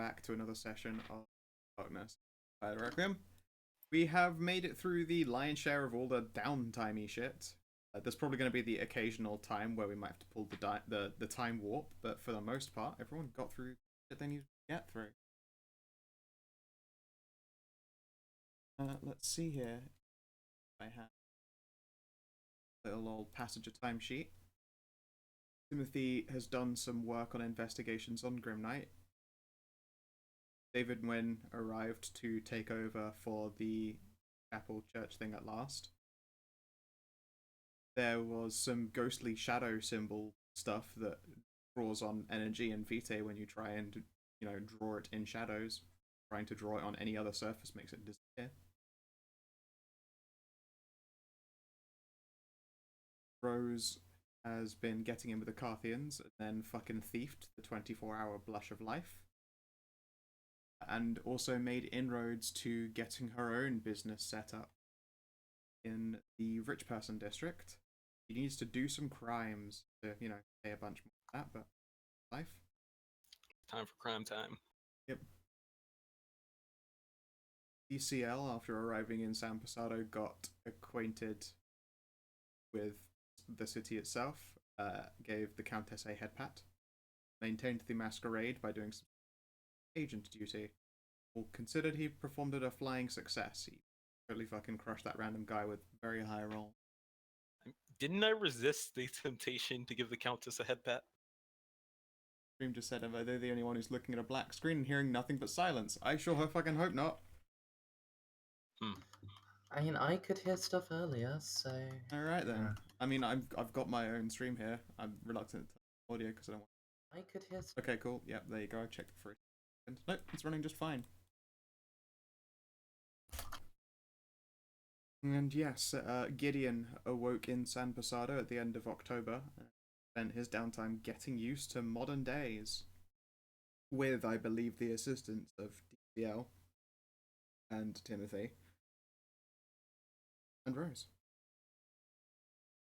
back to another session of Darkness by Requiem. We have made it through the lion's share of all the downtimey shit. There's probably going to be the occasional time where we might have to pull the time warp, but for the most part, everyone got through shit they needed to get through. Let's see here. I have a little old passage of time sheet. Timothy has done some work on investigations on Grim Knight. David Wynn arrived to take over for the chapel church thing at last. There was some ghostly shadow symbol stuff that draws on energy and vitae when you try and, draw it in shadows. Trying to draw it on any other surface makes it disappear. Rose has been getting in with the Carthians and then fucking thiefed the 24-hour blush of life. And also made inroads to getting her own business set up in the rich person district. He needs to do some crimes to, pay a bunch more of that, but life. Time for crime time. Yep. ECL, after arriving in San Posado, got acquainted with the city itself, gave the Countess a head pat, maintained the masquerade by doing some agent duty. Well, considered he performed at a flying success. He totally fucking crushed that random guy with very high roll. Didn't I resist the temptation to give the Countess a head pat? Stream just said, am I the only one who's looking at a black screen and hearing nothing but silence? I sure fucking hope not. I mean, I could hear stuff earlier, so... Alright then. Yeah. I mean, I've got my own stream here. I'm reluctant to audio because I don't want... I could hear stuff. Okay, cool. Yep, there you go. I checked for it. Nope, it's running just fine. And yes, Gideon awoke in San Posado at the end of October and spent his downtime getting used to modern days. With, I believe, the assistance of DCL and Timothy and Rose.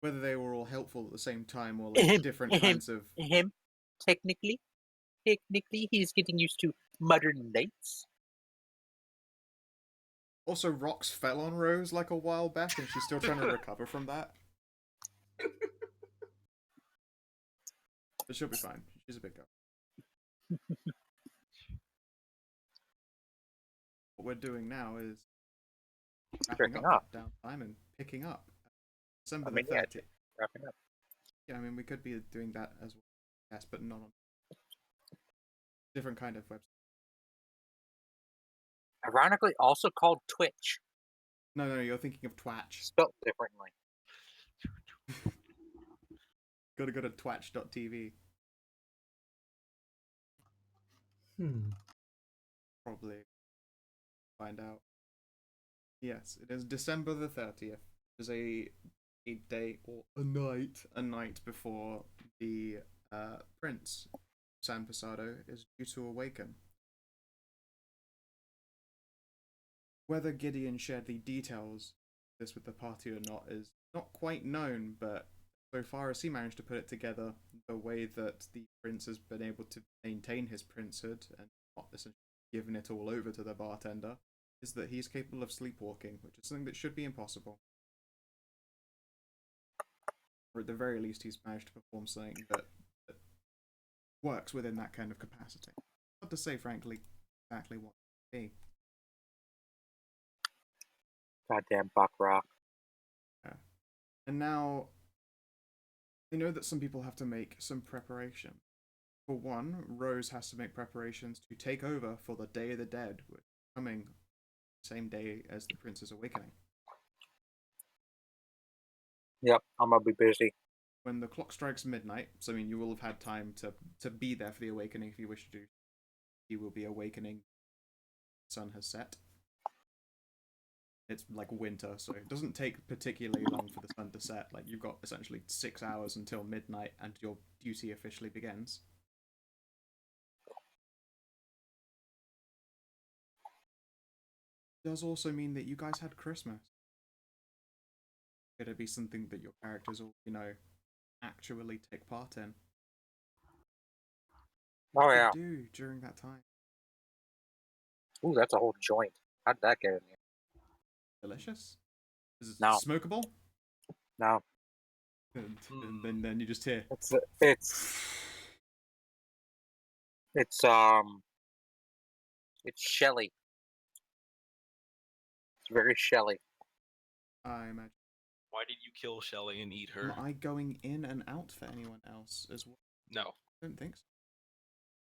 Whether they were all helpful at the same time or like different kinds of... Technically, he's getting used to modern dates. Also, rocks fell on Rose like a while back, and she's still trying to recover from that. But she'll be fine. She's a big girl. What we're doing now is wrapping up downtime and picking up. December the 30th. Wrapping up. Yeah, I mean, we could be doing that as well. Yes, but not on different kind of website. Ironically, also called Twitch. No, you're thinking of Twatch. Spelled differently. Gotta go to twatch.tv. Probably find out. Yes, it is December the 30th. It is a day or a night before the Prince San Posado is due to awaken. Whether Gideon shared the details of this with the party or not is not quite known, but so far as he managed to put it together, the way that the prince has been able to maintain his princehood and not essentially given it all over to the bartender, is that he's capable of sleepwalking, which is something that should be impossible. Or at the very least, he's managed to perform something that works within that kind of capacity. Hard to say, frankly, exactly what it would be. Goddamn Buck Rock. Yeah. And now, I know that some people have to make some preparation. For one, Rose has to make preparations to take over for the Day of the Dead, which is coming the same day as the Prince's Awakening. Yep, I'm gonna be busy. When the clock strikes midnight, so I mean, you will have had time to be there for the Awakening if you wish to do. You will be awakening. The sun has set. It's like winter, so it doesn't take particularly long for the sun to set. Like, you've got essentially 6 hours until midnight and your duty officially begins. It does also mean that you guys had Christmas. It'd be something that your characters will, actually take part in. Oh yeah. Do during that time. Ooh, that's a whole joint. How did that get in here? Delicious. Is it No. smokable? No, And Hmm. then you just hear. It's it's shelly. It's very shelly. I imagine. Why did you kill Shelly and eat Am her? I going in and out for anyone else as well? No, I don't think so.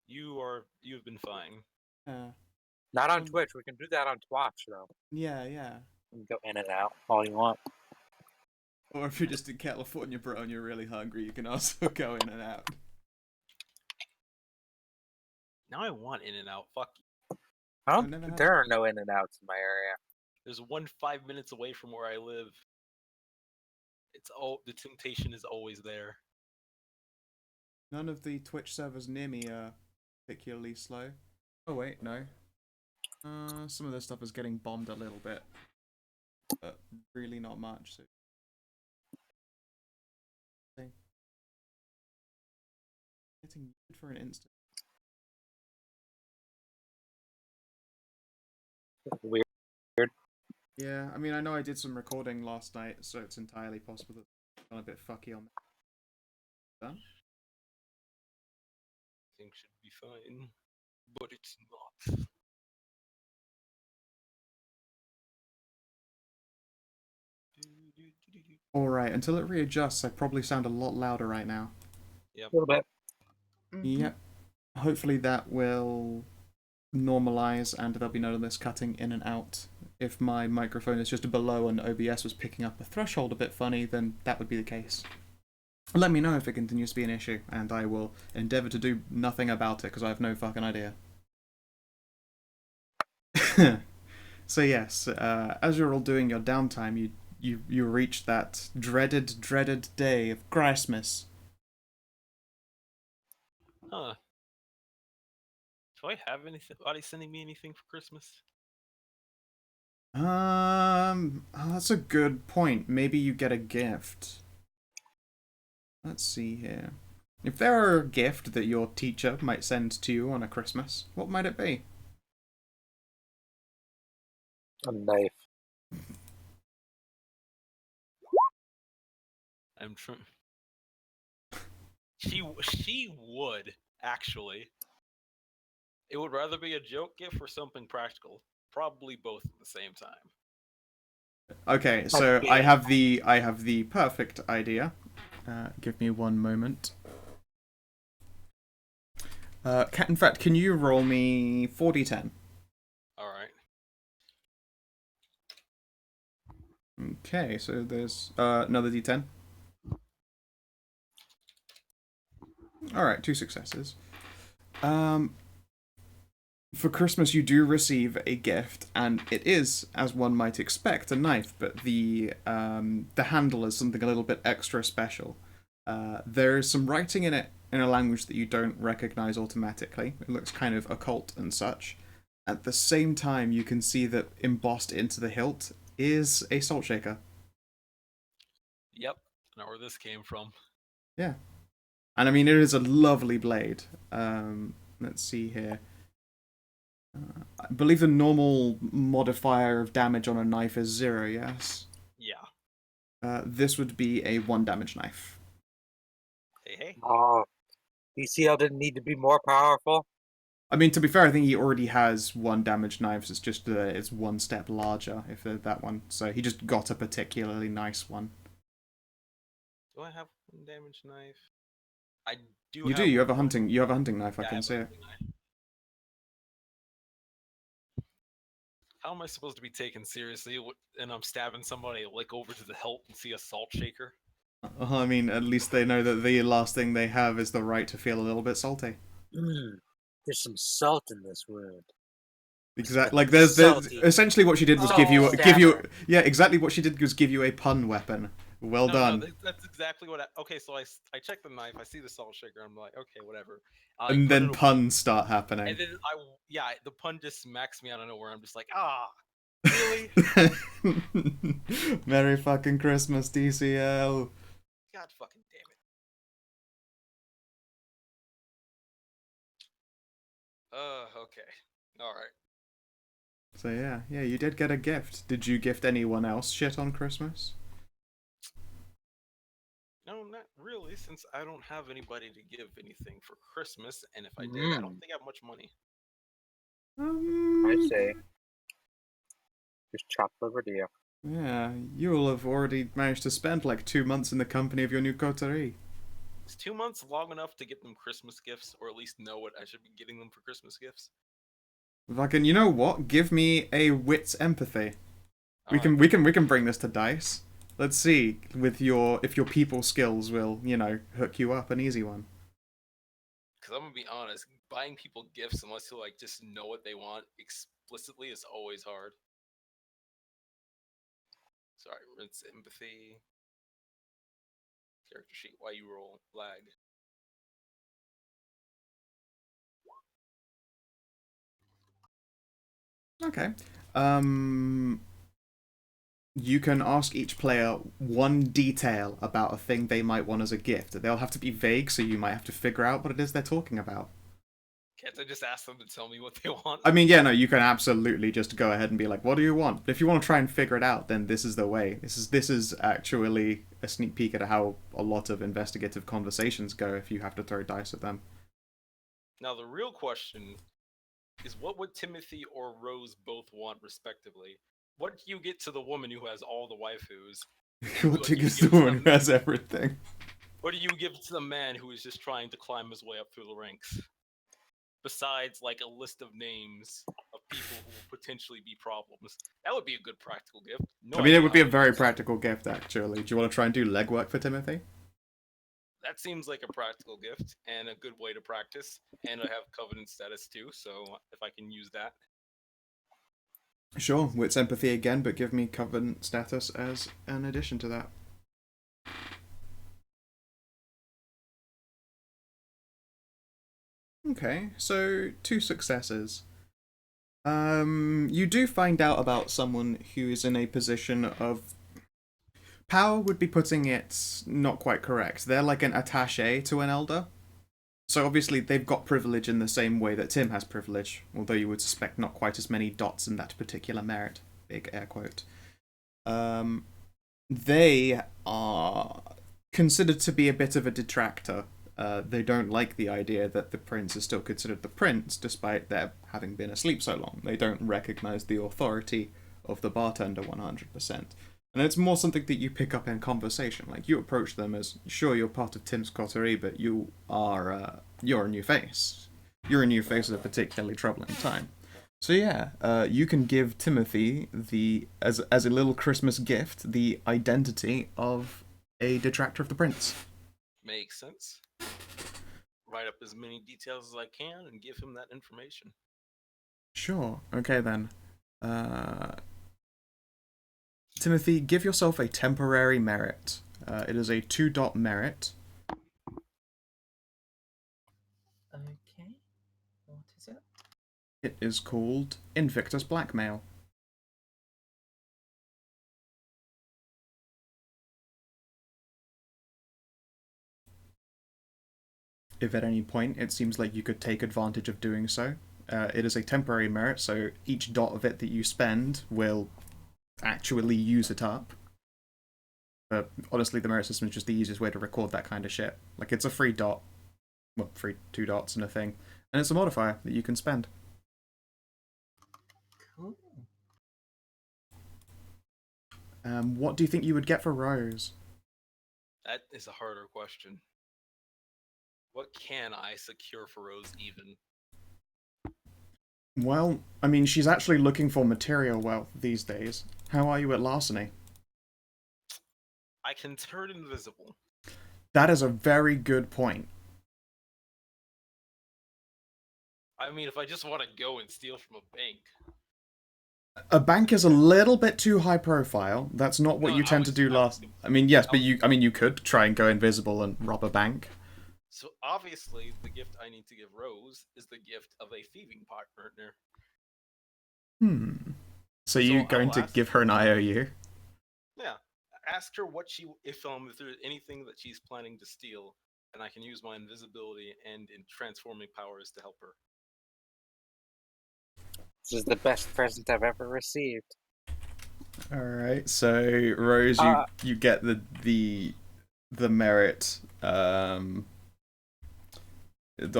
you've been fine. Not on Um, Twitch. We can do that on Twitch though. Yeah, yeah. You can go in and out all you want. Or if you're just in California, bro, and you're really hungry, you can also go in and out. Now I want In and Out. Fuck. I I've don't. never had There are no in and outs in my area. There's one 5 minutes away from where I live. The temptation is always there. None of the Twitch servers near me are particularly slow. Oh wait, no. Some of this stuff is getting bombed a little bit, but really not much. So. Getting muted for an instant. Weird. Yeah, I mean, I know I did some recording last night, so it's entirely possible that it's gone a bit fucky on that. Done? Things should be fine, but it's not. Alright, until it readjusts, I probably sound a lot louder right now. Yep. A little bit. Yep. Hopefully that will normalize and there'll be none of this cutting in and out. If my microphone is just below and OBS was picking up a threshold a bit funny, then that would be the case. Let me know if it continues to be an issue, and I will endeavour to do nothing about it, because I have no fucking idea. So yes, as you're all doing your downtime, you reach that dreaded day of Christmas. Huh. Do I have anything? Are they sending me anything for Christmas? That's a good point. Maybe you get a gift. Let's see here. If there were a gift that your teacher might send to you on a Christmas, what might it be? A knife. I'm trying. She would actually. It would rather be a joke gift or something practical. Probably both at the same time. Okay, so I have the perfect idea. Give me one moment. In fact, can you roll me 4d10? All right. Okay, so there's another d10. Alright, 2 successes. For Christmas, you do receive a gift, and it is, as one might expect, a knife, but the handle is something a little bit extra special. There is some writing in it in a language that you don't recognize automatically. It looks kind of occult and such. At the same time, you can see that embossed into the hilt is a salt shaker. Yep. I know where this came from. Yeah. And I mean, it is a lovely blade. Let's see here. I believe the normal modifier of damage on a knife is 0, yes? Yeah. This would be a 1 damage knife. Hey. Oh, DCL didn't need to be more powerful. I mean, to be fair, I think he already has 1 damage knives. It's just it's 1 step larger if they're that one. So he just got a particularly nice one. Do I have one damage knife? I do. You do. You have a hunting. You have a hunting knife. I Yeah, can see it. knife. How am I supposed to be taken seriously? And I'm stabbing somebody, like over to the hilt and see a salt shaker. I mean, at least they know that the last thing they have is the right to feel a little bit salty. There's some salt in this wound. Exactly. Like there's essentially what she did was give you yeah, exactly what she did was give you a pun weapon. Well done. No, that's exactly what. Okay, so I check the knife. I see the salt shaker. I'm like, okay, whatever. And then puns start happening. And then the pun just smacks me out of nowhere. I'm just like, really? Merry fucking Christmas, DCL. God fucking damn it. Okay. All right. So yeah, you did get a gift. Did you gift anyone else shit on Christmas? No, not really, since I don't have anybody to give anything for Christmas, and if I did, I don't Mm, think I have much money. I Um, say. Just chop liver to you. yeah, you'll have already managed to spend like 2 months in the company of your new coterie. Is 2 months long enough to get them Christmas gifts, or at least know what I should be getting them for Christmas gifts? Fucking, you know what? Give me a wits empathy. We Alright, can we can we can bring this to dice. Let's see with your if your people skills will hook you up an easy one. because I'm gonna be honest, buying people gifts unless you like just know what they want explicitly is always hard. Sorry, rinse empathy. Character sheet, why you roll, lag. Okay. Um, you can ask each player one detail about a thing they might want as a gift. They'll have to be vague, so you might have to figure out what it is they're talking about. Can't I just ask them to tell me what they want? I mean, yeah, no, you can absolutely just go ahead and be like, "What do you want?" But if you want to try and figure it out, then this is the way. This is actually a sneak peek at how a lot of investigative conversations go if you have to throw dice at them. Now the real question is, what would Timothy or Rose both want respectively? What do you get to the woman who has all the waifus? And What what do you is give the to one who has everything? What do you give to the man who is just trying to climb his way up through the ranks? Besides, like, a list of names of people who will potentially be problems. That would be a good practical gift. No I mean, it idea would be how a to very use it. practical gift, actually. Do you want to try and do legwork for Timothy? That seems like a practical gift and a good way to practice. And I have covenant status too, so if I can use that. Sure, wits empathy again, but give me covenant status as an addition to that. Okay, so 2 successes. You do find out about someone who is in a position of power. Would be putting it not quite correct. They're like an attaché to an elder. So obviously they've got privilege in the same way that Tim has privilege, although you would suspect not quite as many dots in that particular merit. Big air quote. They are considered to be a bit of a detractor. They don't like the idea that the prince is still considered the prince, despite their having been asleep so long. They don't recognize the authority of the bartender 100%. And it's more something that you pick up in conversation. Like, you approach them as, sure, you're part of Tim's coterie, but you're a new face. You're a new face at a particularly troubling time. So yeah, you can give Timothy as a little Christmas gift the identity of a detractor of the prince. Makes sense. Write up as many details as I can and give him that information. Sure. Okay then. Timothy, give yourself a temporary merit. It is a 2-dot merit. Okay. What is it? It is called Invictus Blackmail. If at any point it seems like you could take advantage of doing so, it is a temporary merit, so each dot of it that you spend will actually use it up. But honestly, the merit system is just the easiest way to record that kind of shit. Like, it's a free dot. Well, free 2 dots and a thing. And it's a modifier that you can spend. Cool. What do you think you would get for Rose? That is a harder question. What can I secure for Rose even? Well, I mean, she's actually looking for material wealth these days. How are you at larceny? I can turn invisible. That is a very good point. I mean, if I just want to go and steal from a bank. A bank is a little bit too high profile. That's not what No, you tend to do last. I mean, yes, but you could try and go invisible and rob a bank. So obviously, the gift I need to give Rose is the gift of a thieving partner. So you're going to give her an IOU? Yeah. Ask her what if there's anything that she's planning to steal, and I can use my invisibility and in transforming powers to help her. This is the best present I've ever received. All right, so Rose, you get the merit. I'll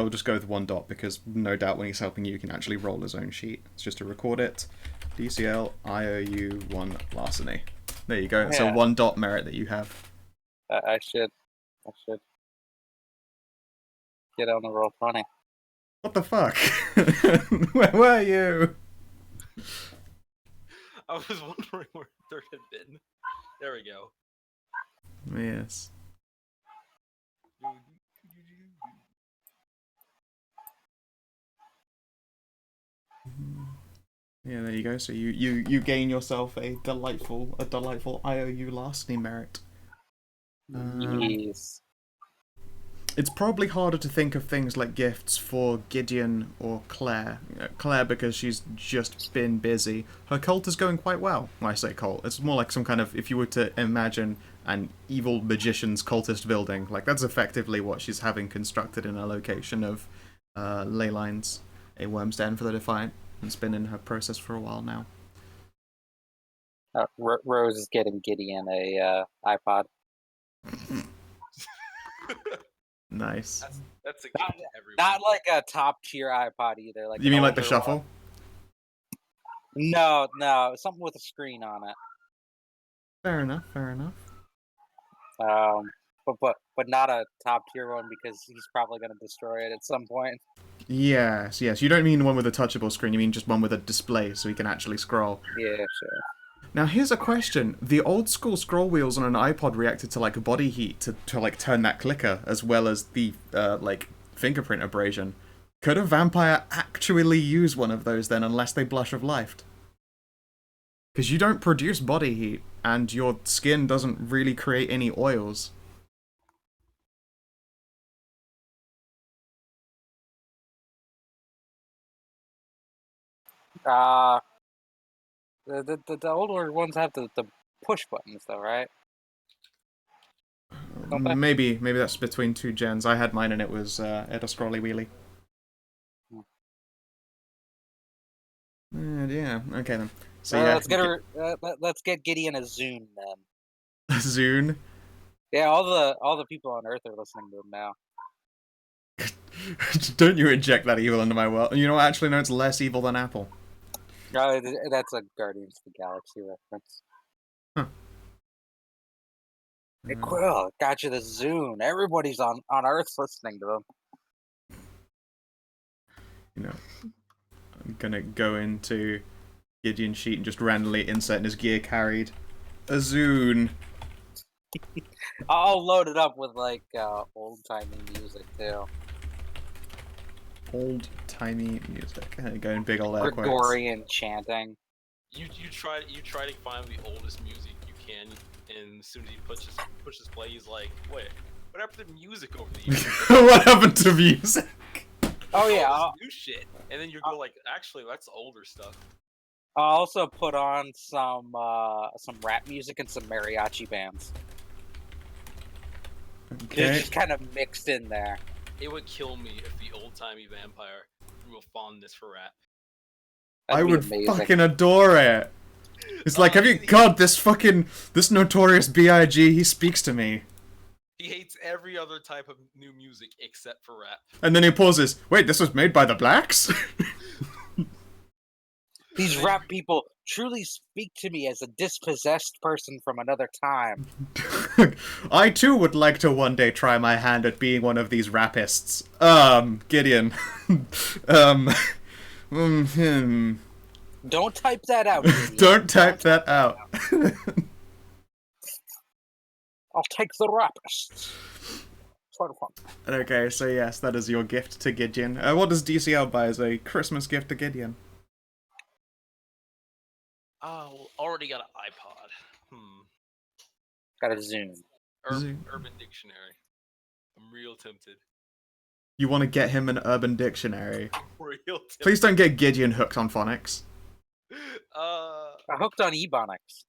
just go with 1 dot because no doubt when he's helping you, he can actually roll his own sheet. It's just to record it. DCL IOU 1 larceny. There you go. It's a 1 dot merit that you have. I should get on the roll 20. What the fuck? Where were you? I was wondering where there had been. There we go. Yes. Yeah, there you go. So you gain yourself a delightful IOU larceny merit. Yes. It's probably harder to think of things like gifts for Gideon or Claire. Claire, because she's just been busy. Her cult is going quite well. When I say cult, it's more like some kind of, if you were to imagine an evil magician's cultist building, like that's effectively what she's having constructed in a location of ley lines, a worm's den for the Defiant. It's been in her process for a while now. Rose is getting Gideon a iPod. Nice. That's a gift to everyone. Not like a top tier iPod either. Like You mean like the older shuffle? one. No, something with a screen on it. Fair enough. Fair enough. But not a top tier one because he's probably going to destroy it at some point. Yes. You don't mean one with a touchable screen. You mean just one with a display, so you can actually scroll. Yeah, sure. Now here's a question: the old school scroll wheels on an iPod reacted to like body heat to like turn that clicker, as well as the like fingerprint abrasion. Could a vampire actually use one of those then, unless they blush of life? Because you don't produce body heat, and your skin doesn't really create any oils. The older ones have the push buttons though, right? Okay. Maybe that's between 2 gens. I had mine and it was at a scrolly wheelie. Yeah. Okay then. So yeah, let's get Gideon a Zune then. Zune. Yeah, all the people on Earth are listening to him now. Don't you inject that evil into my world? You know what? Actually, no, it's less evil than Apple. No, that's a Guardians of the Galaxy reference. Huh. Hey, Quill, got you the Zune. Everybody's on Earth listening to them. You know, I'm gonna go into Gideon's sheet and just randomly insert in his gear carried a Zune. I'll load it up with like old-timey music too. Old-timey music. Go in big old air quotes. Gregorian chanting. You try to find the oldest music you can, and as soon as he pushes play, he's like, "Wait, what happened to music over the years? What happened to music?" Oh yeah, all this new shit." And then you go like, "Actually, that's older stuff." I'll also put on some rap music and some mariachi bands. Okay. It's just kind of mixed in there. It would kill me if the old-timey vampire grew a fondness for rap. I would fucking adore it. It's like, have you... God, this notorious B.I.G., he speaks to me. He hates every other type of new music except for rap. And then he pauses. Wait, this was made by the blacks? These rap people truly speak to me as a dispossessed person from another time. I too would like to one day try my hand at being one of these rapists. Gideon. Don't type that out. Don't type that out. I'll take the rapists. Sort of fun. Okay, so yes, that is your gift to Gideon. What does DCL buy as a Christmas gift to Gideon? Oh, already got an iPod. Got a Zune. Urban Dictionary. I'm real tempted. You want to get him an Urban Dictionary? Real tempted. Please don't get Gideon hooked on phonics. I'm hooked on Ebonics.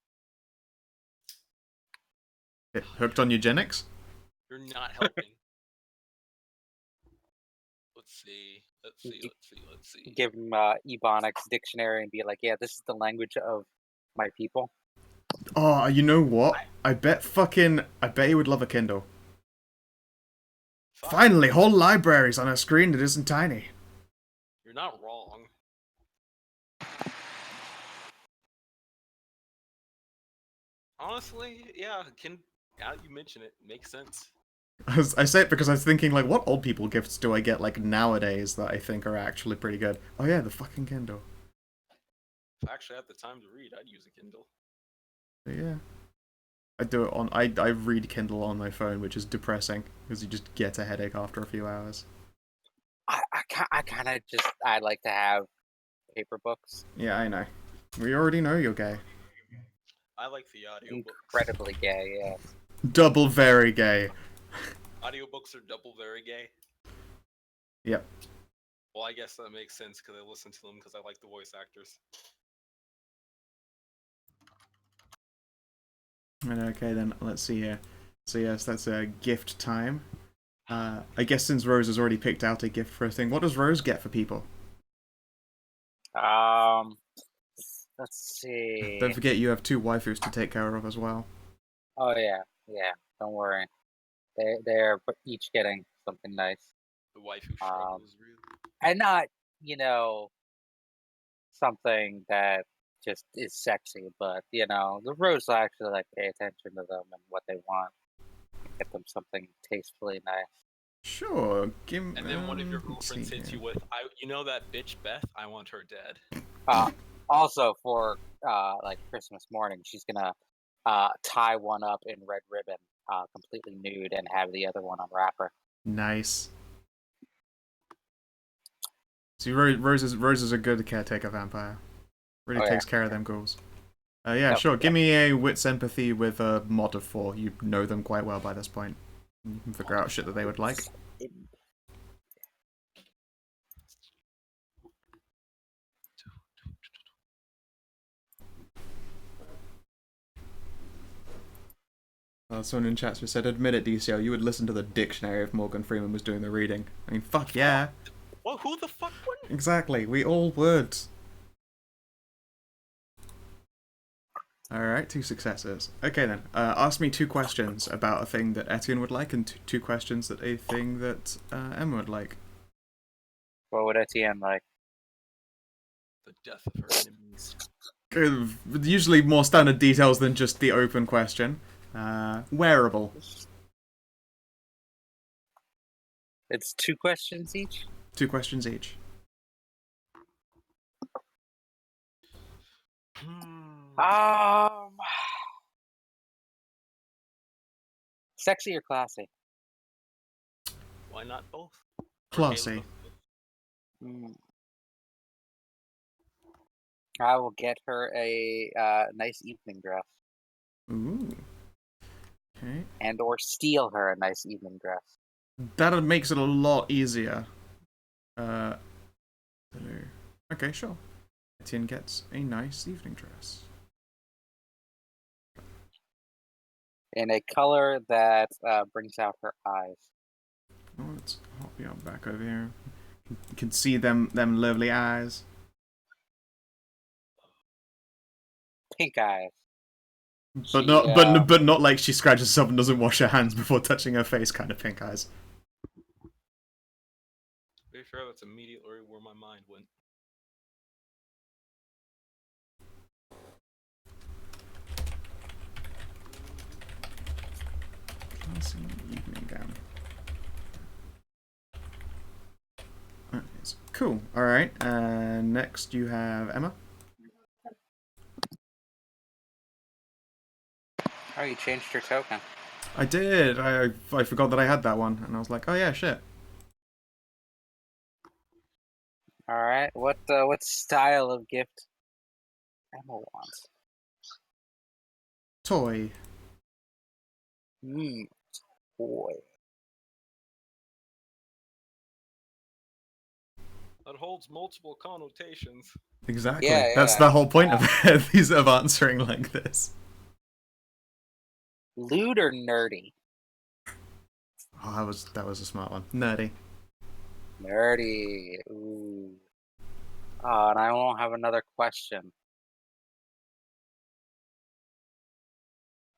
Hooked on eugenics? You're not helping. Let's see. Let's see. Let's see. Let's see. Give him Ebonics dictionary and be like, yeah, this is the language of my people. Oh, you know what? I bet he would love a Kindle. Fuck, Finally, whole libraries on a screen that isn't tiny. you're not wrong. Honestly, yeah. Now that you mention it, makes sense. I say it because I was thinking, like, what old people gifts do I get, like, nowadays that I think are actually pretty good? Oh yeah, the fucking Kindle. If I actually had the time to read, I'd use a Kindle. But yeah. I do it on... I read Kindle on my phone, which is depressing, because you just get a headache after a few hours. I kind of just, I like to have paper books. Yeah, I know. We already know you're gay. I like the audiobooks. Incredibly gay, yeah. Double very gay. Audiobooks are double very gay. Yep. Well, I guess that makes sense because I listen to them because I like the voice actors. Okay, then, let's see here. So yes, that's a gift time. I guess since Rose has already picked out a gift for a thing, what does Rose get for people? Let's see. Don't forget you have 2 waifus to take care of as well. Oh yeah, don't worry. They're each getting something nice. The wife who struggles, really. And not, something that just is sexy, but, the Rose will actually, like, pay attention to them and what they want. Get them something tastefully nice. Sure, And then one of your girlfriends hits you with, you know that bitch Beth? I want her dead. Also, for, like, Christmas morning, she's gonna tie one up in red ribbon, completely nude, and have the other one unwrap her. Nice. See, Rose is a good caretaker vampire. Really takes care of them ghouls. Yeah, Yep, sure. Give me a wits empathy with a mod of 4. You know them quite well by this point. You can figure out shit that they would like. Someone in chat just said, admit it, DCL, you would listen to the dictionary if Morgan Freeman was doing the reading. I mean, fuck yeah. Well, who the fuck wouldn't? Exactly, we all would. Alright, 2 successes. Okay then, ask me 2 questions about a thing that Etienne would like, and 2 questions that a thing that Emma would like. What would Etienne like? The death of her enemies. Usually more standard details than just the open question. Wearable. It's 2 questions each? 2 questions each. Sexy or classy? Why not both? Classy. I will get her a nice evening dress. Ooh. Okay. And or steal her a nice evening dress. That makes it a lot easier. Okay, sure. Etienne gets a nice evening dress. In a color that brings out her eyes. Oh, let's hop you back over here. You can see them lovely eyes. Pink eyes. But but not like she scratches herself and doesn't wash her hands before touching her face kind of pink eyes. To be fair, that's immediately where my mind went. Classy evening gown. Cool. Alright, next you have Emma. Oh, you changed your token. I did. I forgot that I had that one, and I was like, oh yeah, shit. All right. What style of gift Emma wants? Toy. Boy. That holds multiple connotations. Exactly. Yeah, That's the whole point of answering like this. Lewd or nerdy? Oh, that was a smart one. Nerdy. Nerdy. Ooh. And I won't have another question.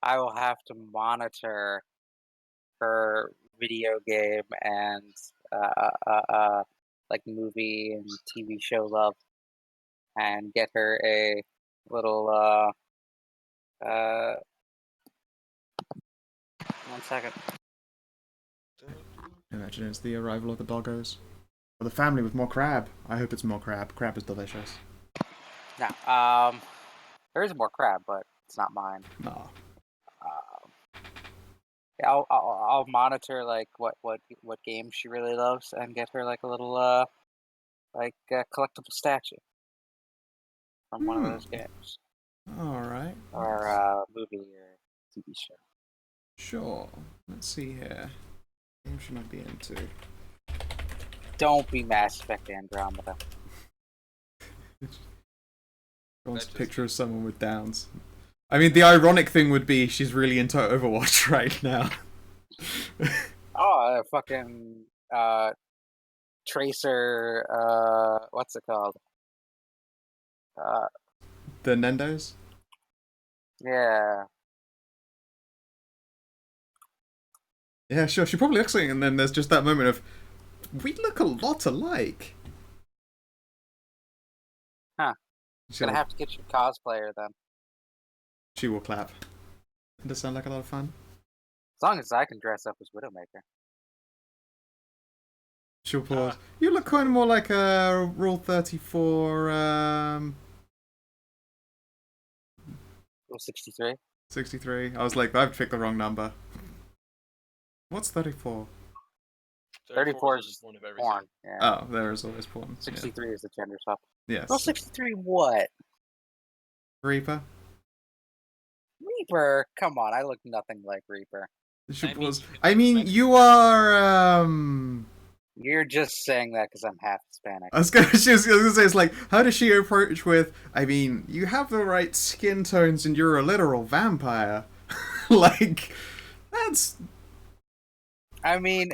I will have to monitor her video game and like movie and TV show love, and get her a little 1 second. Imagine it's the arrival of the doggos. Or the family with more crab. I hope it's more crab. Crab is delicious. Now, there is more crab, but it's not mine. Nah. Yeah, I'll monitor like what game she really loves and get her like a little collectible statue from one of those games Alright. or movie or TV show. Sure. Let's see here. Game should I be into? Don't be Mass Effect Andromeda. Wants a picture of someone with Downs. I mean, the ironic thing would be she's really into Overwatch right now. Fucking Tracer. What's it called? The Nendos? Yeah. Yeah, sure. She probably looks like it, and then there's just that moment of, we look a lot alike. Huh. Gonna have to get you a cosplayer then. She will clap. Does that sound like a lot of fun? As long as I can dress up as Widowmaker. She'll pause. You look kind of more like a Rule 34, Rule 63. 63. I was like, I've picked the wrong number. What's 34? 34 is one of everything. porn. Yeah. Oh, there is always porn. 63 is the gender swap. Yes. Rule 63 what? Reaper? Reaper? Come on, I look nothing like Reaper. I mean, you are, You're just saying that because I'm half Hispanic. I was gonna say, it's like, how does she approach with, I mean, you have the right skin tones and you're a literal vampire. Like, that's... I mean,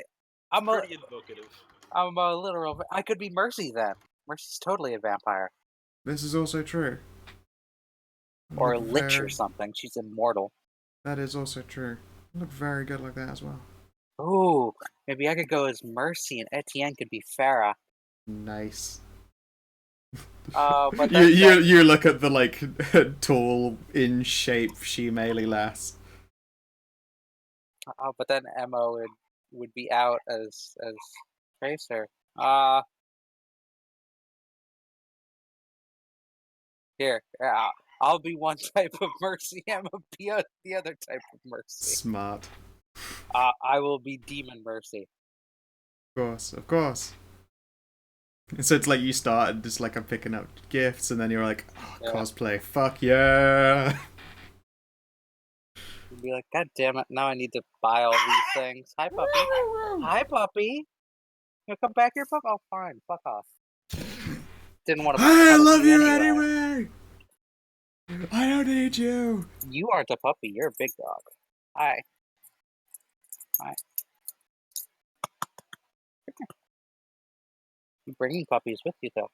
I'm Pretty evocative. a literal... I could be Mercy then. Mercy's totally a vampire. This is also true. Or a lich or something. She's immortal. That is also true. You look very good like that as well. Ooh, maybe I could go as Mercy and Etienne could be Farah. Nice. But you look at the like tall, in shape she-male lass. But then Emma would be out as Tracer. Here, I'll be one type of Mercy. Emma be the other type of Mercy. Smart. I will be Demon Mercy. Of course. So it's like you started just like I'm picking up gifts, and then you're like, oh, cosplay, fuck yeah. You'd be like, God damn it! Now I need to buy all these things. Hi, puppy. Hi, puppy. You come back here, pup? Oh, fine. Fuck off. Didn't want to. I love you anyway. I don't need you. You aren't a puppy. You're a big dog. Hi. Hi. You're bringing puppies with you, though.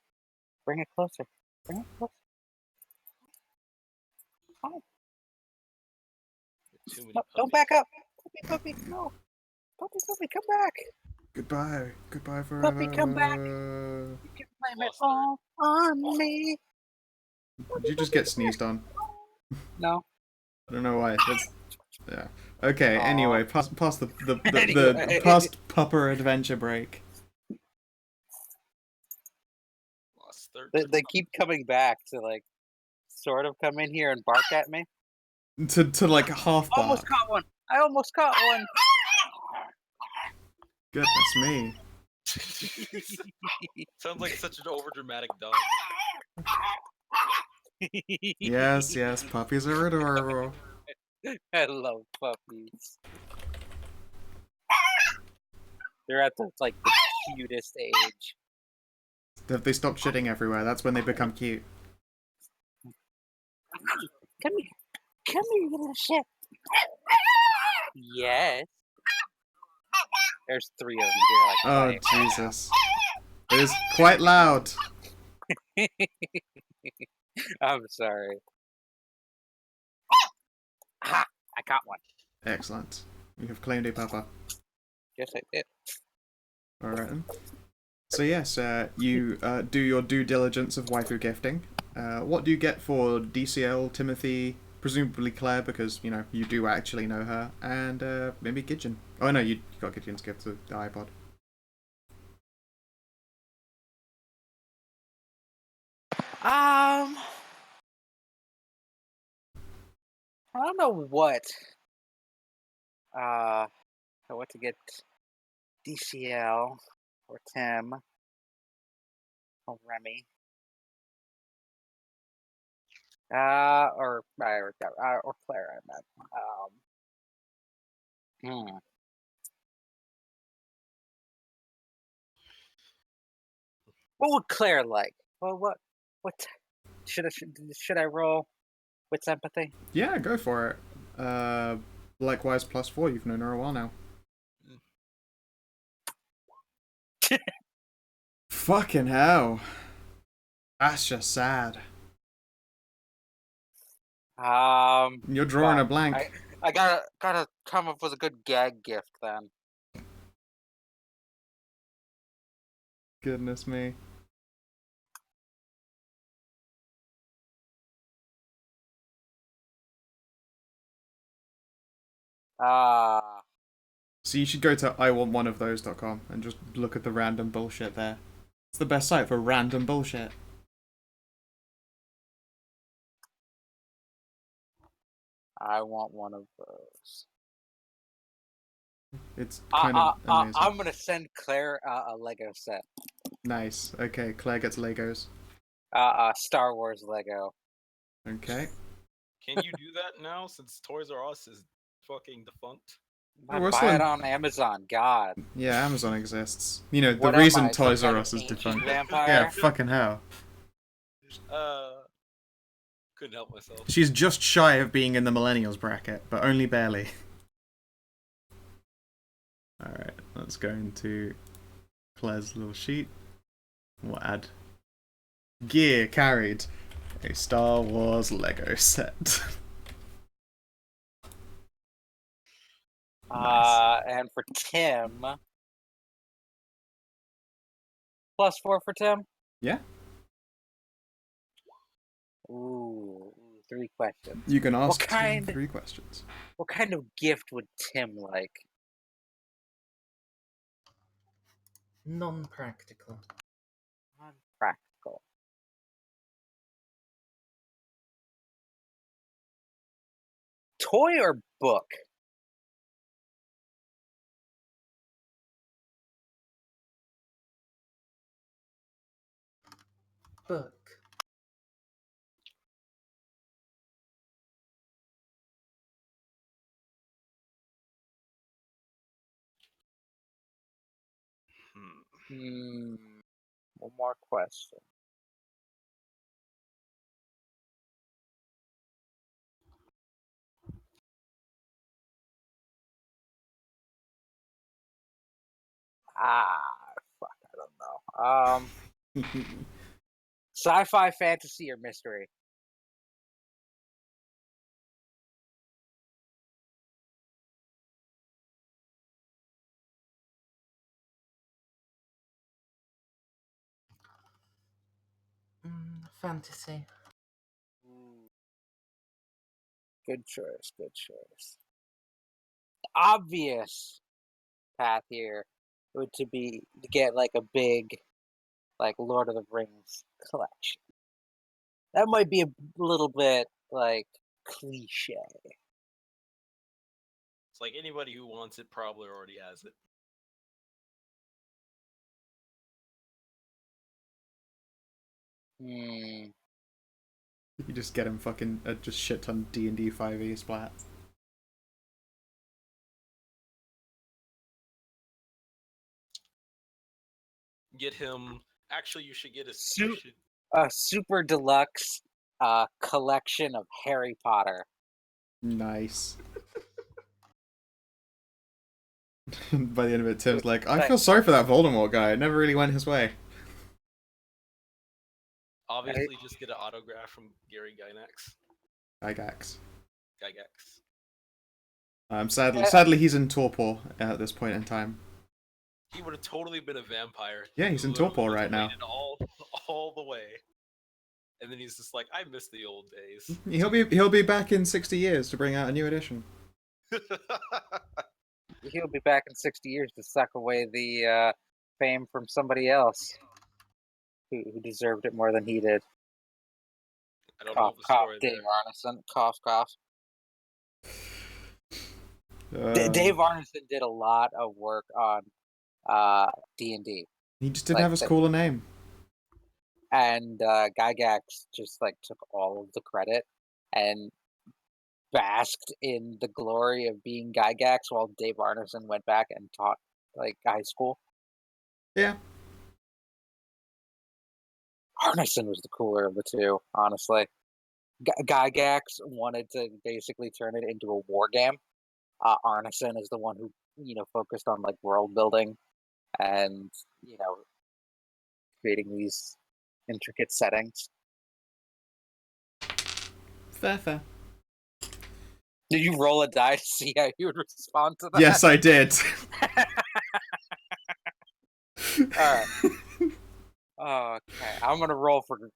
Bring it closer. Bring it closer. Hi. No, don't back up. Puppy, no. Puppy, come back. Goodbye forever. Puppy, come back. You can blame it all on me. Did you just get sneezed on? No. I don't know why. Yeah. Okay. Aww. Anyway, past the Anyway. past pupper adventure break. They keep coming back to like sort of come in here and bark at me. To like half bark. Almost caught one. I almost caught one. Goodness me. Sounds like such an overdramatic dog. Yes, puppies are adorable. I love puppies. They're at the like the cutest age. If they stop shitting everywhere, that's when they become cute. Come here, you little shit. Yes. There's 3 of them here. Like, Oh Jesus. It is quite loud. I'm sorry. Aha! I got one. Excellent. You have claimed a papa. Yes, I did. Alright then. So yes, you do your due diligence of waifu gifting. What do you get for DCL, Timothy, presumably Claire, because, you know, you do actually know her, and maybe Gidgeon. Oh no, you got Gidgeon's gift, the iPod. I don't know what to get DCL or Tim or Remy. Or Claire, I meant. What would Claire like? Well, what should I roll with sympathy? Yeah, go for it. Likewise, +4. You've known her a while now. Fucking hell. That's just sad. You're drawing a blank. I gotta come up with a good gag gift then. Goodness me. So you should go to iwantoneofthose.com and just look at the random bullshit there. It's the best site for random bullshit. I want one of those. It's kind of amazing. I'm gonna send Claire a Lego set. Nice. Okay, Claire gets Legos. Star Wars Lego. Okay. Can you do that now since Toys R Us is fucking defunct? Buy it on Amazon. God. Yeah, Amazon exists. You know, the What reason am I, Toys some R kind Us of is ancient defunct. vampire? Yeah, fucking hell. Couldn't help myself. She's just shy of being in the millennials bracket, but only barely. Alright, let's go into Claire's little sheet. We'll add gear carried. A Star Wars Lego set. Nice. And for Tim, +4 for Tim? Yeah. Ooh, 3 questions. You can ask What kind- 3 questions. What kind of gift would Tim like? Non-practical. Non-practical. Toy or book? Book. One more question. Fuck, I don't know. Sci-fi, fantasy, or mystery? Fantasy. Good choice, good choice. Obvious path here would to get like a big, like Lord of the Rings collection. That might be a little bit like cliche. It's like anybody who wants it probably already has it. You just get him fucking just shit ton D&D 5e splat. Get him. Actually, you should get a Super deluxe collection of Harry Potter. Nice. By the end of it, Tim's like, I feel sorry for that Voldemort guy. It never really went his way. Obviously, just get an autograph from Gary Gygax. Gygax. Gygax. Sadly, he's in torpor at this point in time. He would have totally been a vampire. Yeah, He he's in literally torpor just right now. waited all the way, and then he's just like, "I miss the old days." He'll be back in 60 years to bring out a new edition. He'll be back in 60 years to suck away the fame from somebody else who deserved it more than he did. I don't Cough, know the cough, story Dave there. Arneson. Cough, cough. Dave Arneson did a lot of work on D&D. He just didn't have as cool a name. And Gygax just like took all of the credit and basked in the glory of being Gygax while Dave Arneson went back and taught like high school. Yeah. Arneson was the cooler of the two, honestly. Gygax wanted to basically turn it into a war game. Arneson is the one who, focused on like world building and, creating these intricate settings. Fair. Did you roll a die to see how you would respond to that? Yes, I did. Alright. Okay, I'm gonna roll for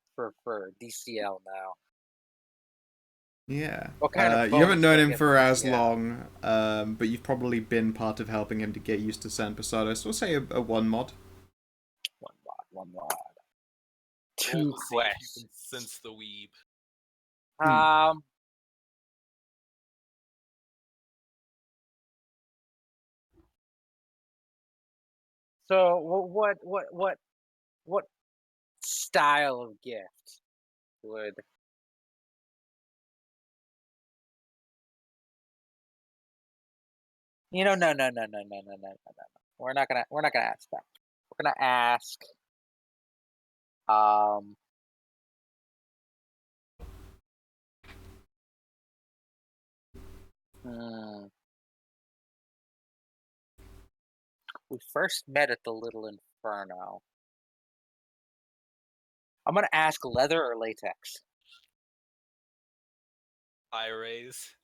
DCL now. Yeah. What kind of you haven't known bonus do I him get for for as DCL? long, but you've probably been part of helping him to get used to San Pasado. So we'll say a 1 mod. One mod. Roll Two to see if you quests. can sense the weeb. So what style of gift would no. We're not gonna ask that. We're gonna ask we first met at the Little Inferno. I'm gonna ask leather or latex. I raise.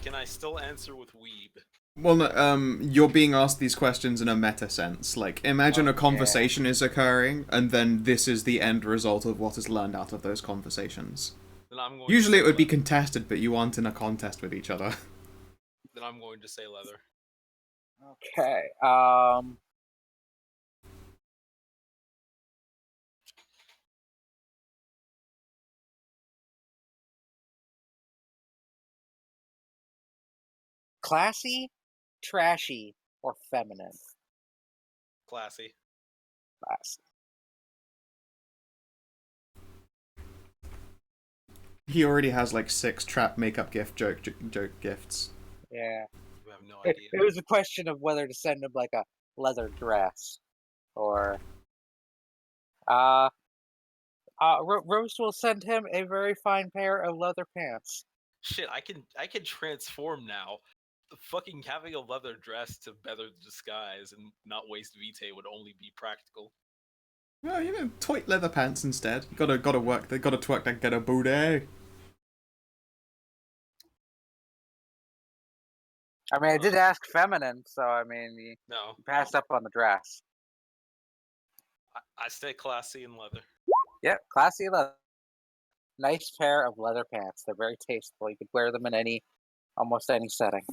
Can I still answer with weeb? Well, no, you're being asked these questions in a meta sense. Like, imagine a conversation is occurring, and then this is the end result of what is learned out of those conversations. Then I'm going Usually to it would be contested, but you aren't in a contest with each other. Then I'm going to say leather. Okay. Classy, trashy, or feminine? Classy. Classy. He already has like 6 trap makeup joke gifts. Yeah. You have no It idea. was a question of whether to send him like a leather dress or Rose will send him a very fine pair of leather pants. Shit, I can transform now. Fucking having a leather dress to better the disguise and not waste vitae would only be practical. Well, toit leather pants instead. You gotta work. They gotta twerk that ghetto booty. I mean, I did ask feminine, so I mean, you passed up on the dress. I stay classy in leather. Yeah, classy leather. Nice pair of leather pants. They're very tasteful. You could wear them in almost any setting.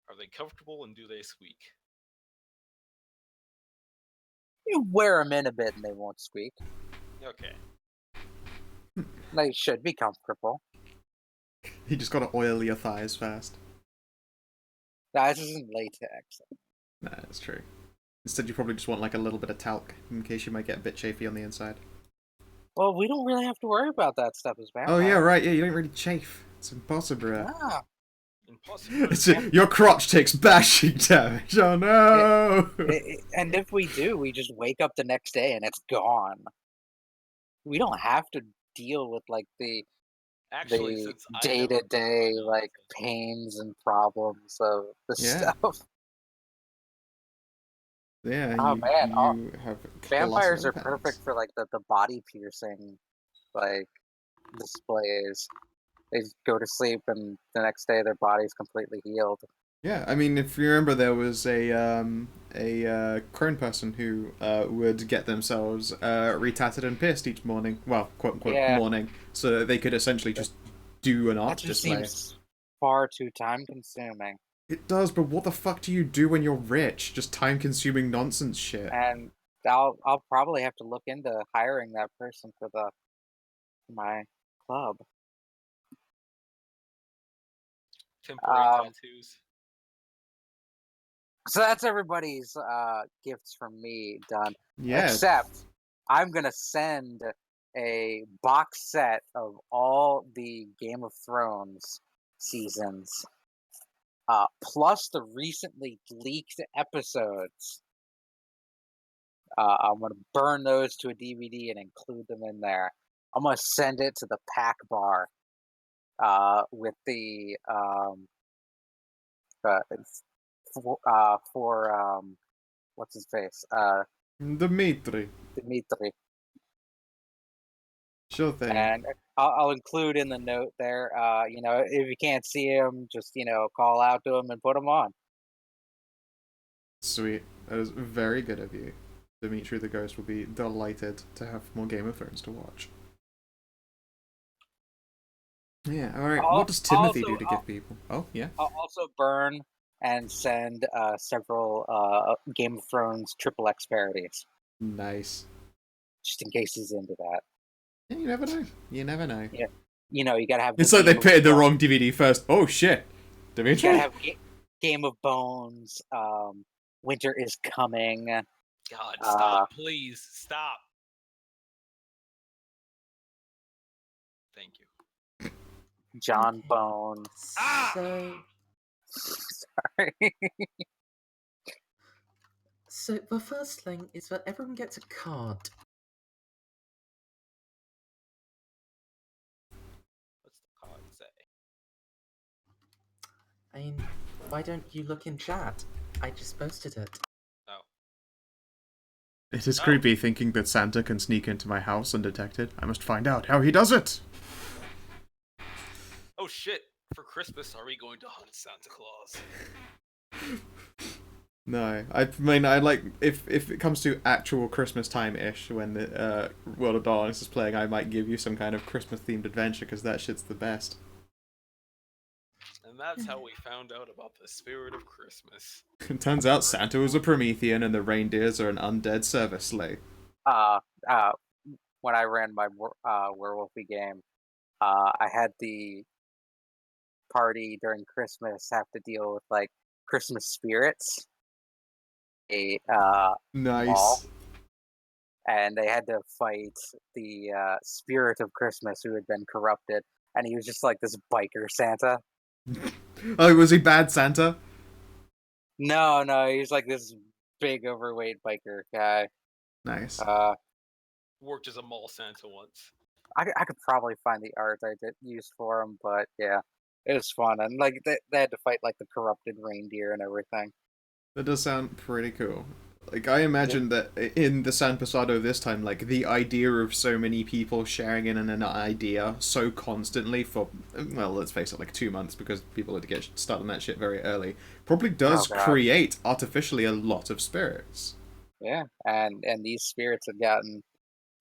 Are they comfortable and do they squeak? You wear them in a bit and they won't squeak. Okay. They should be comfortable. You just gotta oil your thighs fast. Nah, this isn't latex. Nah, that's true. Instead, you probably just want like a little bit of talc in case you might get a bit chafy on the inside. Well, we don't really have to worry about that stuff as vampires. Oh yeah, right. Yeah, you don't really chafe. It's impossible. Yeah. Impossible. Your crotch takes bashing damage. Oh no! And if we do, we just wake up the next day and it's gone. We don't have to deal with like the day-to-day like pains and problems of the stuff. Yeah, Oh man, you have vampires colossal are perfect hands. for like the body piercing like displays. They just go to sleep and the next day their body's completely healed. Yeah, I mean, if you remember, there was a crone person who would get themselves retatted and pierced each morning. Well, quote unquote Yeah, morning, so that they could essentially just do an that art just display. seems far too time consuming. It does, but what the fuck do you do when you're rich? Just time-consuming nonsense shit. And I'll probably have to look into hiring that person for my club. Temporary tattoos. So that's everybody's gifts from me done. Yeah, Except I'm gonna send a box set of all the Game of Thrones seasons, plus the recently leaked episodes. I'm gonna burn those to a DVD and include them in there. I'm gonna send it to the pack bar with the uh, for what's his face Dimitri. Dimitri. Sure thing. And I'll include in the note there, if you can't see him, just, call out to him and put him on. Sweet. That is very good of you. Dimitri the Ghost will be delighted to have more Game of Thrones to watch. Yeah, alright. What does Timothy do to give people? Oh, yeah? I'll also burn and send several Game of Thrones Triple X parodies, Nice. just in case he's into that. Yeah, you never know. You never know. Yeah. You gotta have. It's like they pitted the wrong DVD first. Oh shit, Dimitri. You gotta have Game of Bones. Winter is Coming. God, stop, please, stop. Thank you. John Bone. So, Sorry. so the first thing is that everyone gets a card. What's the card say? I mean, why don't you look in chat? I just posted it. Oh. It is creepy thinking that Santa can sneak into my house undetected. I must find out how he does it. Oh shit! For Christmas, are we going to hunt Santa Claus? No, I mean, I like if it comes to actual Christmas time-ish when the World of Darkness is playing, I might give you some kind of Christmas-themed adventure because that shit's the best. And that's how we found out about the spirit of Christmas. It turns out Santa was a Promethean and the reindeers are an undead service sleigh. When I ran my werewolfy game, I had the party during Christmas have to deal with like Christmas spirits. Nice. Mall, and they had to fight the spirit of Christmas who had been corrupted, and he was just like this biker Santa. Oh, was he bad Santa? No, he was like this big overweight biker guy. Nice. Worked as a mall Santa once. I could probably find the art I did use for him, but yeah, it was fun, and like they had to fight like the corrupted reindeer and everything. That does sound pretty cool. Like, I imagine that in the San Pasado this time, like, the idea of so many people sharing in an idea so constantly for, well, let's face it, like 2 months, because people had to get started on that shit very early, probably does create artificially a lot of spirits. Yeah, and these spirits have gotten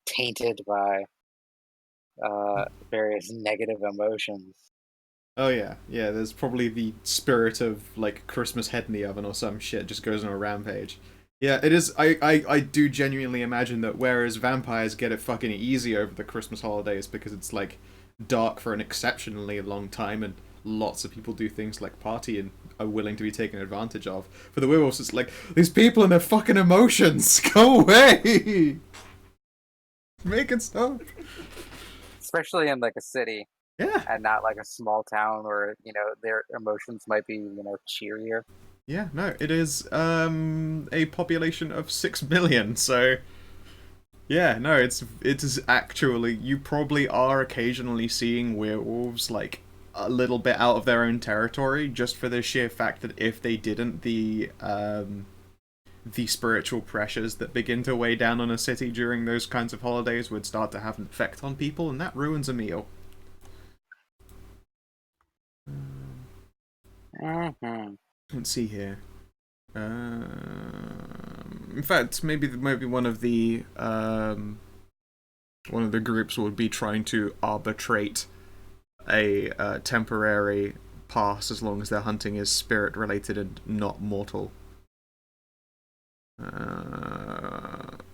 tainted by various negative emotions. Oh yeah, there's probably the spirit of, like, Christmas head in the oven or some shit just goes on a rampage. Yeah, it is. I do genuinely imagine that whereas vampires get it fucking easy over the Christmas holidays because it's, like, dark for an exceptionally long time and lots of people do things like party and are willing to be taken advantage of. For the werewolves, it's like, these people and their fucking emotions, go away! Make it stop. Especially in, like, a city. Yeah. And not, like, a small town where, their emotions might be, cheerier. Yeah, no, it is a population of 6 million, so yeah, no, it is actually, you probably are occasionally seeing werewolves like a little bit out of their own territory just for the sheer fact that if they didn't, the the spiritual pressures that begin to weigh down on a city during those kinds of holidays would start to have an effect on people, and that ruins a meal. Let's see here. In fact, maybe one of the groups would be trying to arbitrate a temporary pass as long as their hunting is spirit related and not mortal.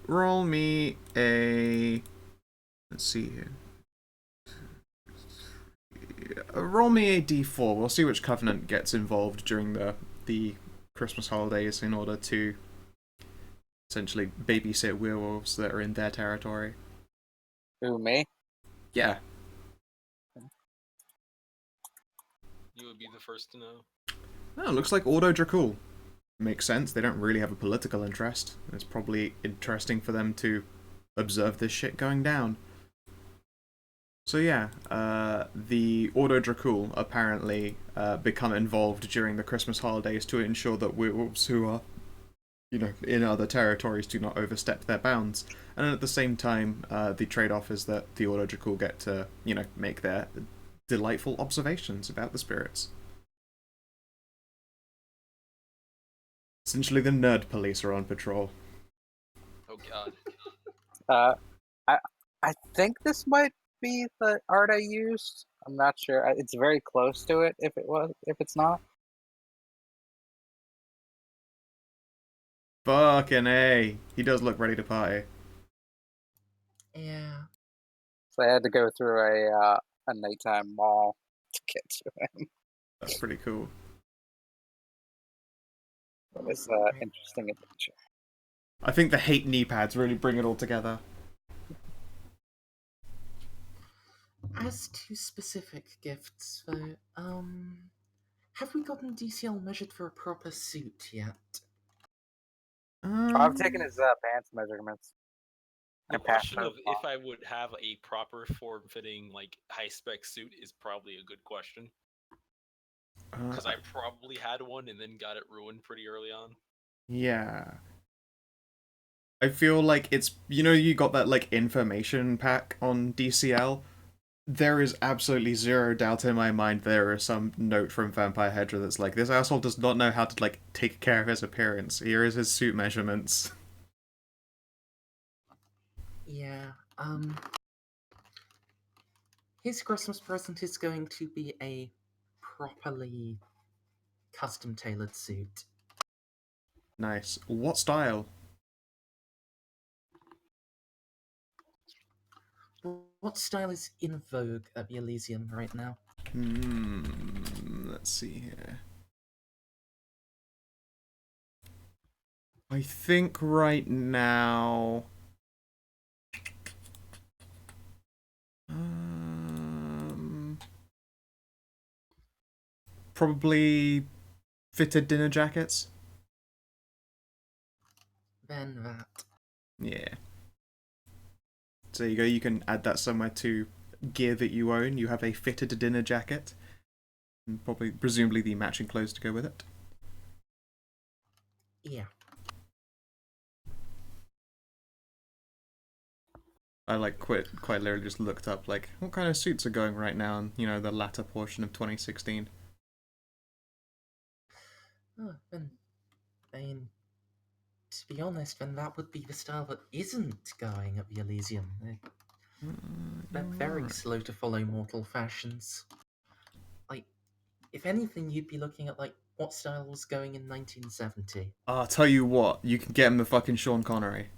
Roll me a. Let's see here. Roll me a d4. We'll see which covenant gets involved during the Christmas holidays in order to essentially babysit werewolves that are in their territory. Who, me? Yeah. You would be the first to know. Oh, looks like Ordo Dracul. Makes sense. They don't really have a political interest. It's probably interesting for them to observe this shit going down. So yeah, the Ordo Dracul apparently become involved during the Christmas holidays to ensure that werewolves who are, in other territories do not overstep their bounds. And at the same time, the trade-off is that the Ordo Dracul get to, make their delightful observations about the spirits. Essentially, the nerd police are on patrol. Oh god. I think this might be the art I used. I'm not sure. It's very close to it. If it's not. Fucking A. He does look ready to party. Yeah. So I had to go through a nighttime mall to get to him. That's pretty cool. It was interesting adventure. I think the hate knee pads really bring it all together. As to specific gifts, though, have we gotten DCL measured for a proper suit yet? I've taken his pants measurements. The And passed question my of if mom. I would have a proper form-fitting, like, high-spec suit is probably a good question. Because I probably had one and then got it ruined pretty early on. Yeah. I feel like it's, you got that, information pack on DCL. There is absolutely zero doubt in my mind there is some note from Vampire Hedra that's like, this asshole does not know how to, take care of his appearance. Here is his suit measurements. Yeah, his Christmas present is going to be a properly custom-tailored suit. Nice. What style? What style is in vogue at the Elysium right now? Let's see here. I think right now... probably fitted dinner jackets. Then that. Yeah. So there you go, you can add that somewhere to gear that you own. You have a fitted dinner jacket. And presumably the matching clothes to go with it. Yeah. I quite literally just looked up what kind of suits are going right now in, the latter portion of 2016. Oh, then, I mean, to be honest, then that would be the style that isn't going at the Elysium. They're very slow to follow mortal fashions. If anything, you'd be looking at, what style was going in 1970. I'll tell you what, you can get him the fucking Sean Connery.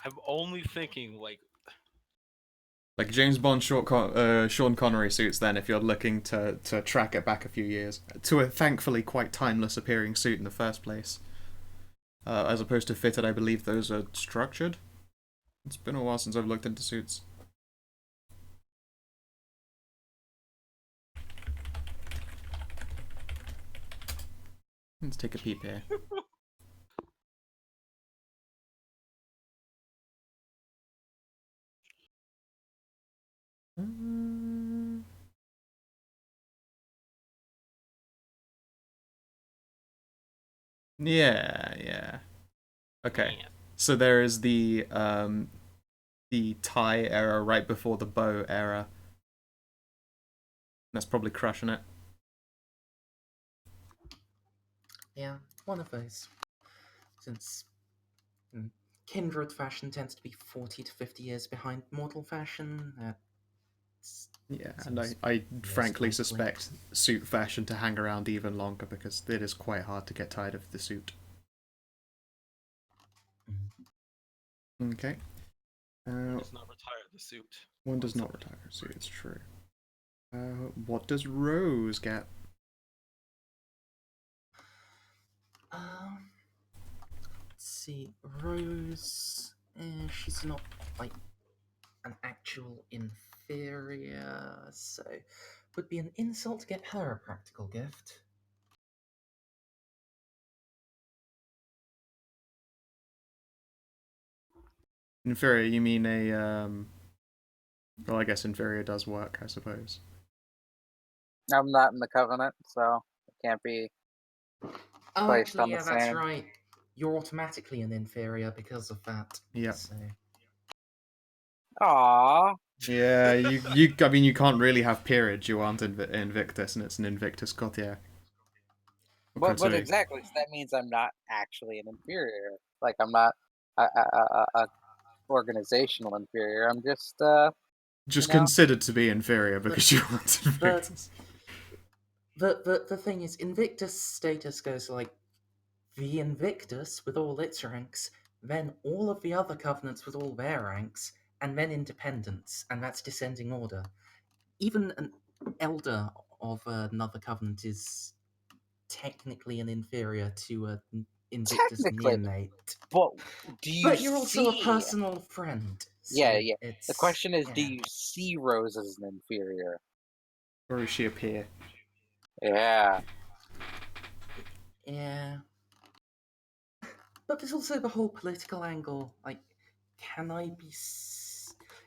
I'm only thinking, Like James Bond Sean Connery suits then, if you're looking to track it back a few years. To a thankfully quite timeless appearing suit in the first place. As opposed to fitted, I believe those are structured. It's been a while since I've looked into suits. Let's take a peep here. Yeah. Okay. Man. So there is the tie era right before the bow era. That's probably crushing it. Yeah, one of those. Since Kindred fashion tends to be 40 to 50 years behind mortal fashion, Yeah, and seems I most frankly likely. suspect suit fashion to hang around even longer because it is quite hard to get tired of the suit. Okay. Does not retire the suit. One does not retire a suit, it's true. What does Rose get? Let's see, Rose. She's not like an actual inferior, so would be an insult to get her a practical gift. Inferior, you mean a well, I guess inferior does work, I suppose. I'm not in the Covenant, so it can't be Oh, placed actually, on the yeah, that's same. right. You're automatically an inferior because of that. Yep. So. Aww. Yeah, I mean, you can't really have peerage. You aren't Invictus, and it's an Invictus Courtier. But exactly, so that means I'm not actually an inferior. Like, I'm not a organizational inferior. I'm just, just you know? considered to be inferior because you aren't Invictus. The thing is, Invictus status goes like the Invictus with all its ranks, then all of the other covenants with all their ranks, and then independents, and that's descending order. Even an elder of another covenant is technically an inferior to an Invictus Technically. neonate. But do you But you're also a see... personal friend. So Yeah. It's, The question is, yeah. do you see Rose as an inferior? Or is she a peer? Yeah. Yeah. But there's also the whole political angle. Like, can I be...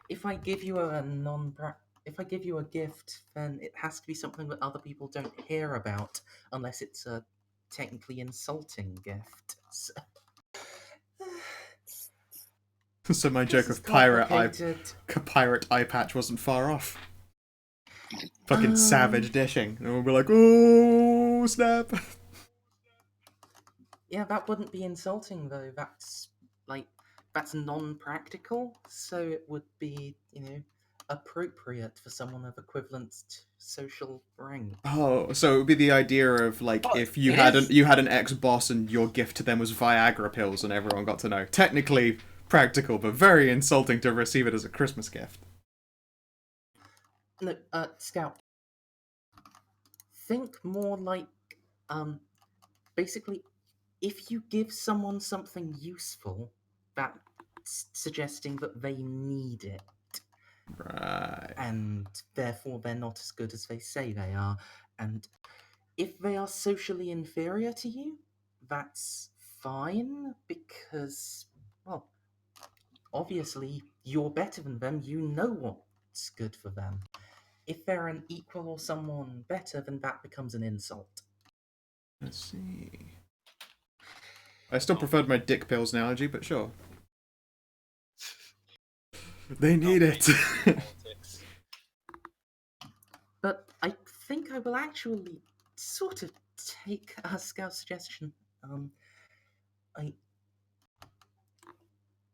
If I give you a if I give you a gift, then it has to be something that other people don't hear about, unless it's a technically insulting gift. So, So my this joke is of pirate eye patch wasn't far off. Fucking savage dishing, and we'll be like, "Oh snap!" Yeah, that wouldn't be insulting though. That's non-practical, so it would be, appropriate for someone of equivalent social rank. Oh, so it would be the idea of like But if you it had is- an ex boss and your gift to them was Viagra pills, and everyone got to know. Technically practical, but very insulting to receive it as a Christmas gift. No, Scout. Think more like, basically, if you give someone something useful, that's suggesting that they need it, Right. and therefore they're not as good as they say they are. And if they are socially inferior to you, that's fine, because, well, obviously you're better than them, you know what's good for them. If they're an equal or someone better, then that becomes an insult. Let's see. I still preferred my dick pills analogy, but sure. They need it. Politics. But I think I will actually sort of take a Scout's suggestion.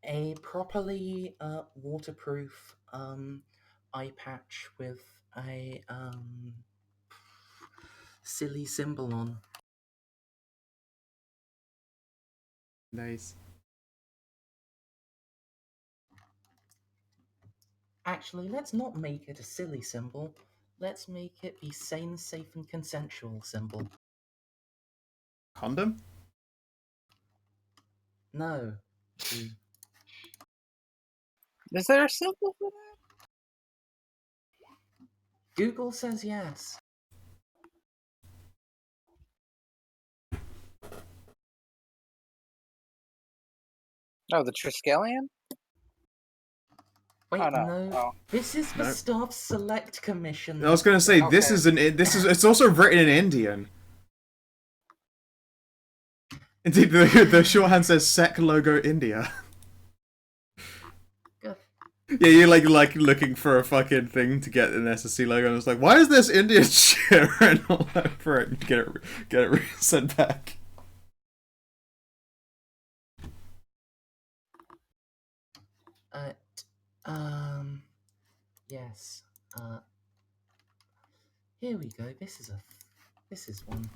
A properly waterproof eye patch with a silly symbol on. Nice. Actually, let's not make it a silly symbol. Let's make it the sane, safe, and consensual symbol. Condom? No. Is there a symbol for that? Google says yes. Oh, the Triskelion? Wait, Oh, no. no. Oh. This is the No. Staff Select Commission. I was gonna say Okay. it's also written in Indian. Indeed, the shorthand says "Sec Logo India." Good. Yeah, you're like looking for a fucking thing to get an SSC logo, and it's like, why is this Indian shit written all over it? Get it sent back. Uh, um, yes. Here we go. This is one.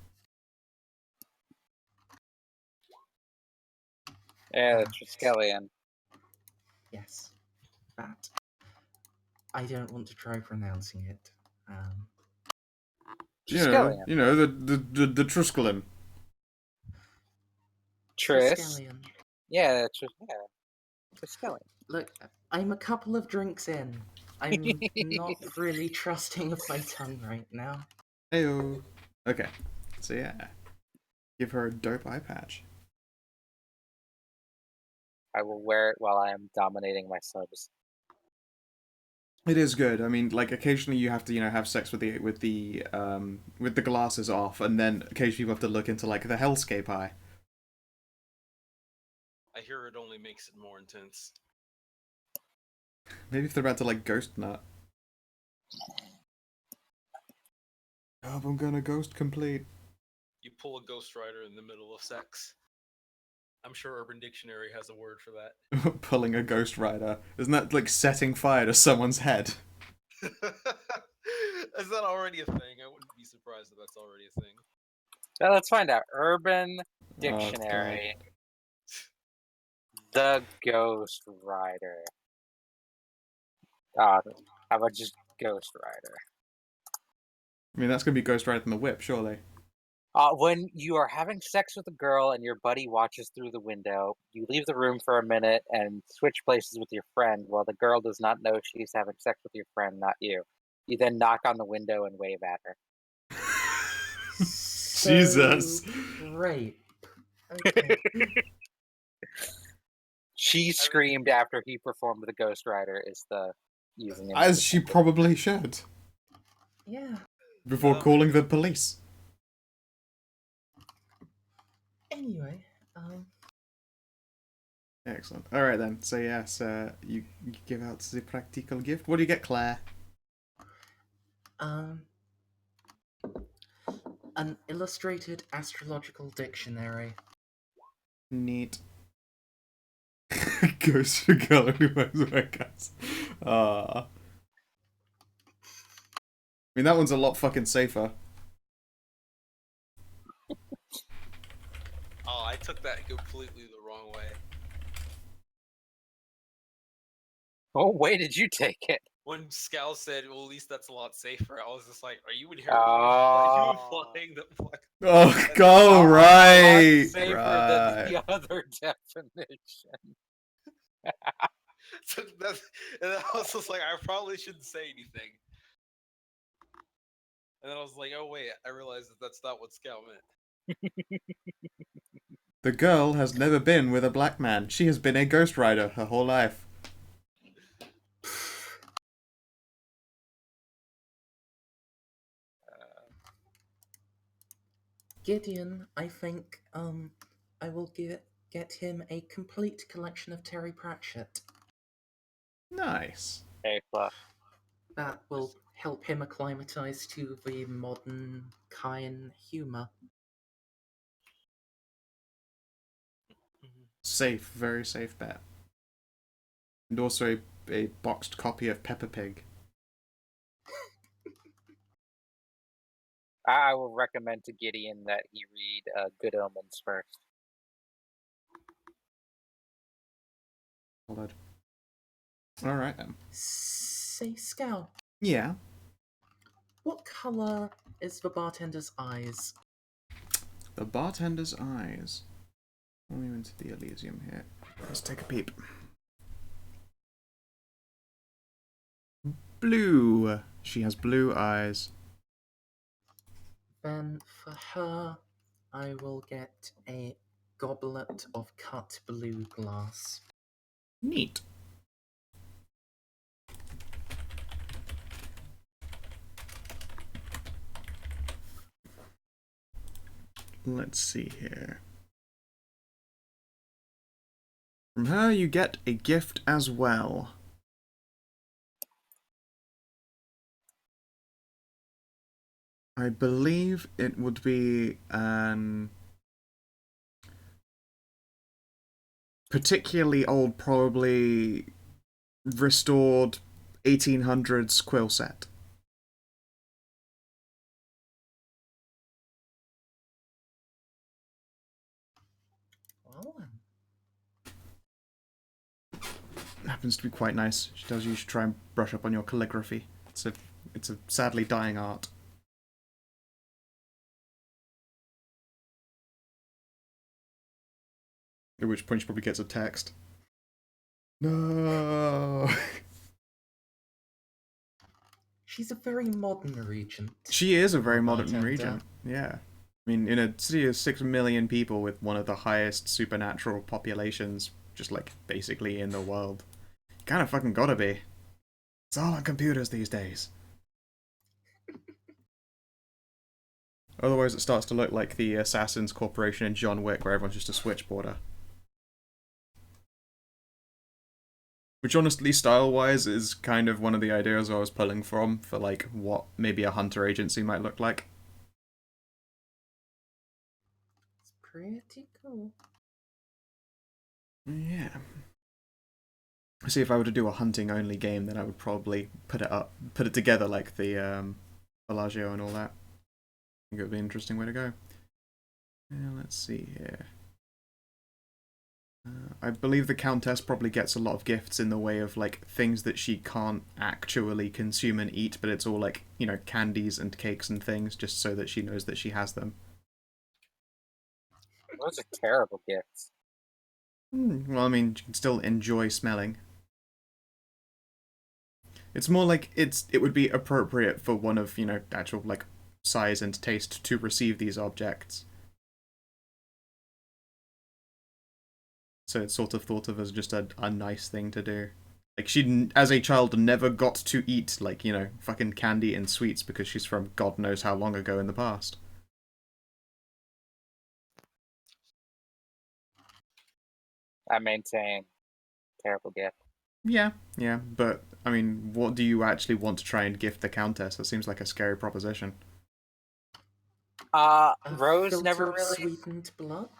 Yeah, the Ah, Triskelion. yes, that. I don't want to try pronouncing it. Triskelion. The Trusculan. Triskelion. Yeah, Triskelion. Look, I'm a couple of drinks in. I'm not really trusting of my tongue right now. Heyo. Okay, so yeah, give her a dope eye patch. I will wear it while I am dominating my subs. It is good. I mean, like occasionally you have to, have sex with the glasses off, and then occasionally you have to look into like the hellscape eye. I hear it only makes it more intense. Maybe if they're about to like ghost nut. Oh, I'm gonna ghost complete. You pull a Ghost Rider in the middle of sex. I'm sure Urban Dictionary has a word for that. Pulling a ghost rider. Isn't that like setting fire to someone's head? Is that already a thing? I wouldn't be surprised if that's already a thing. So let's find out. Urban Oh, Dictionary. The Ghost Rider. How about just Ghost Rider? I mean, that's gonna be Ghost Rider in the Whip, surely. When you are having sex with a girl and your buddy watches through the window, you leave the room for a minute and switch places with your friend while the girl does not know she's having sex with your friend, not you. You then knock on the window and wave at her. Jesus. Rape. Okay. She screamed after he performed the Ghost Rider is the using As she probably should. Yeah. Before calling the police. Anyway, Excellent. Alright then. So yes, you give out the practical gift. What do you get, Claire? An illustrated astrological dictionary. Neat. Ghost girl who wears webcams. I mean, that one's a lot fucking safer. Oh, I took that completely the wrong way. What way did you take it? When Scal said, well, at least that's a lot safer, I was just like, are you inherently Oh. are you implying that Oh, go right. Safer Right. than the other definition. So and I was just like, I probably shouldn't say anything. And then I was like, oh wait, I realized that that's not what Scal meant. The girl has never been with a black man. She has been a Ghost Rider her whole life. Gideon, I think, I will get him a complete collection of Terry Pratchett. Nice. A plus. That will help him acclimatize to the modern Kayan humor. Safe, very safe bet. And also a boxed copy of Peppa Pig. I will recommend to Gideon that he read Good Omens first. Solid. Alright then. Say, Scout, Yeah. what color is the bartender's eyes? The bartender's eyes. Let me into the Elysium here. Let's take a peep. Blue. She has blue eyes. Then for her, I will get a goblet of cut blue glass. Neat. Let's see here. From her, you get a gift as well. I believe it would be an particularly old, probably restored 1800s quill set. Well then. Happens to be quite nice. She tells you should try and brush up on your calligraphy. It's a sadly dying art. At which point she probably gets a text. No. She's a very modern regent. She is a very What modern might regent. Yeah. I mean, in a city of 6 million people with one of the highest supernatural populations, just like basically in the world, kind of fucking gotta be. It's all on computers these days. Otherwise, it starts to look like the Assassin's Corporation in John Wick, where everyone's just a switchboarder. Which, honestly, style-wise, is kind of one of the ideas I was pulling from for, like, what maybe a hunter agency might look like. It's pretty cool. Yeah. See, if I were to do a hunting-only game, then I would probably put it together like the Bellagio and all that. I think it would be an interesting way to go. Yeah, let's see here. I believe the Countess probably gets a lot of gifts in the way of, like, things that she can't actually consume and eat, but it's all, like, you know, candies and cakes and things, just so that she knows that she has them. Those are terrible gifts. Well, I mean, you can still enjoy smelling. It's more like it would be appropriate for one of, you know, actual, like, size and taste to receive these objects. So it's sort of thought of as just a nice thing to do. Like, she, as a child, never got to eat, like, you know, fucking candy and sweets because she's from God knows how long ago in the past. I maintain terrible gift. Yeah, but, I mean, what do you actually want to try and gift the Countess? That seems like a scary proposition. Rose filter never of really sweetened blood.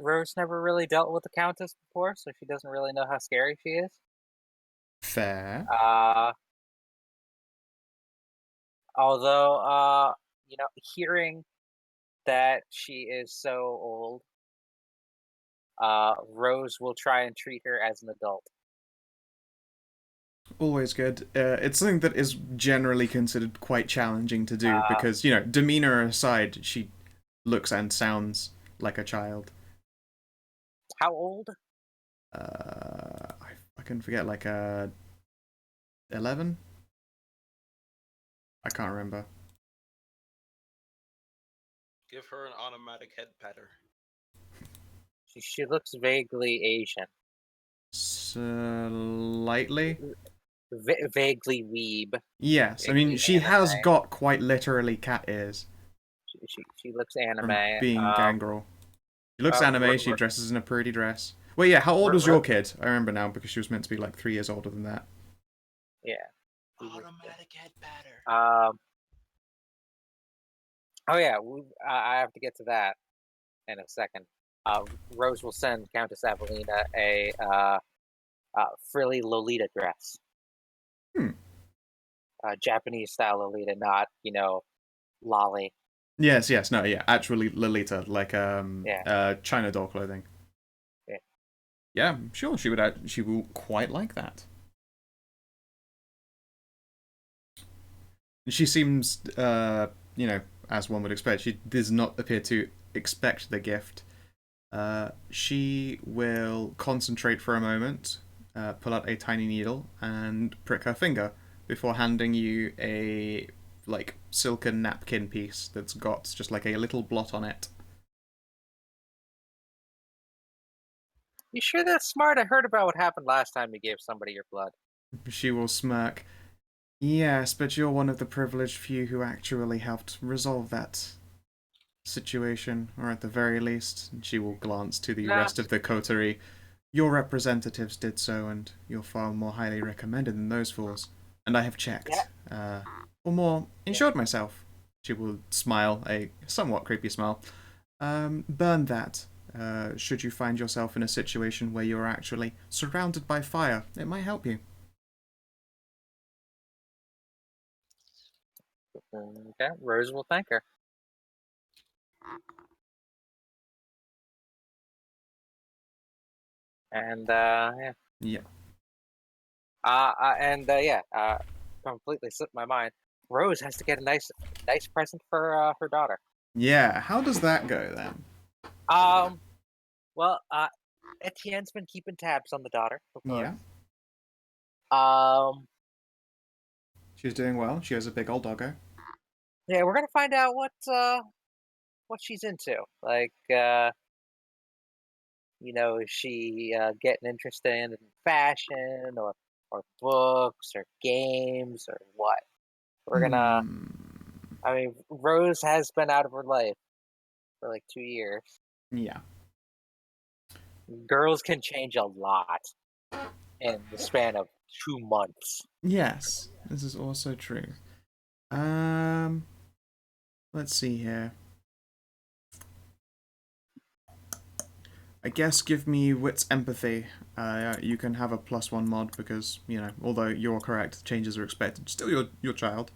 Rose never really dealt with the Countess before, so she doesn't really know how scary she is. Fair. Although, you know, hearing that she is so old, Rose will try and treat her as an adult. Always good. It's something that is generally considered quite challenging to do because, you know, demeanor aside, she looks and sounds like a child. How old? I fucking forget, like 11? I can't remember. Give her an automatic head patter. She looks vaguely Asian. Slightly? Vaguely weeb. Yes, I mean, she Anime. has got quite literally cat ears She looks anime. from being Gangrel. She looks r- anime, she r- dresses in a pretty dress. Well, yeah, how old was r- your kid? I remember now because she was meant to be like 3 years older than that. Yeah. Automatic head patter. Oh yeah, I have to get to that in a second. Rose will send Countess Avelina a frilly Lolita dress. Japanese style Lolita, not, you know, lolly. Yes, no, yeah, actually Lolita, like Yeah. China doll clothing. Yeah. Yeah, sure, she will quite like that. She seems, you know, as one would expect, she does not appear to expect the gift. She will concentrate for a moment, pull out a tiny needle, and prick her finger before handing you a, like, silken napkin piece that's got just like a little blot on it. You sure that's smart? I heard about what happened last time you gave somebody your blood. She will smirk. Yes, but you're one of the privileged few who actually helped resolve that situation, or at the very least, and she will glance to the Nah. rest of the coterie. Your representatives did so, and you're far more highly recommended than those fools. And I have checked, or more, insured myself. She will smile, a somewhat creepy smile. Burn that. Should you find yourself in a situation where you're actually surrounded by fire, it might help you. Okay, Rose will thank her. And yeah. Yeah. Completely slipped my mind. Rose has to get a nice present for her daughter. Yeah, how does that go then? Well, Etienne's been keeping tabs on the daughter, of course. Yeah. She's doing well. She has a big old doggo. Yeah, we're gonna find out what she's into. Like, is she getting interested in fashion or books or games or what? We're gonna. I mean, Rose has been out of her life for like 2 years. Yeah. Girls can change a lot in the span of 2 months. Yes, this is also true. Let's see here. I guess give me wits empathy. You can have a +1 mod because, although you're correct, changes are expected. Still your child.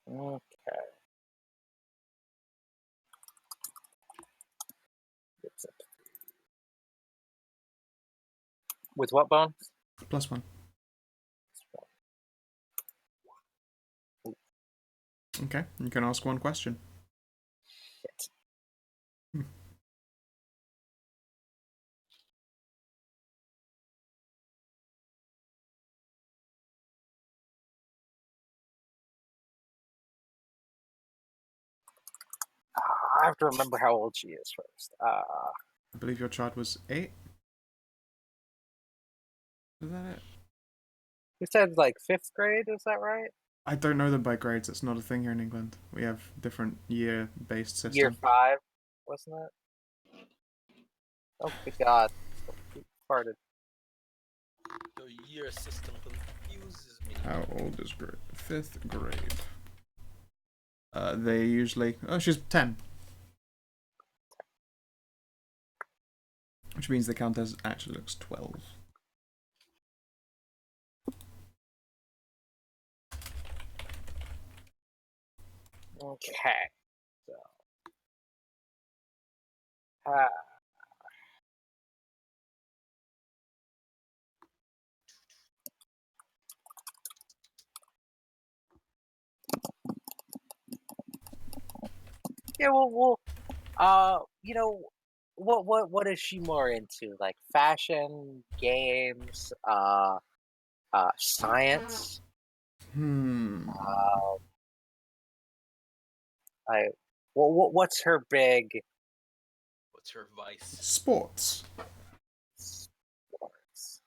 Okay. With what bones? +1. Okay, you can ask one question. Shit. I have to remember how old she is first. I believe your child was 8. Is that it? You said like 5th grade, is that right? I don't know them by grades. It's not a thing here in England. We have different year-based system. Year 5, wasn't it? Oh, good God. Farted. The year system confuses me. How old is grade? 5th grade. They usually... Oh, she's 10. Which means the Countess actually looks 12. Okay. So. Yeah, what is she more into? Like fashion, games, science? What's her big? What's her vice? Sports. Sports.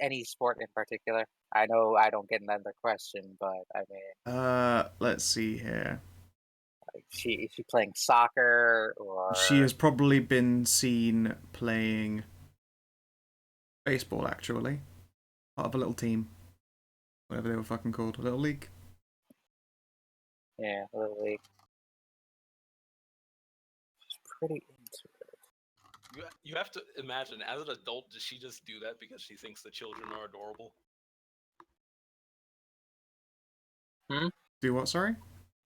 Any sport in particular? I know I don't get another question, but I mean. Let's see here. Like is she playing soccer or? She has probably been seen playing baseball, actually. Part of a little team. Whatever they were fucking called. A little league. Yeah, little league. She's pretty into it. You have to imagine, as an adult, does she just do that because she thinks the children are adorable? Do what, sorry?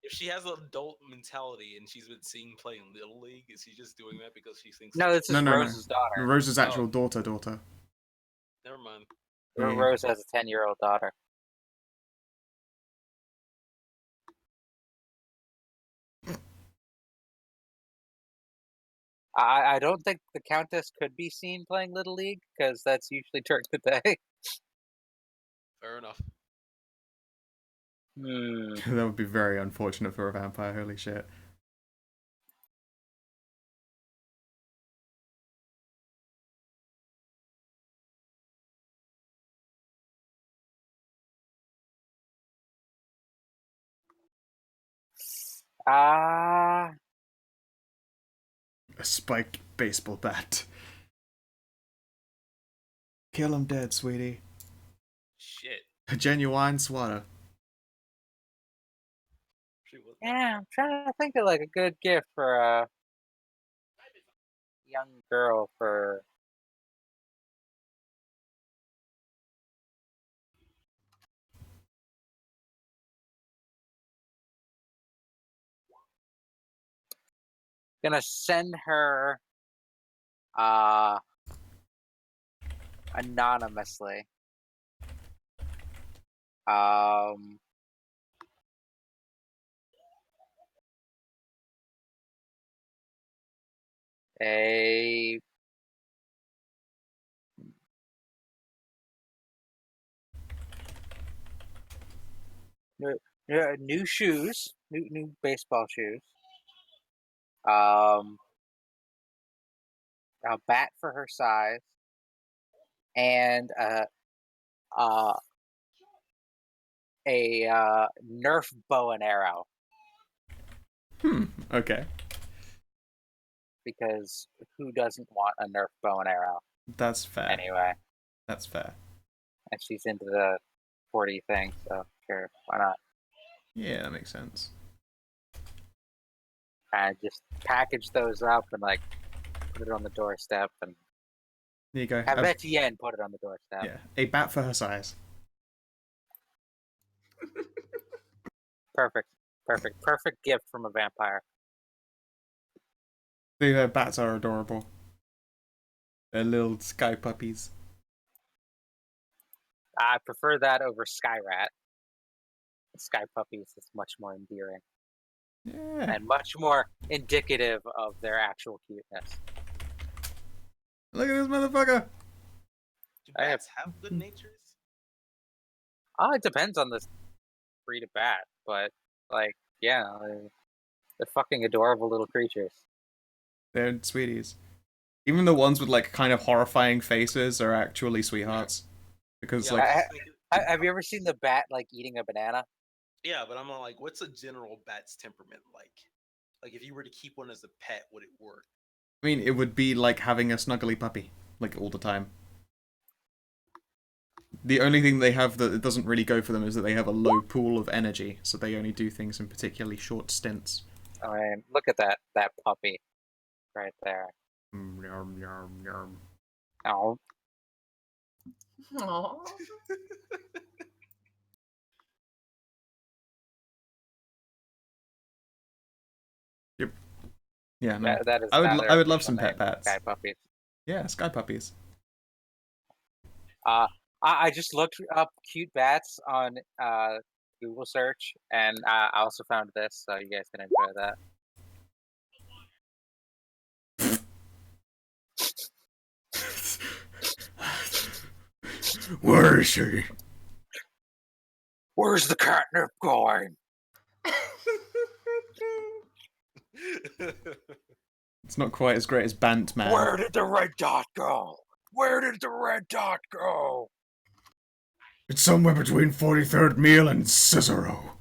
If she has an adult mentality and she's been seen playing Little League, is she just doing that because she thinks... No, this is Rose's daughter. Rose's actual daughter. Never mind. Yeah. Rose has a 10-year-old daughter. I don't think the Countess could be seen playing Little League, because that's usually during the day. Fair enough. That would be very unfortunate for a vampire, holy shit. Ah, A spiked baseball bat. Kill him dead, sweetie. Shit. A genuine swatter. She was yeah. I'm trying to think of like a good gift for a young girl for. Gonna send her uh anonymously. Um, a new shoes, new baseball shoes. Um, a bat for her size, and uh, a Nerf bow and arrow. Okay. Because who doesn't want a Nerf bow and arrow That's fair. anyway? That's fair. And she's into the 40 thing, so sure, why not? Yeah, that makes sense. And just package those up and like put it on the doorstep and There you go. have Etienne put it on the doorstep. Yeah, a bat for her size. Perfect gift from a vampire. The bats are adorable. They're little sky puppies. I prefer that over Sky Rat. Sky Puppies is much more endearing Yeah. and much more indicative of their actual cuteness. Look at this motherfucker. Do I have- bats have good natures? It depends on the breed of bat, but like, yeah, they're fucking adorable little creatures. They're sweeties. Even the ones with like kind of horrifying faces are actually sweethearts. Because Yeah, like I was thinking- Have you ever seen the bat like eating a banana? yeah, but I'm like, what's a general bat's temperament like? Like, if you were to keep one as a pet, would it work? I mean, it would be like having a snuggly puppy, like all the time. The only thing they have that it doesn't really go for them is that they have a low pool of energy, so they only do things in particularly short stints. I mean, look at that puppy right there. Yum, yum, yum. Oh, Aww. Yeah, no. that is. I would not lo- their I would love official some pet name, pets. Sky puppies. Yeah, sky puppies. I just looked up cute bats on Google search, and I also found this, so you guys can enjoy that. Where is she? Where's the catnip going? It's not quite as great as Bant Man. Where did the red dot go? Where did the red dot go? It's somewhere between 43rd Meal and Cicero.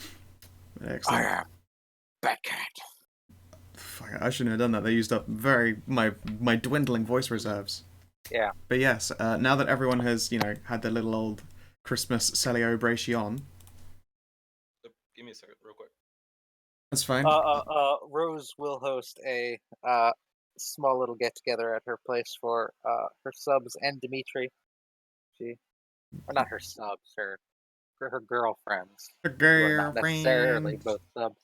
I Excellent. am Batcat. Fuck, I shouldn't have done that. They used up my dwindling voice reserves. Yeah. But yes, now that everyone has, had their little old Christmas celebration, Give me a second, real quick. that's fine. Rose will host a small little get together at her place for her subs and Dimitri. Or not her subs, her girlfriends. Who are not necessarily both subs.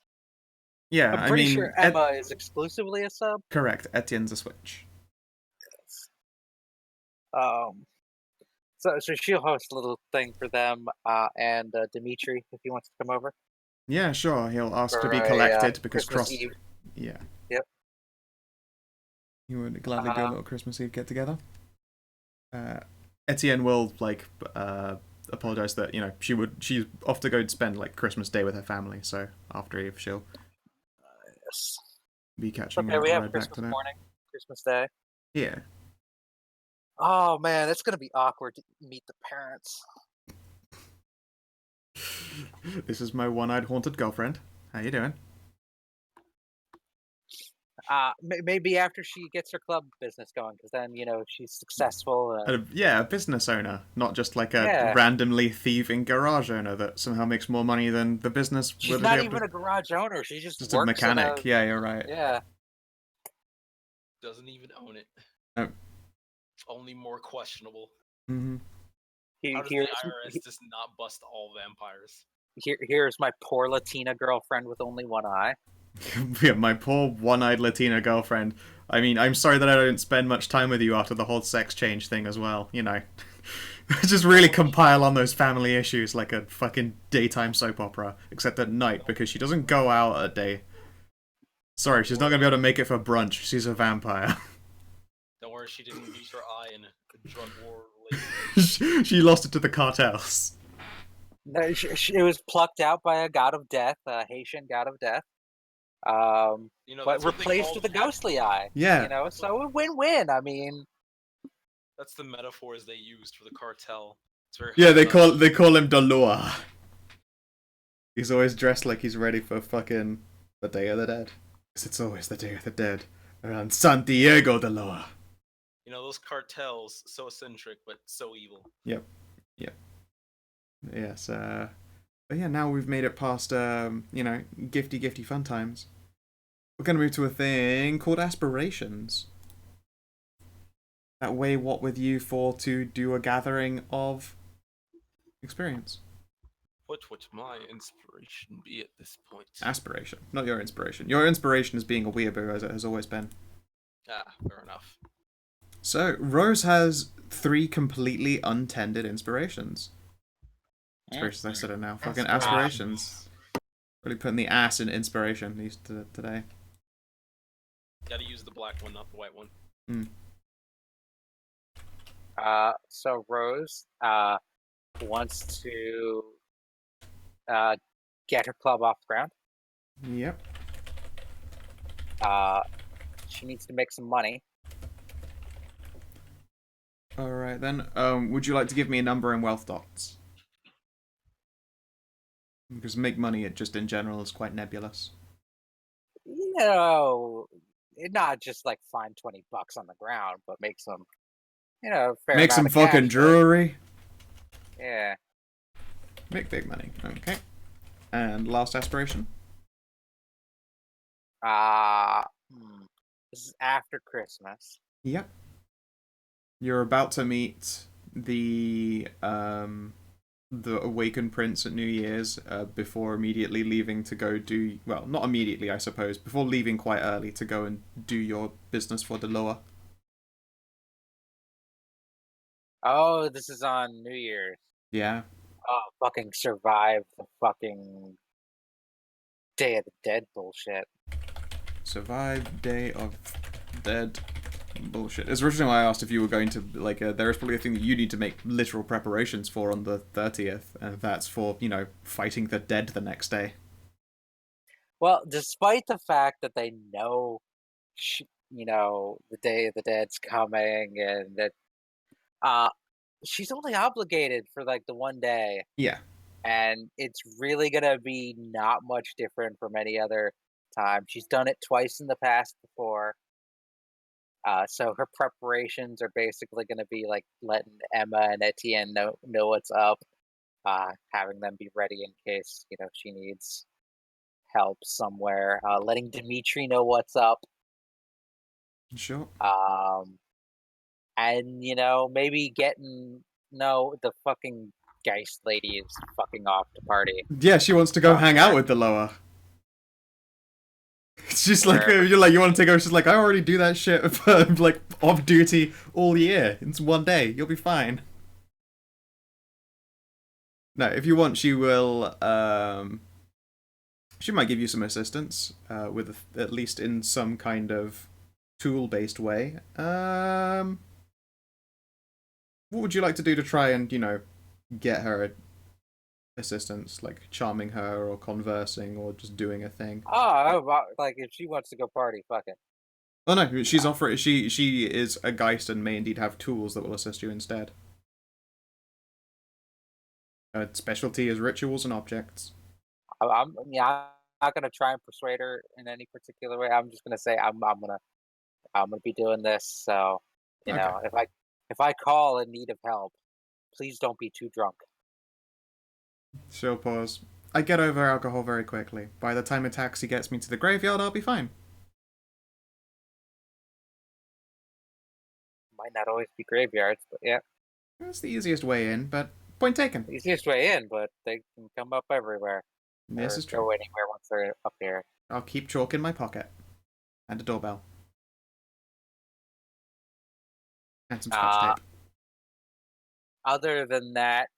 Yeah, I'm pretty sure Emma is exclusively a sub. Correct, Etienne's a switch. So she'll host a little thing for them and Dimitri if he wants to come over. Yeah, sure. He'll ask to be For a, collected because Christmas Eve. Yeah. Yep. He would gladly do a little Christmas Eve get together. Etienne will apologize that she's off to go spend like Christmas Day with her family. So after Eve, she'll Yes. be catching Okay, a we have ride back Christmas to that. morning, Christmas Day. Yeah. Oh man, it's gonna be awkward to meet the parents. This is my one-eyed haunted girlfriend. How you doing? Maybe after she gets her club business going, because then she's successful. Yeah, a business owner, not just like a Yeah. randomly thieving garage owner that somehow makes more money than the business. She's not even a garage owner. She just a works mechanic. Yeah, you're right. Yeah. Doesn't even own it. Oh. Only more questionable. Mm-hmm. How does the IRS just not bust all vampires? Here's my poor Latina girlfriend with only one eye. Yeah, my poor one-eyed Latina girlfriend. I mean, I'm sorry that I don't spend much time with you after the whole sex change thing as well, you know. Just really compile on those family issues like a fucking daytime soap opera, except at night, because she doesn't go out at day. Sorry, she's not going to be able to make it for brunch. She's a vampire. Don't worry, she didn't lose her eye in a drug war. She lost it to the cartels. No, it was plucked out by a god of death, a Haitian god of death. But replaced with a ghostly eye. Yeah. So a win-win. I mean, that's the metaphors they used for the cartel. It's very they call him Dolor. He's always dressed like he's ready for fucking the Day of the Dead. Because it's always the Day of the Dead around Santiago Dolor. Those cartels, so eccentric but so evil. Yep. Yes. But yeah, now we've made it past gifty fun times. We're going to move to a thing called aspirations. That way, what with you for to do a gathering of experience. What would my inspiration be at this point? Aspiration, not your inspiration. Your inspiration is being a weeaboo, as it has always been. Fair enough. So, Rose has 3 completely untended inspirations. Inspirations, I said it now. Fucking aspirations. Really putting the ass in inspiration today. Gotta use the black one, not the white one. So Rose wants to get her club off the ground. Yep. She needs to make some money. Alright then. Would you like to give me a number in wealth dots? Because make money, it just in general is quite nebulous. Not just like find $20 on the ground, but make some, fair make amount some of fucking cash, jewelry. Yeah. Make big money. Okay. And last aspiration? This is after Christmas. Yep. You're about to meet the Awakened Prince at New Year's before immediately leaving to go do... Well, not immediately, I suppose. Before leaving quite early to go and do your business for Deloa. Oh, this is on New Year's. Yeah. Oh, fucking survive the fucking Day of the Dead bullshit. Survive Day of Dead bullshit. It's originally why I asked if you were going to, there is probably a thing that you need to make literal preparations for on the 30th, and that's for, fighting the dead the next day. Well, despite the fact that they know, the Day of the Dead's coming, and that, she's only obligated for, the one day. Yeah. And it's really gonna be not much different from any other time. She's done it twice in the past before. So her preparations are basically going to be like letting Emma and Etienne know what's up, having them be ready in case she needs help somewhere. Letting Dimitri know what's up. Sure. And maybe getting the fucking Geist lady is fucking off to party. Yeah, she wants to go hang out with the Loa. It's just like, you're like, you want to take over? She's like, I already do that shit, off duty all year. It's one day. You'll be fine. No, if you want, she will, she might give you some assistance, at least in some kind of tool-based way. What would you like to do to try and, get her assistance, like charming her or conversing or just doing a thing? If she wants to go party, fuck it. Oh no, she's offering. She is a Geist and may indeed have tools that will assist you instead. Specialty is rituals and objects. I'm not gonna try and persuade her in any particular way. I'm just gonna say I'm gonna be doing this. So, you Okay. know, if I call in need of help, please don't be too drunk. She'll pause. I get over alcohol very quickly. By the time a taxi gets me to the graveyard, I'll be fine. Might not always be graveyards, but yeah, That's the easiest way in, but point taken. easiest way in. But they can come up everywhere This or is true. go anywhere once they're up here. I'll keep chalk in my pocket. And a doorbell. And some scotch tape. Other than that,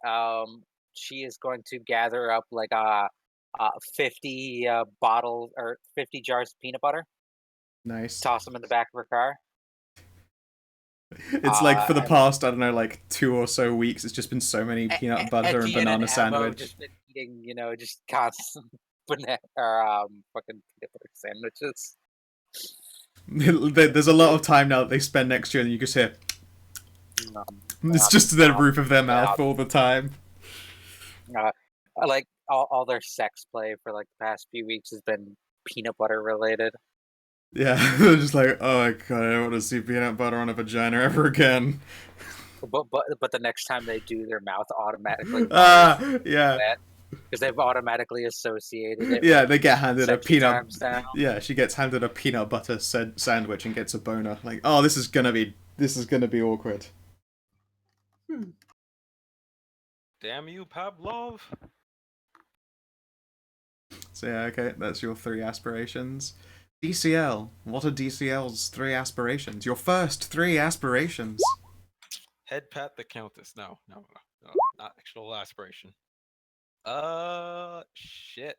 she is going to gather up like 50 bottles or 50 jars of peanut butter, Nice. toss them in the back of her car. It's like for the past, I don't know, like 2 or so weeks, it's just been so many peanut butter and banana sandwich. Just been eating, just constant banana or fucking peanut butter sandwiches. There's a lot of time now that they spend next to you, and you just hear. It's just the roof of their mouth all the time. Like all their sex play for like the past few weeks has been peanut butter related. Yeah, they're just like, oh my god, I don't want to see peanut butter on a vagina ever again. But the next time they do, their mouth automatically yeah, because they've automatically associated it. Yeah, they get handed a peanut. Yeah, she gets handed a peanut butter sandwich and gets a boner. Like, oh, this is gonna be awkward. Damn you, Pavlov. So yeah, okay, that's your 3 aspirations. DCL. What are DCL's 3 aspirations? Your first 3 aspirations. Head pat the Countess. No, not actual aspiration. Shit.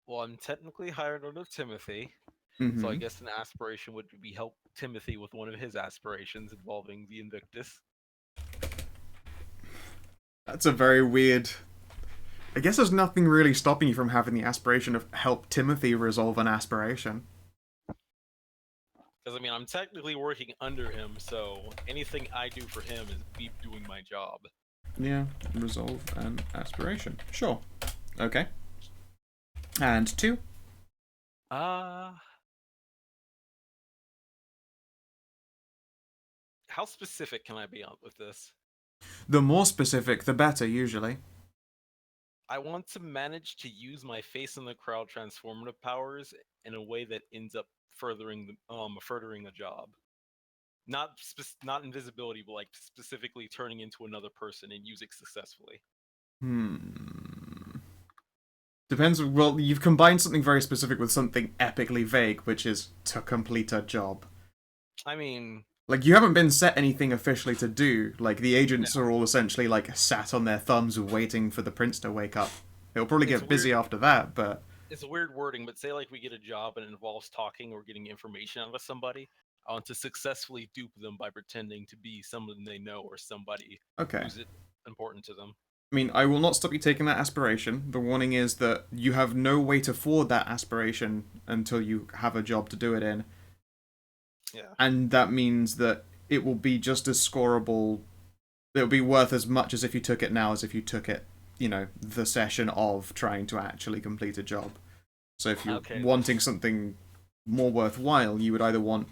Well, I'm technically hired under Timothy, so I guess an aspiration would be help Timothy with one of his aspirations involving the Invictus. That's a very weird. I guess there's nothing really stopping you from having the aspiration of help Timothy resolve an aspiration. Because, I mean, I'm technically working under him, so anything I do for him is me doing my job. Yeah, resolve an aspiration. Sure. Okay. And 2? How specific can I be on with this? The more specific, the better, usually. I want to manage to use my face in the crowd transformative powers in a way that ends up furthering the job. Not invisibility, but like specifically turning into another person and use it successfully. Depends. Well, you've combined something very specific with something epically vague, which is to complete a job. I mean, like, you haven't been set anything officially to do. Like, the agents are all essentially like sat on their thumbs waiting for the prince to wake up. It'll probably get busy after that, but it's a weird wording. But say like we get a job and it involves talking or getting information out of somebody. I want to successfully dupe them by pretending to be someone they know or somebody who's important to them. I mean, I will not stop you taking that aspiration. The warning is that you have no way to forward that aspiration until you have a job to do it in. Yeah. And that means that it will be just as scoreable. It'll be worth as much as if you took it now as if you took it, the session of trying to actually complete a job. So if you're wanting something more worthwhile, you would either want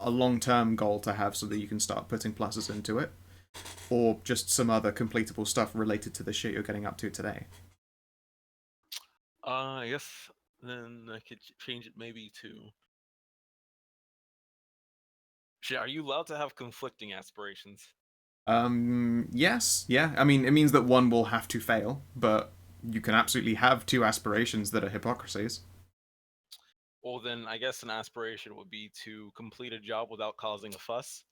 a long-term goal to have so that you can start putting pluses into it, or just some other completable stuff related to the shit you're getting up to today. I guess then I could change it maybe to... Shit, are you allowed to have conflicting aspirations? Yes, yeah. I mean, it means that one will have to fail, but you can absolutely have 2 aspirations that are hypocrisies. Well, then I guess an aspiration would be to complete a job without causing a fuss,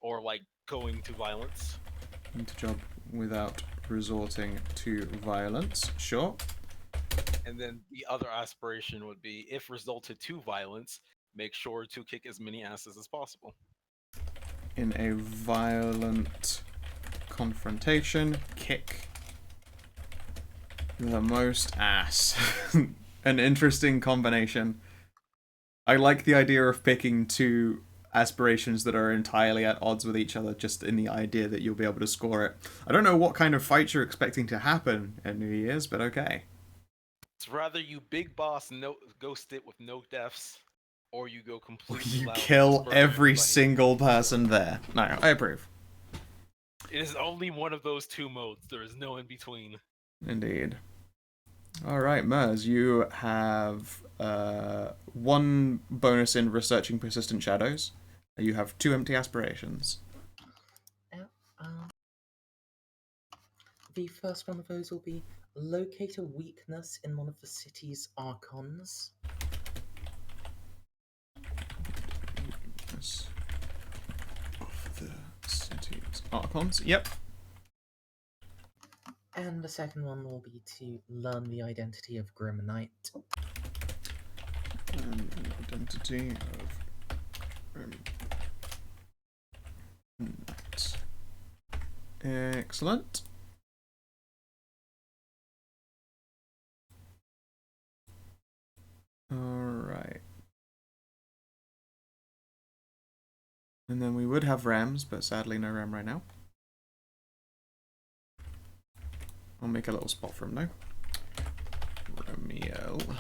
or like going to violence. Complete a job without resorting to violence, sure. And then the other aspiration would be, if resulted to violence, make sure to kick as many asses as possible. In a violent confrontation, kick the most ass. An interesting combination. I like the idea of picking 2 aspirations that are entirely at odds with each other, just in the idea that you'll be able to score it. I don't know what kind of fight you're expecting to happen at New Year's, but okay. It's rather you big boss ghost it with no deaths, or you go completely You loud and kill just murder every everybody. single person there. No, I approve. It is only one of those two modes. There is no in between. Indeed. Alright, Mers, you have 1 bonus in researching persistent shadows. You have 2 empty aspirations. The first one of those will be locate a weakness in one of the city's archons. Weakness of the city's archons. Yep. And the second one will be to learn the identity of Grim Knight. And an identity of Knight. Excellent. Alright. And then we would have Rams, but sadly no Ram right now. I'll make a little spot for him now. Ramiel.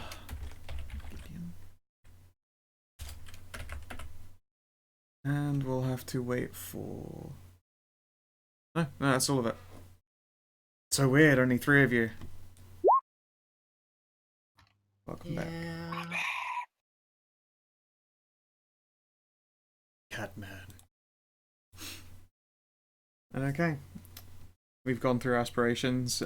And we'll have to wait for... No, that's all of it. So weird, only 3 of you. Welcome back. Catman. And okay. We've gone through aspirations.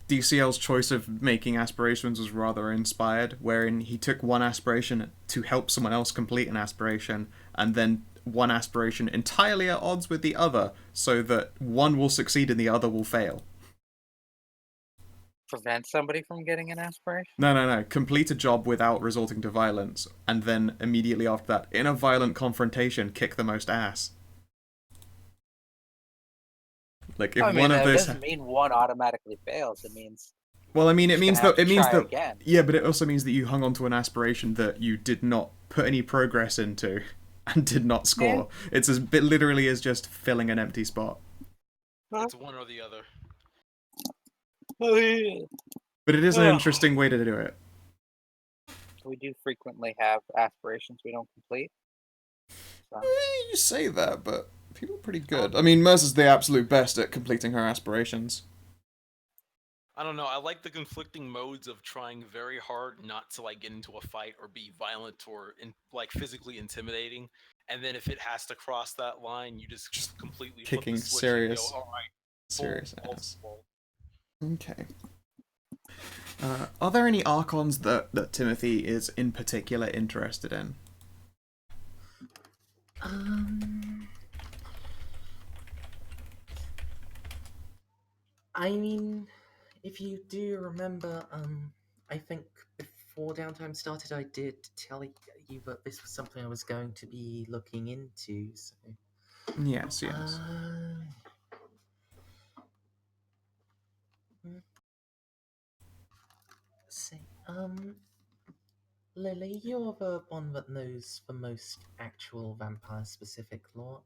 DCL's choice of making aspirations was rather inspired, wherein he took one aspiration to help someone else complete an aspiration, and then one aspiration entirely at odds with the other, so that one will succeed and the other will fail. Prevent somebody from getting an aspiration? No. Complete a job without resorting to violence, and then immediately after that, in a violent confrontation, kick the most ass. Like if one of those doesn't mean one automatically fails. It means well, I mean, it means that again. Yeah, but it also means that you hung on to an aspiration that you did not put any progress into and did not score. Yeah. It's as bit literally as just filling an empty spot. It's one or the other. But it is an interesting way to do it. We do frequently have aspirations we don't complete. So. You say that, but people are pretty good. I mean, Mercer's the absolute best at completing her aspirations. I don't know. I like the conflicting modes of trying very hard not to like get into a fight or be violent or like physically intimidating, and then if it has to cross that line, you just completely kicking flip the switch serious, and go, all right, serious ass. Okay. Are there any archons that Timothy is in particular interested in? I mean, if you do remember, I think before downtime started, I did tell you that this was something I was going to be looking into. So. Yes. Lily, you're the one that knows the most actual vampire-specific lore.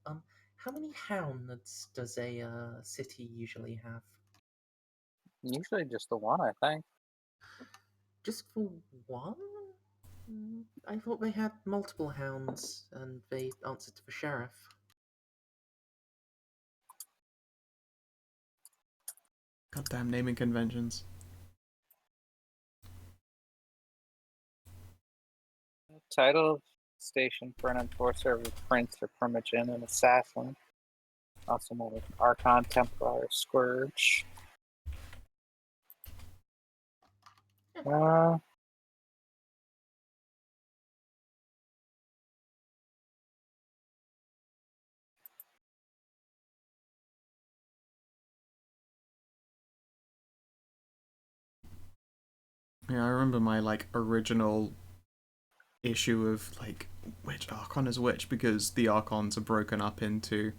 How many hounds does a city usually have? Usually just the one, I think. Just for one? I thought they had multiple hounds, and they answered to the sheriff. Goddamn naming conventions. Title of station for an enforcer of a prince or primogen, an assassin. Also known as Archon, Templar, Scourge. Yeah, I remember my original issue of which Archon is which, because the Archons are broken up into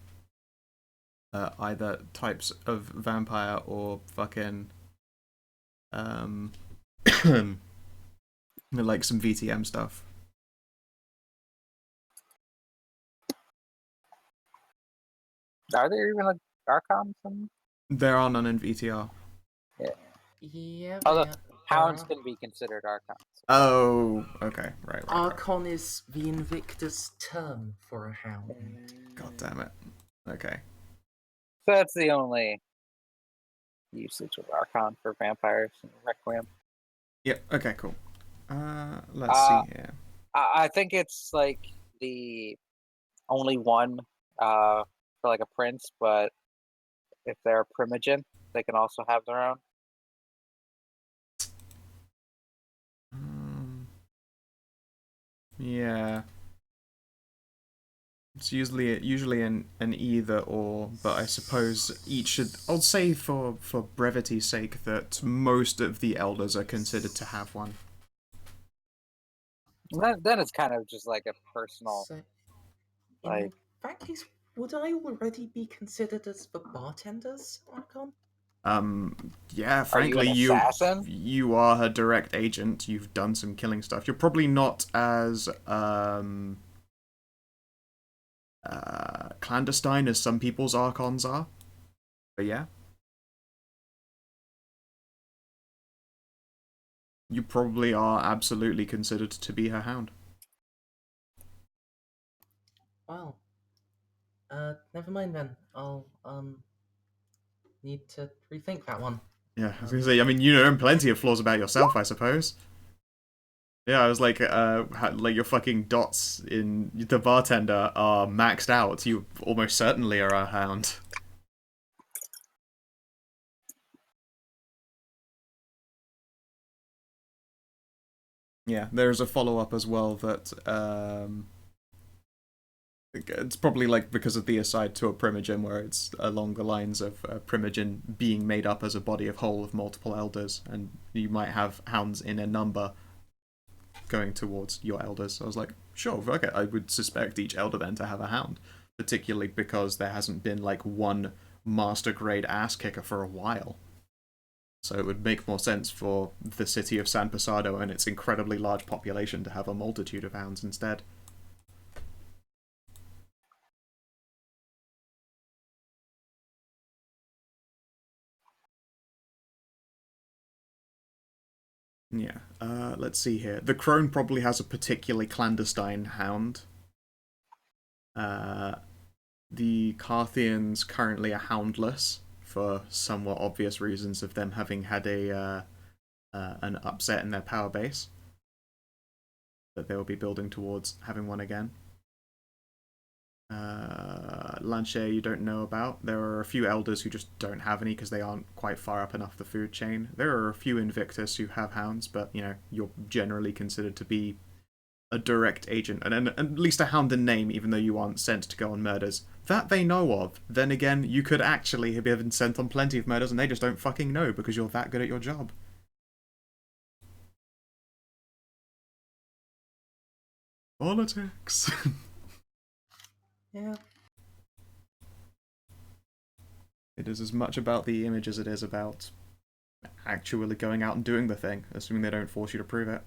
either types of vampire or fucking some VTM stuff. Are there even like Archons? There are none in VTR. Yeah. Yeah, Although there Hounds are. can be considered Archons. Oh, okay. Right. Archon is the Invictus term for a hound. God damn it. Okay. So that's the only usage of Archon for vampires in Requiem. Yep. Okay. Cool. Let's see here. I think it's like the only one for like a prince, but if they're a primogen, they can also have their own. Yeah. It's usually an either or, but I suppose each should. I'll say for brevity's sake that most of the elders are considered to have one. Then it's kind of just like a personal. So, like in that case, would I already be considered as the bartender's Archon? Yeah, Are you frankly, an assassin? you are her direct agent. You've done some killing stuff. You're probably not as clandestine as some people's archons are, but yeah, you probably are absolutely considered to be her hound. Well, never mind then. I'll need to rethink that one. Yeah, I was gonna say. I mean, you know plenty of flaws about yourself, I suppose. Yeah, I was like your fucking dots in the bartender are maxed out. You almost certainly are a hound. Yeah, there's a follow-up as well that it's probably like because of the aside to a primogen where it's along the lines of a primogen being made up as a body of whole of multiple elders, and you might have hounds in a number going towards your elders. So I was like, sure, okay, I would suspect each elder then to have a hound, particularly because there hasn't been like one master grade ass kicker for a while. So it would make more sense for the city of San Pasado and its incredibly large population to have a multitude of hounds instead. Yeah, let's see here. The crone probably has a particularly clandestine hound. The Carthians currently are houndless for somewhat obvious reasons of them having had an upset in their power base. But they will be building towards having one again. Lanche you don't know about. There are a few elders who just don't have any because they aren't quite far up enough the food chain. There are a few Invictus who have hounds, but you know, you're generally considered to be a direct agent, and at least a hound in name, even though you aren't sent to go on murders. That they know of. Then again, you could actually have been sent on plenty of murders and they just don't fucking know because you're that good at your job. Politics. Yeah. It is as much about the image as it is about actually going out and doing the thing, assuming they don't force you to prove it.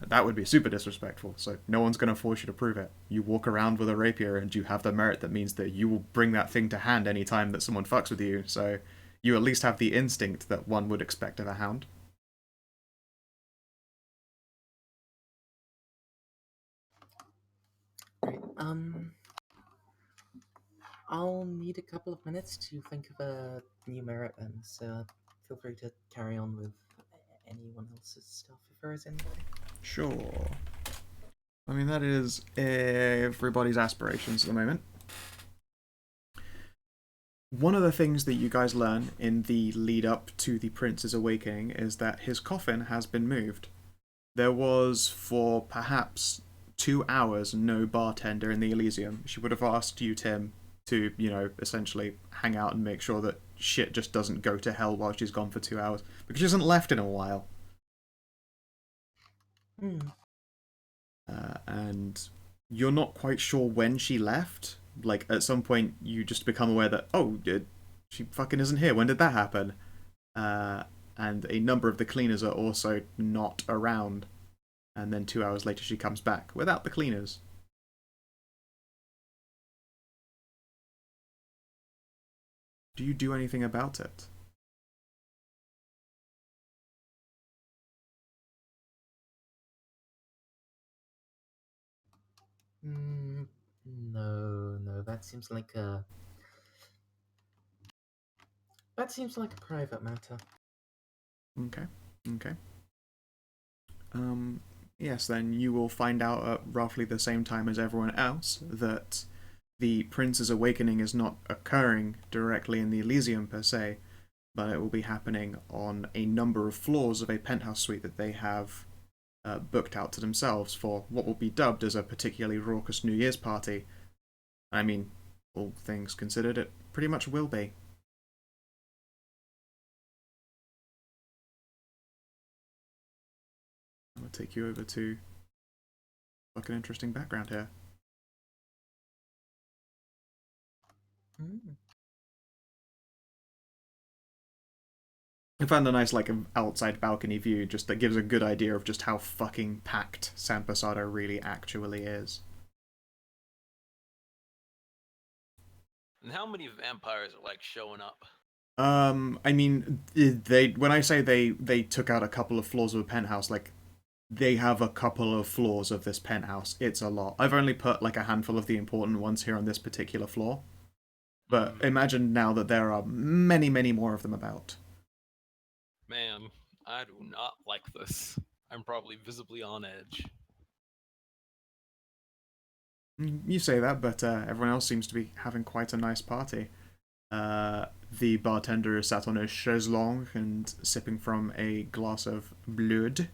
That would be super disrespectful, so no one's going to force you to prove it. You walk around with a rapier and you have the merit that means that you will bring that thing to hand any time that someone fucks with you, so you at least have the instinct that one would expect of a hound. Right, I'll need a couple of minutes to think of a new merit, and so feel free to carry on with anyone else's stuff if there is any. Sure. I mean, that is everybody's aspirations at the moment. One of the things that you guys learn in the lead up to the Prince's awakening is that his coffin has been moved. There was, for perhaps 2 hours, no bartender in the Elysium. She would have asked you, Tim, to, you know, essentially hang out and make sure that shit just doesn't go to hell while she's gone for 2 hours. Because she hasn't left in a while. And you're not quite sure when she left. Like, at some point, you just become aware that, oh, she fucking isn't here. When did that happen? And a number of the cleaners are also not around. And then 2 hours later, she comes back without the cleaners. Do you do anything about it? No, that seems like a private matter. Okay. Yes, then you will find out at roughly the same time as everyone else that the Prince's awakening is not occurring directly in the Elysium per se, but it will be happening on a number of floors of a penthouse suite that they have booked out to themselves for what will be dubbed as a particularly raucous New Year's party. I mean, all things considered, it pretty much will be. I'll take you over to fucking interesting background here. I found a nice outside balcony view just that gives a good idea of just how fucking packed San Posado really actually is. And how many vampires are like showing up? I mean, when I say they took out a couple of floors of a penthouse, like they have a couple of floors of this penthouse. It's a lot. I've only put like a handful of the important ones here on this particular floor. But imagine now that there are many, many more of them about. Man, I do not like this. I'm probably visibly on edge. You say that, but everyone else seems to be having quite a nice party. The bartender is sat on a chaise-longue and sipping from a glass of blood.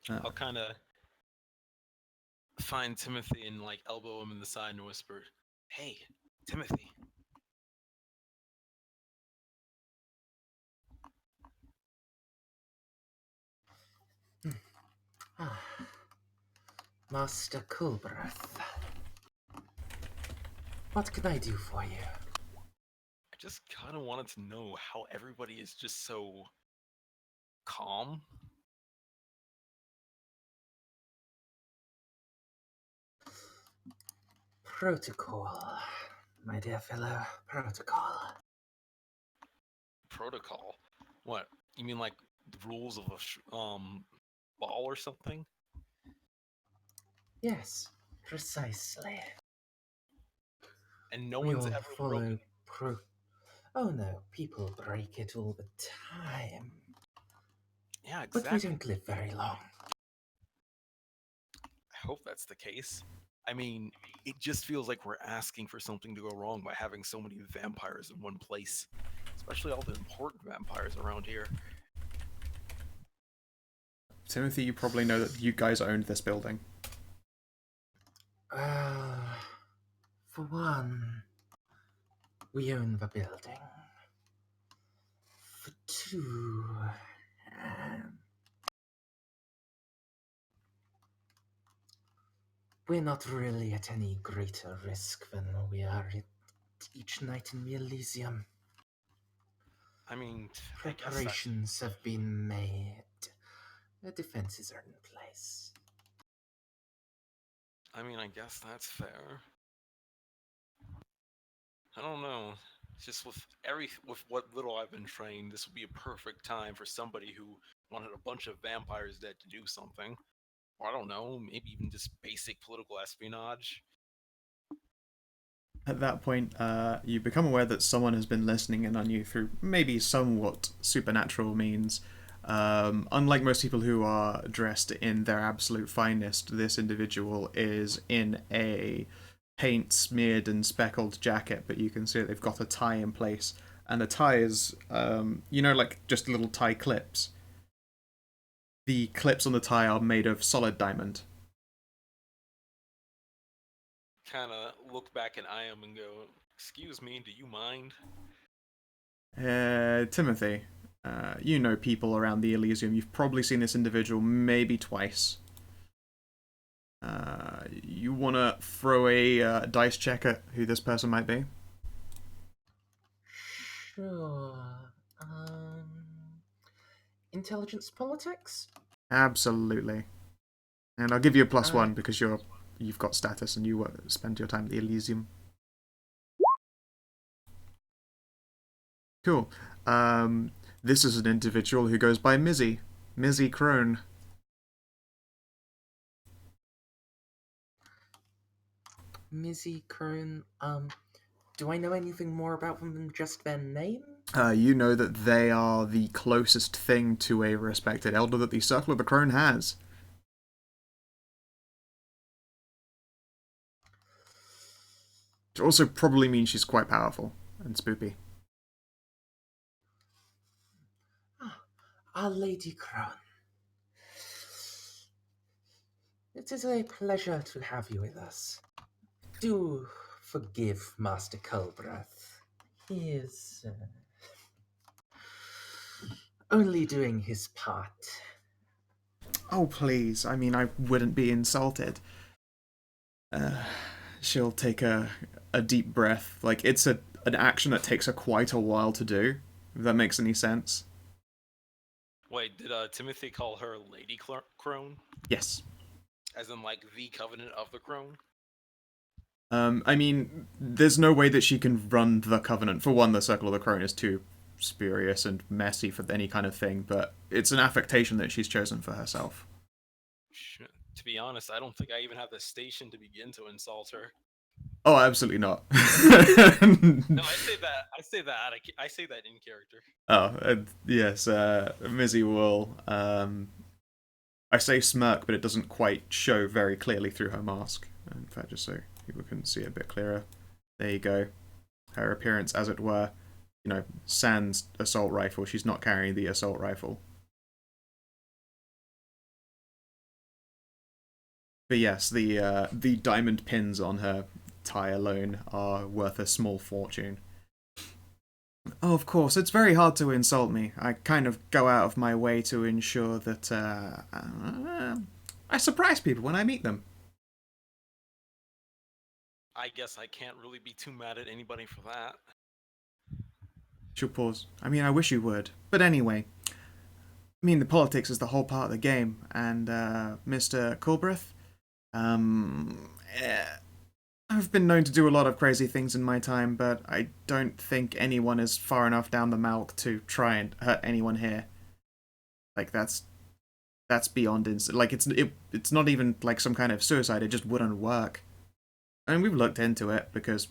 I'll kind of find Timothy and like elbow him in the side and whisper, "Hey, Timothy." Master Coolbreath. What can I do for you? I just kind of wanted to know how everybody is just so calm. Protocol, my dear fellow. Protocol. Protocol? What? You mean like the rules of a ball or something? Yes, precisely. And no We one's all ever follow broken. Oh no, people break it all the time. Yeah, But we exactly. don't live very long. I hope that's the case. I mean, it just feels like we're asking for something to go wrong by having so many vampires in one place, especially all the important vampires around here. Timothy, you probably know that you guys owned this building. For one, we own the building. For two, we're not really at any greater risk than we are each night in the Elysium. I mean, Preparations have been made. The defenses are in place. I guess that's fair. I don't know. It's just with what little I've been trained, this would be a perfect time for somebody who wanted a bunch of vampires dead to do something. Or I don't know, maybe even just basic political espionage. At that point, you become aware that someone has been listening in on you through maybe somewhat supernatural means. Unlike most people who are dressed in their absolute finest, this individual is in a paint smeared and speckled jacket, but you can see that they've got a tie in place. And the tie is, like just little tie clips. The clips on the tie are made of solid diamond. Kind of look back at I am and go, "Excuse me, do you mind?" Timothy, you know people around the Elysium. You've probably seen this individual maybe twice. You want to throw a dice check at who this person might be? Sure. Intelligence politics? Absolutely. And I'll give you a +1 because you've got status and you spend your time at the Elysium. Cool. This is an individual who goes by Mizzy. Mizzy Crone. Mizzy Crone, do I know anything more about them than just their name? You know that they are the closest thing to a respected elder that the Circle of the Crone has. Which also probably means she's quite powerful and spoopy. Our Lady Crone. It is a pleasure to have you with us. Do forgive Master Culbrath. He is only doing his part. Oh, please. I mean, I wouldn't be insulted. She'll take a deep breath. Like, it's an action that takes her quite a while to do, if that makes any sense. Wait, did Timothy call her Lady Crone? Yes. As in, like, the Covenant of the Crone? I mean, there's no way that she can run the Covenant. For one, the Circle of the Crone is too spurious and messy for any kind of thing, but it's an affectation that she's chosen for herself. To be honest, I don't think I even have the station to begin to insult her. Oh, absolutely not. No, I say that. I say that in character. Oh, yes. Mizzy will. I say smirk, but it doesn't quite show very clearly through her mask. In fact, just so people can see it a bit clearer. There you go. Her appearance, as it were, sans assault rifle. She's not carrying the assault rifle. But yes, the diamond pins on her tie alone are worth a small fortune. Oh, of course, it's very hard to insult me. I kind of go out of my way to ensure that I surprise people when I meet them. I guess I can't really be too mad at anybody for that. She'll pause. I mean, I wish you would. But anyway, I mean, the politics is the whole part of the game, and Mr. Culbrath, I've been known to do a lot of crazy things in my time, but I don't think anyone is far enough down the malk to try and hurt anyone here. Like, that's beyond like it's not even like some kind of suicide. It just wouldn't work. I mean, we've looked into it because,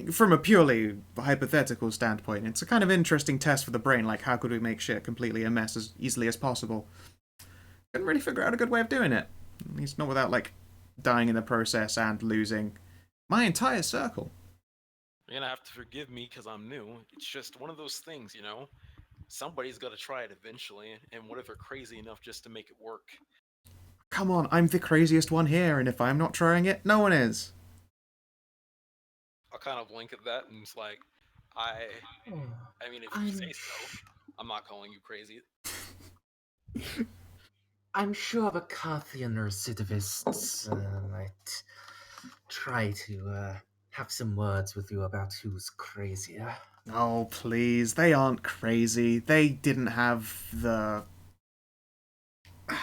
from a purely hypothetical standpoint, it's a kind of interesting test for the brain. Like, how could we make shit completely a mess as easily as possible? Couldn't really figure out a good way of doing it. At least not without, like, dying in the process and losing my entire circle. You're gonna have to forgive me because I'm new. It's just one of those things, Somebody's got to try it eventually, and what if they're crazy enough just to make it work? Come on, I'm the craziest one here, and if I'm not trying it, no one is. I'll kind of blink at that, and it's like, I mean, if you say so, I'm not calling you crazy. I'm sure the Carthian recidivists might try to have some words with you about who's crazier. Oh, please. They aren't crazy. They didn't have the... I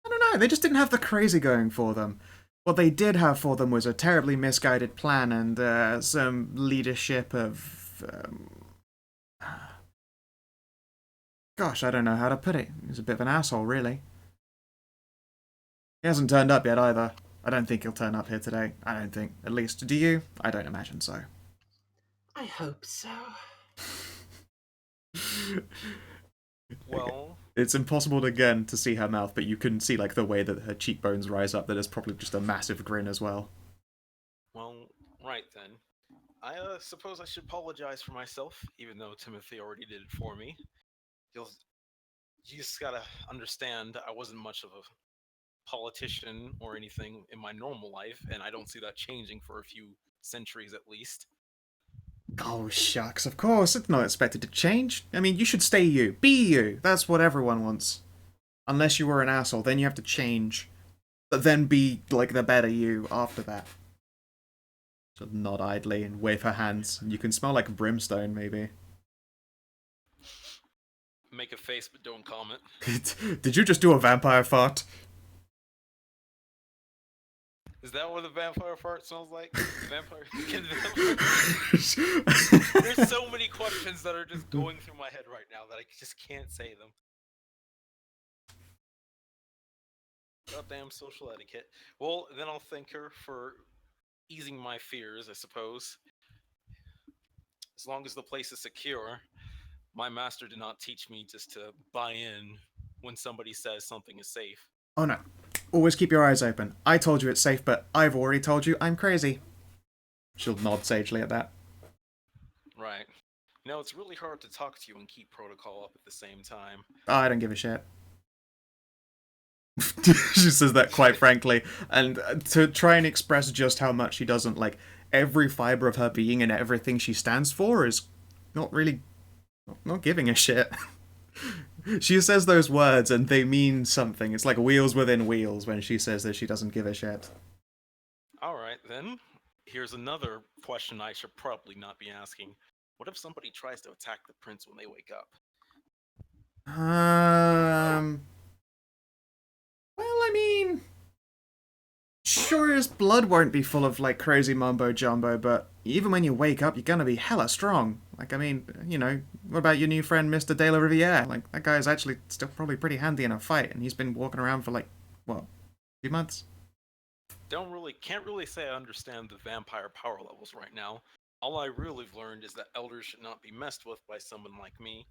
don't know. They just didn't have the crazy going for them. What they did have for them was a terribly misguided plan and some leadership of... Gosh, I don't know how to put it. He's a bit of an asshole, really. He hasn't turned up yet, either. I don't think he'll turn up here today. I don't think. At least, do you? I don't imagine so. I hope so. Well... It's impossible, again, to see her mouth, but you can see, like, the way that her cheekbones rise up, that is probably just a massive grin as well. Well, right then. I suppose I should apologize for myself, even though Timothy already did it for me. You just gotta understand, I wasn't much of a politician or anything in my normal life, and I don't see that changing for a few centuries at least. Oh, shucks, of course, it's not expected to change. I mean, you should stay you. Be you. That's what everyone wants. Unless you were an asshole, then you have to change. But then be, like, the better you after that. She'll nod idly and wave her hands. You can smell like brimstone, maybe. Make a face, but don't comment. Did you just do a vampire fart? Is that what a vampire fart smells like? Vampire? Can vampire... There's so many questions that are just going through my head right now that I just can't say them. Goddamn social etiquette. Well, then I'll thank her for easing my fears, I suppose. As long as the place is secure, my master did not teach me just to buy in when somebody says something is safe. Oh no. Always keep your eyes open. I told you it's safe, but I've already told you I'm crazy. She'll nod sagely at that. Right. You know, it's really hard to talk to you and keep protocol up at the same time. I don't give a shit. She says that quite frankly, and to try and express just how much she doesn't, like, every fibre of her being and everything she stands for is not really... not giving a shit. She says those words and they mean something. It's like wheels within wheels when she says that she doesn't give a shit. Alright, then. Here's another question I should probably not be asking. What if somebody tries to attack the prince when they wake up? Well, I mean... sure, his blood won't be full of, like, crazy mumbo-jumbo, but even when you wake up, you're gonna be hella strong. Like, I mean, you know, what about your new friend, Mr. De La Riviere? Like, that guy's actually still probably pretty handy in a fight, and he's been walking around for, like, what, a few months? Can't really say I understand the vampire power levels right now. All I really learned is that elders should not be messed with by someone like me.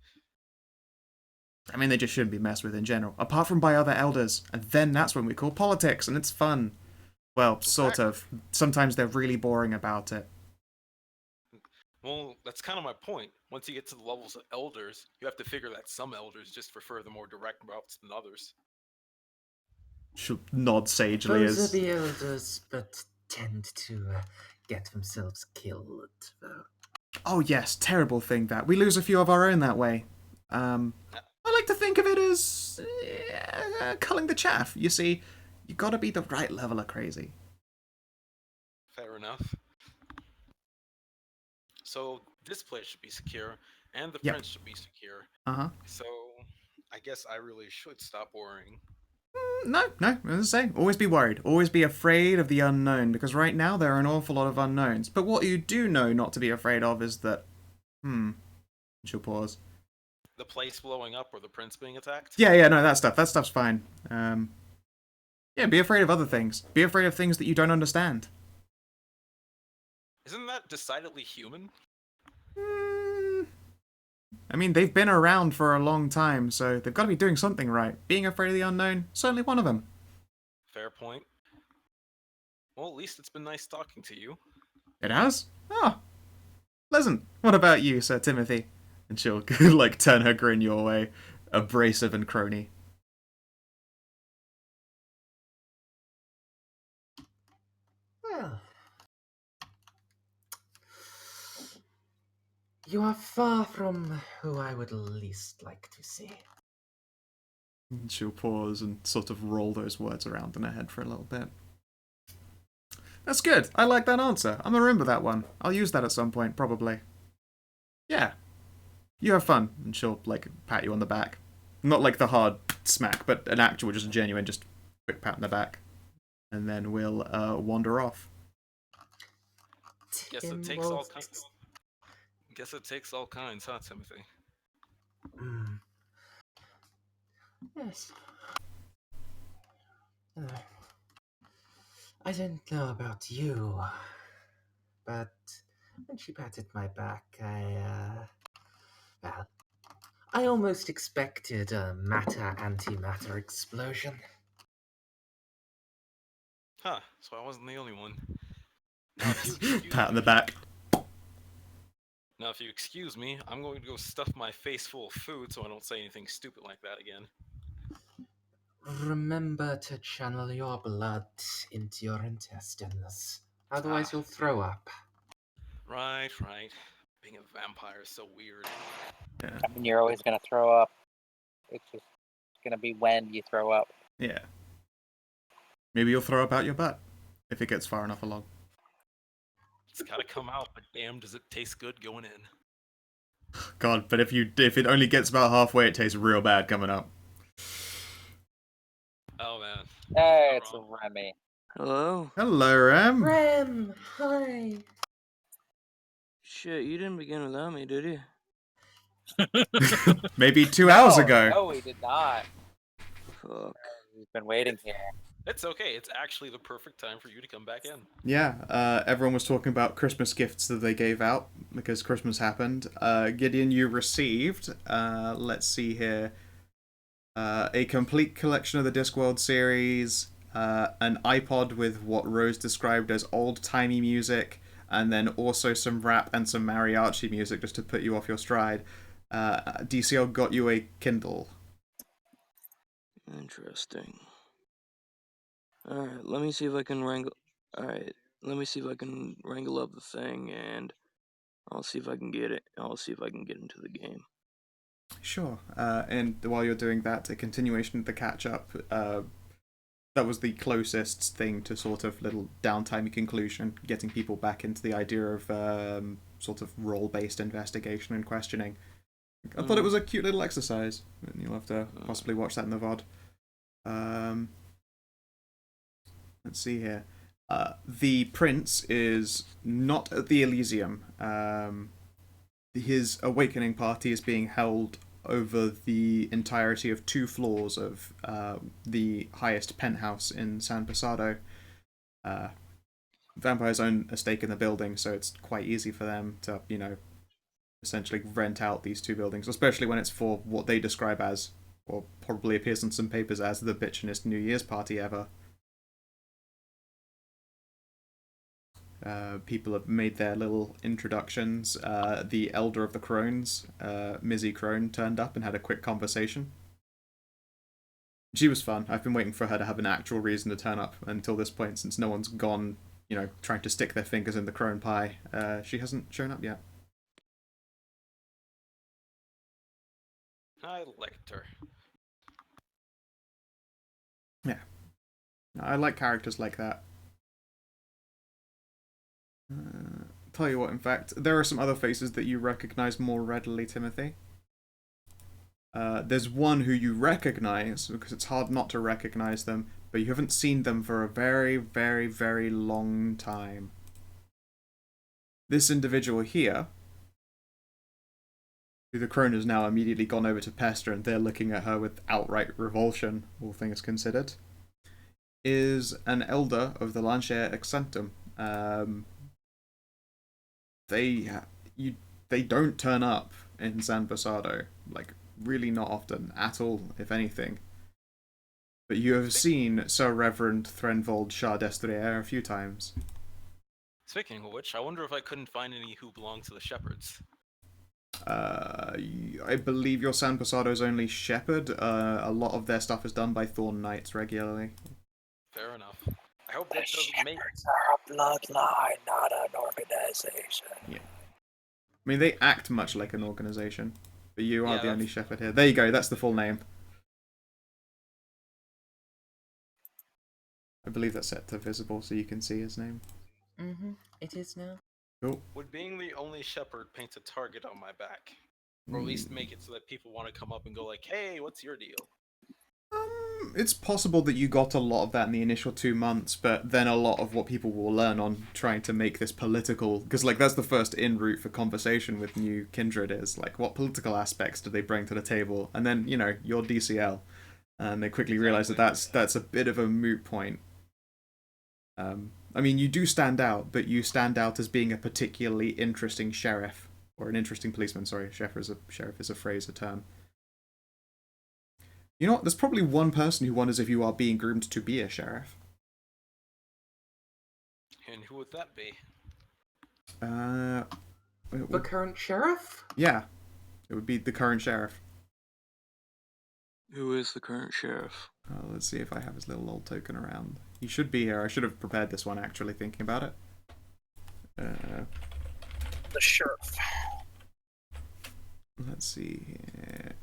I mean, they just shouldn't be messed with in general, apart from by other elders, and then that's when we call politics, and it's fun. Well, sort of. Sometimes they're really boring about it. Well, that's kind of my point. Once you get to the levels of elders, you have to figure that some elders just prefer the more direct routes than others. She'll nod sagely Those as... are the elders, but tend to get themselves killed, though. Oh yes, terrible thing that. We lose a few of our own that way. I like to think of it as... culling the chaff. You see, you gotta be the right level of crazy. Fair enough. So, this place should be secure, and the Yep. prince should be secure. Uh-huh. So, I guess I really should stop worrying. No, as I say, always be worried. Always be afraid of the unknown, because right now there are an awful lot of unknowns. But what you do know not to be afraid of is that... She'll pause. The place blowing up or the prince being attacked? Yeah, no, that stuff's fine. Yeah, be afraid of other things. Be afraid of things that you don't understand. Isn't that decidedly human? I mean, they've been around for a long time, so they've got to be doing something right. Being afraid of the unknown, certainly one of them. Fair point. Well, at least it's been nice talking to you. It has? Oh, pleasant. What about you, Sir Timothy? And she'll, like, turn her grin your way, abrasive and crony. Well, you are far from who I would least like to see. And she'll pause and sort of roll those words around in her head for a little bit. That's good. I like that answer. I'm gonna remember that one. I'll use that at some point, probably. Yeah. You have fun. And she'll, like, pat you on the back. Not like the hard smack, but an actual, just a genuine, just quick pat on the back. And then we'll wander off. Guess it takes all kinds. Guess it takes all kinds, huh, Timothy? Yes. I don't know about you, but when she patted my back, well, I almost expected a matter-antimatter explosion. Huh, so I wasn't the only one. Now, if you excuse Pat on the me- back. Now, if you excuse me, I'm going to go stuff my face full of food so I don't say anything stupid like that again. Remember to channel your blood into your intestines, otherwise you'll throw up. Right. Being a vampire is so weird. Yeah. I mean, you're always gonna throw up. It's just gonna be when you throw up. Yeah. Maybe you'll throw up out your butt if it gets far enough along. It's gotta come out, but damn, does it taste good going in. God, but if it only gets about halfway, it tastes real bad coming up. Oh man. Hey, Not it's wrong. Remy. Hello? Hello, Rem. Rem, hi. Shit, you didn't begin without me, did you? Maybe 2 hours ago. No, we did not. Fuck. We've been waiting here. It's okay. It's actually the perfect time for you to come back in. Yeah, everyone was talking about Christmas gifts that they gave out because Christmas happened. Gideon, you received, let's see here, a complete collection of the Discworld series, an iPod with what Rose described as old-timey music, and then also some rap and some mariachi music just to put you off your stride. DCL got you a Kindle. Interesting. Alright, let me see if I can wrangle. Alright, let me see if I can wrangle up the thing, and I'll see if I can get it. I'll see if I can get into the game. Sure. And while you're doing that, a continuation of the catch-up, that was the closest thing to sort of little downtime conclusion, getting people back into the idea of sort of role-based investigation and questioning. I thought it was a cute little exercise, and you'll have to possibly watch that in the VOD. Let's see here. The prince is not at the Elysium. His awakening party is being held over the entirety of 2 floors of the highest penthouse in San Pasado. Vampires own a stake in the building, so it's quite easy for them to, essentially rent out these 2 buildings, especially when it's for what they describe as, or probably appears in some papers as, the bitchinest New Year's party ever. People have made their little introductions. The elder of the Crones, Mizzy Crone, turned up and had a quick conversation. She was fun. I've been waiting for her to have an actual reason to turn up until this point, since no one's gone, trying to stick their fingers in the Crone pie. She hasn't shown up yet. I liked her. Yeah. I like characters like that. Tell you what, in fact, there are some other faces that you recognize more readily, Timothy. There's one who you recognize, because it's hard not to recognize them, but you haven't seen them for a very, very, very long time. This individual here, who the crone has now immediately gone over to pester, and they're looking at her with outright revulsion, all things considered, is an elder of the Lancher Excentum. They don't turn up in San Pasado, like, really not often at all, if anything. But you have seen Sir Reverend Threnvold Chardestre a few times. Speaking of which, I wonder if I couldn't find any who belong to the Shepherds. I believe your San Pasado's only shepherd. A lot of their stuff is done by Thorn Knights regularly. Fair enough. I hope that doesn't make... are a bloodline, not an organization. Yeah. I mean, they act much like an organization, but you are Yeah, the only shepherd here. There you go, that's the full name. I believe that's set to visible so you can see his name. Mm-hmm, it is now. Cool. Would being the only shepherd paint a target on my back? Or at least make it so that people want to come up and go like, hey, what's your deal? It's possible that you got a lot of that in the initial 2 months, but then a lot of what people will learn on trying to make this political, because like that's the first in route for conversation with new kindred is like what political aspects do they bring to the table, and then your DCL, and they quickly realize that that's a bit of a moot point. I mean, you do stand out, but you stand out as being a particularly interesting sheriff, or an interesting policeman. Sorry, sheriff is a phrase, a term. You know what? There's probably one person who wonders if you are being groomed to be a sheriff. And who would that be? The current sheriff? Yeah, it would be the current sheriff. Who is the current sheriff? Let's see if I have his little old token around. He should be here. I should have prepared this one, actually, thinking about it. The sheriff. Let's see here.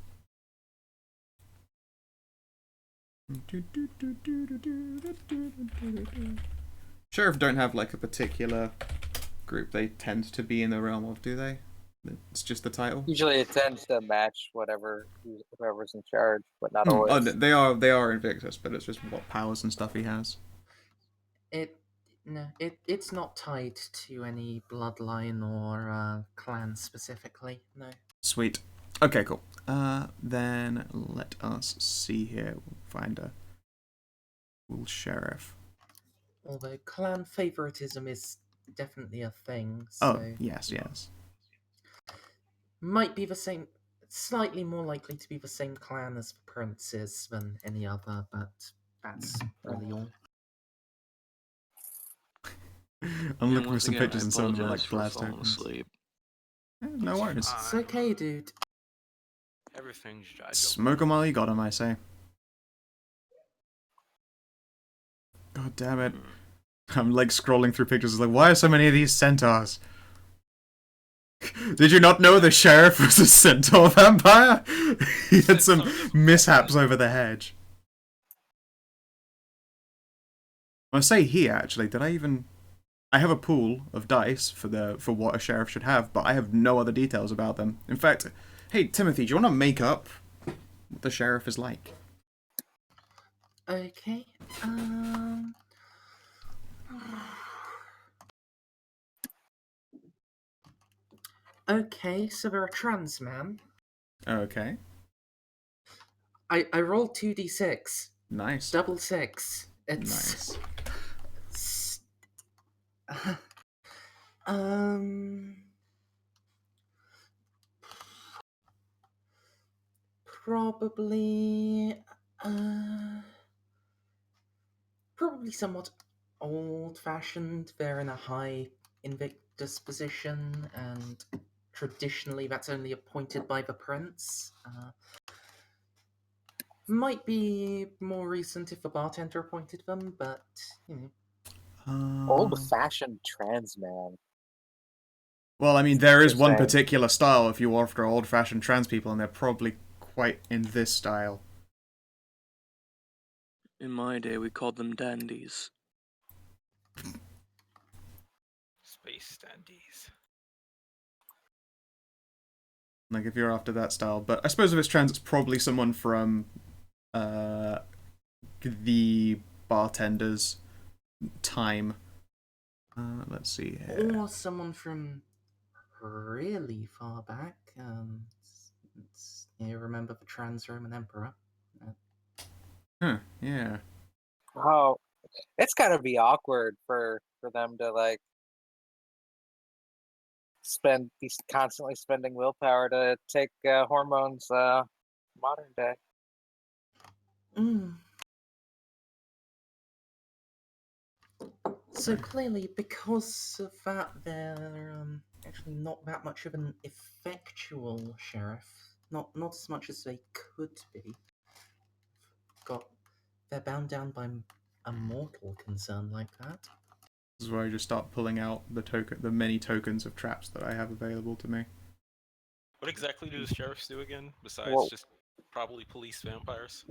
Sheriff don't have like a particular group they tend to be in the realm of, do they? It's just the title. Usually it tends to match whoever's in charge, but not always. Oh, they are Invictus, but it's just what powers and stuff he has. It's not tied to any bloodline or clan specifically. No. Sweet. Okay, cool. Then let us see here. We'll find a cool sheriff. Although clan favoritism is definitely a thing, Oh, so yes, yes. might be the same. Slightly more likely to be the same clan as the princes than any other, but that's really all. I'm And looking for once some again, I pictures and some of them are apologize like for blast falling tokens. asleep. No worries. It's okay, dude. Everything's judgeable. Smoke 'em while you got 'em, I say. God damn it. I'm like scrolling through pictures. It's like, why are so many of these centaurs? Did you not know the sheriff was a centaur vampire? He had some mishaps over the hedge. I say he actually. Did I even? I have a pool of dice for what a sheriff should have, but I have no other details about them. In fact, hey Timothy, do you want to make up what the sheriff is like? Okay. Okay, so they're a trans man. Okay. I rolled 2d6. Nice. Double 6. It's Nice. um probably probably somewhat old-fashioned. They're in a high Invictus position, and traditionally that's only appointed by the prince. Might be more recent if the bartender appointed them, but you know. Old-fashioned trans man. Well, I mean, there is one Interesting. particular style if you are after old-fashioned trans people, and they're probably quite in this style. In my day, we called them dandies. Space standees. Like, if you're after that style. But I suppose if it's trans, it's probably someone from the bartender's time. Let's see here. Or someone from really far back. Remember the Trans Roman Emperor? Huh, yeah. Oh, it's gotta be awkward for them to like be constantly spending willpower to take hormones modern day. So clearly, because of that, they're actually not that much of an effectual sheriff. Not as much as they could be. They're bound down by a mortal concern like that. This is where I just start pulling out the many tokens of traps that I have available to me. What exactly do the sheriffs do again, besides just probably police vampires?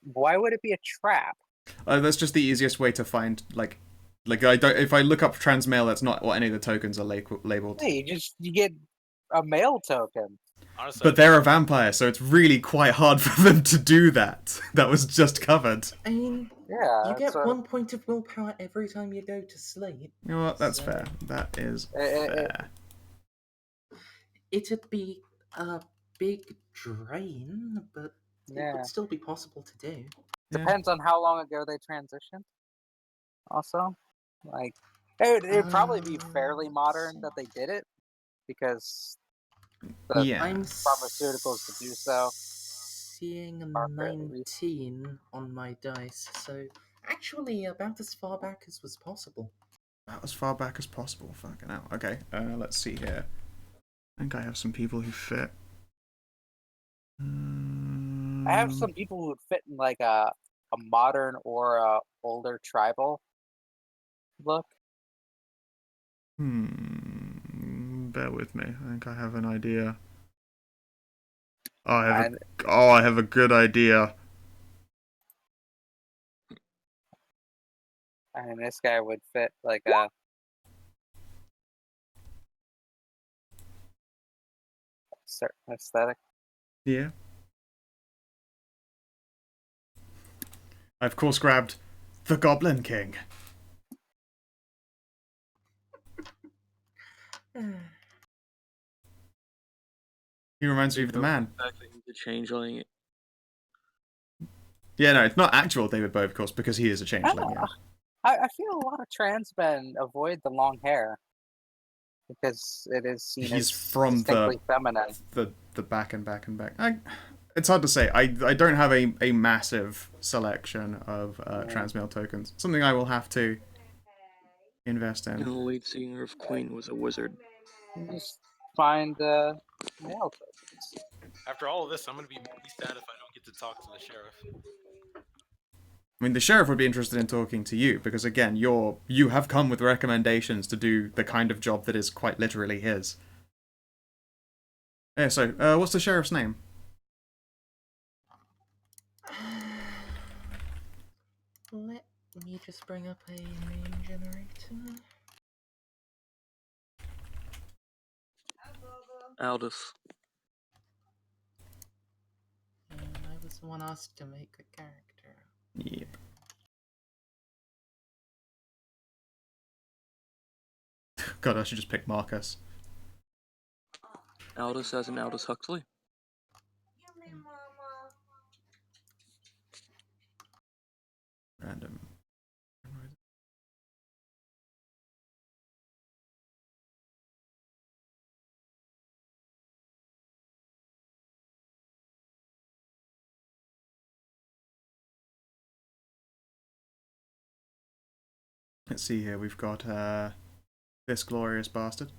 Why would it be a trap? That's just the easiest way to find, like I don't. If I look up trans male, that's not what any of the tokens are labeled. Hey, you get a male token. Honestly, But they're a vampire, so it's really quite hard for them to do that. That was just covered. I mean, Yeah, you get 1 point of willpower every time you go to sleep. You know what? That's fair. That is fair. It'd be a big drain, but it would still be possible to do. Depends on how long ago they transitioned. Also, like it'd probably be fairly modern that they did it because the I'm pharmaceuticals to do so. Seeing a 19 on my dice, so actually about as far back as was possible. About as far back as possible. Fucking hell. Okay, let's see here. I think I have some people who fit. I have some people who would fit in like a modern or a older tribal look. Bear with me. I think I have an idea. I have a good idea. And this guy would fit like a certain aesthetic. Yeah. I of course grabbed the Goblin King. He reminds me of the man. Exactly, he's a changeling. Yeah, no, it's not actual David Bowie, of course, because he is a changeling. Yeah. I feel a lot of trans men avoid the long hair because it is seen He's as from distinctly feminine. the back and back and back. It's hard to say. I don't have a massive selection of trans male tokens. Something I will have to invest And the in. lead singer of Queen was a wizard. You just find male tokens. After all of this, I'm gonna be really sad if I don't get to talk to the sheriff. I mean, the sheriff would be interested in talking to you because, again, you have come with recommendations to do the kind of job that is quite literally his. Yeah. So, what's the sheriff's name? Let me just bring up a name generator. Aldous. And I was the one asked to make a character. Yep. God, I should just pick Marcus. Aldous as in Aldous Huxley. Random. Let's see here. We've got this glorious bastard.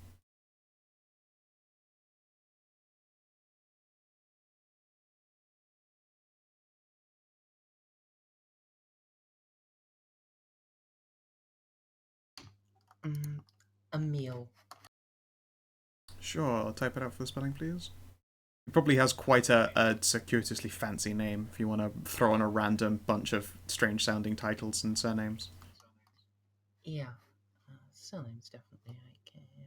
A meal. Sure, I'll type it out for the spelling, please. He probably has quite a circuitously fancy name if you want to throw on a random bunch of strange sounding titles and surnames. Yeah. Surnames definitely I can do.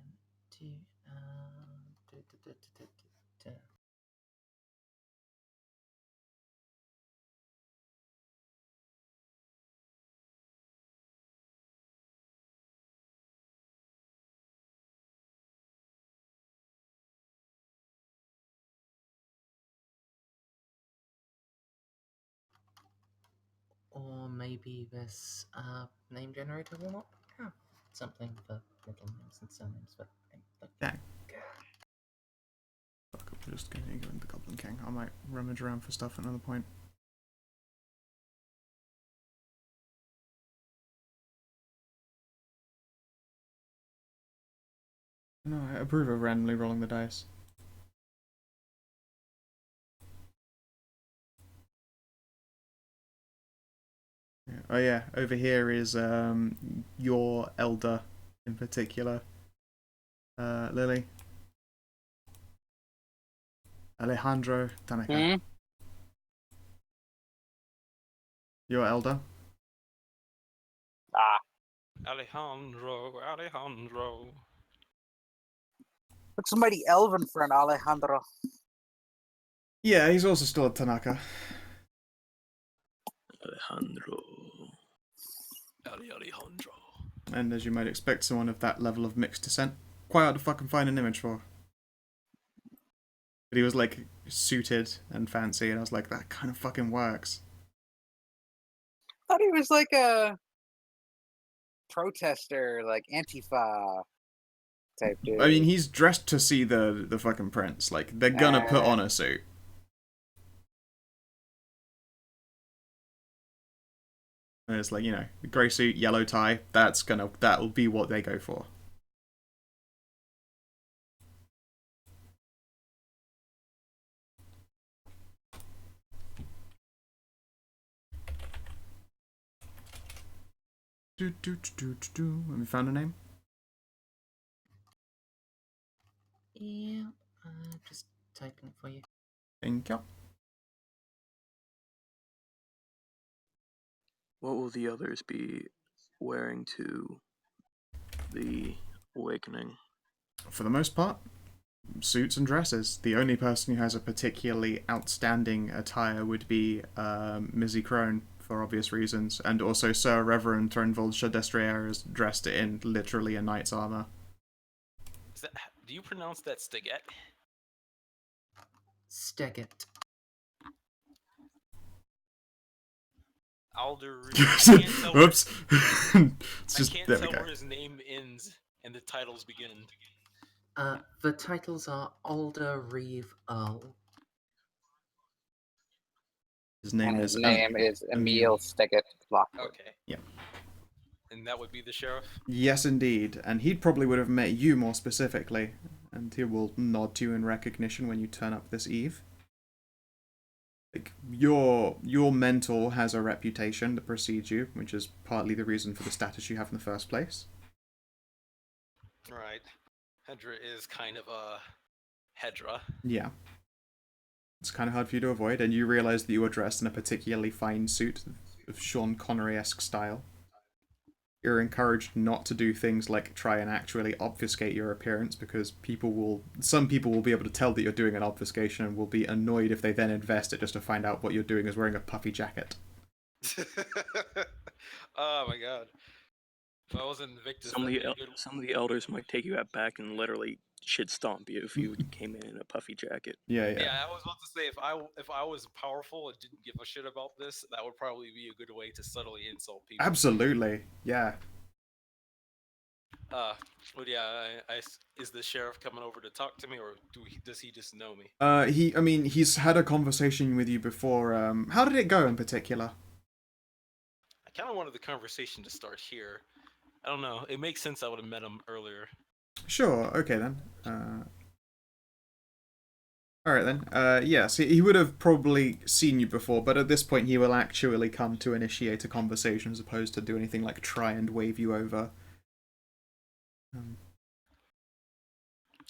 Or maybe this name generator will not have something for middle names and surnames, but Yeah. Fuck, I'm just going to go into Goblin King. I might rummage around for stuff at another point. No, I approve of randomly rolling the dice. Yeah. Oh yeah, over here is your elder in particular, Lily. Alejandro Tanaka. Your elder. Alejandro. Looks mighty elven for an Alejandro. Yeah, he's also still a Tanaka. Alejandro. Alejandro. And as you might expect, someone of that level of mixed descent, quite hard to fucking find an image for. But he was like suited and fancy, and I was like, that kind of fucking works. I thought he was like a protester, like Antifa type dude. I mean, he's dressed to see the fucking prince. Like, they're gonna put on a suit. And it's like, you know, grey suit, yellow tie. That'll be what they go for. Have we found a name? Yeah, just typing it for you. Thank you. What will the others be wearing to the awakening? For the most part, suits and dresses. The only person who has a particularly outstanding attire would be Mizzy Crone, for obvious reasons, and also Sir Reverend Turnvold Shadestrier is dressed in literally a knight's armour. Do you pronounce that Steget? Steget. Alder. I can't tell. Oops. I Just can't there we tell go. where his name ends and the titles begin. The titles are Alder Reeve Earl. His And name his is name is Emil. Emil Stiggett Lockwood. Okay. Yeah. And that would be the sheriff? Yes, indeed. And he probably would have met you more specifically, and he will nod to you in recognition when you turn up this eve. Like your mentor has a reputation that precedes you, which is partly the reason for the status you have in the first place. Right. Hedra is kind of a Hedra. Yeah. It's kind of hard for you to avoid, and you realize that you are dressed in a particularly fine suit of Sean Connery-esque style. You're encouraged not to do things like try and actually obfuscate your appearance, because some people will be able to tell that you're doing an obfuscation and will be annoyed if they then invest it just to find out what you're doing is wearing a puffy jacket. Oh my god. If I was Invictus, Some of that'd the be good. some of the elders might take you out back and literally shit stomp you if you came in a puffy jacket. Yeah. Yeah, I was about to say if I was powerful and didn't give a shit about this, that would probably be a good way to subtly insult people. Absolutely. Yeah. But yeah, is the sheriff coming over to talk to me, or does he just know me? He's had a conversation with you before. How did it go in particular? I kind of wanted the conversation to start here. I don't know. It makes sense I would have met him earlier. Sure. Okay then. All right then. Yes, he would have probably seen you before, but at this point he will actually come to initiate a conversation as opposed to do anything like try and wave you over.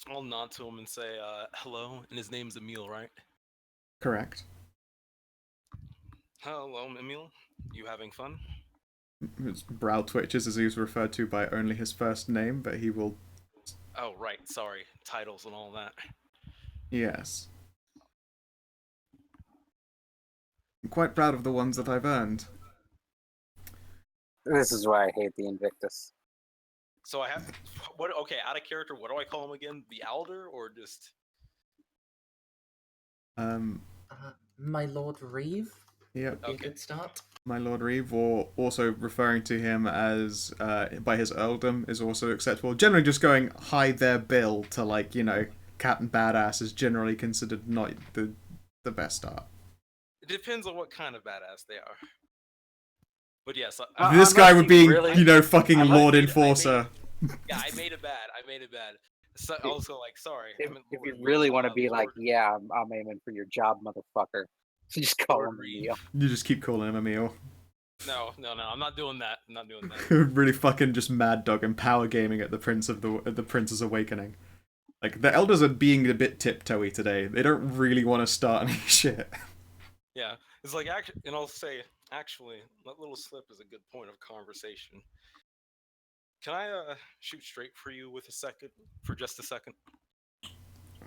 I'll nod to him and say, hello, and his name's Emil, right? Correct. Hello, Emil. You having fun? His brow twitches as he's referred to by only his first name, but he will. Oh, right. Sorry. Titles and all that. Yes. I'm quite proud of the ones that I've earned. This is why I hate the Invictus. So I have to. What? Okay, out of character. What do I call him again? The Alder, or just? My Lord Reeve? Yep. Be a Okay. good start. My Lord Reeve, or also referring to him as by his earldom is also acceptable. Generally, just going hi there, Bill, to like Captain Badass is generally considered not the best start. It depends on what kind of badass they are. But yes, This guy would be, really- fucking unless Lord he- Enforcer. yeah, I made it bad. So, also, like, sorry. I If meant you Lord really Reeve, want to be like, Lord- yeah, I'm aiming for your job, motherfucker. Just call Lord him Reeve. Emil. You just keep calling him Emil. No, I'm not doing that. I'm not doing that. Really fucking just mad dog and power gaming at the Prince's Awakening. Like the elders are being a bit tiptoey today. They don't really want to start any shit. Yeah, it's like and I'll say actually, that little slip is a good point of conversation. Can I shoot straight for you for just a second?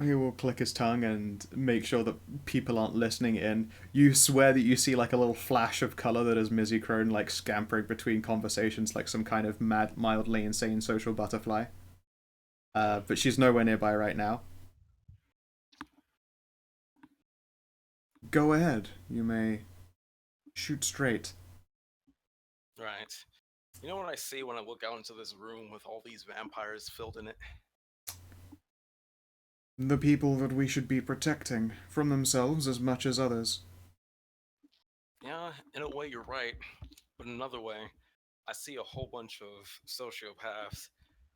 He will click his tongue and make sure that people aren't listening in. You swear that you see like a little flash of color that is Mizzy Crone like scampering between conversations like some kind of mad, mildly insane social butterfly. But she's nowhere nearby right now. Go ahead. You may shoot straight. Right. You know what I see when I look out into this room with all these vampires filled in it? The people that we should be protecting from themselves as much as others. Yeah, in a way you're right, but in another way, I see a whole bunch of sociopaths.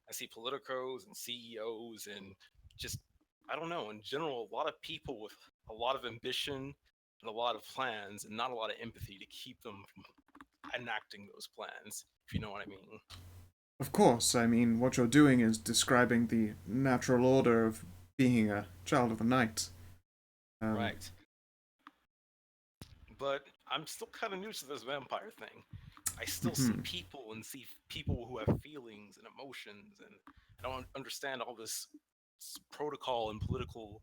I see politicos and CEOs and just, I don't know, in general, a lot of people with a lot of ambition and a lot of plans and not a lot of empathy to keep them from enacting those plans, if you know what I mean. Of course, I mean, what you're doing is describing the natural order of being a child of the night. Right. But I'm still kind of new to this vampire thing. I still see people and see people who have feelings and emotions, and I don't understand all this protocol and political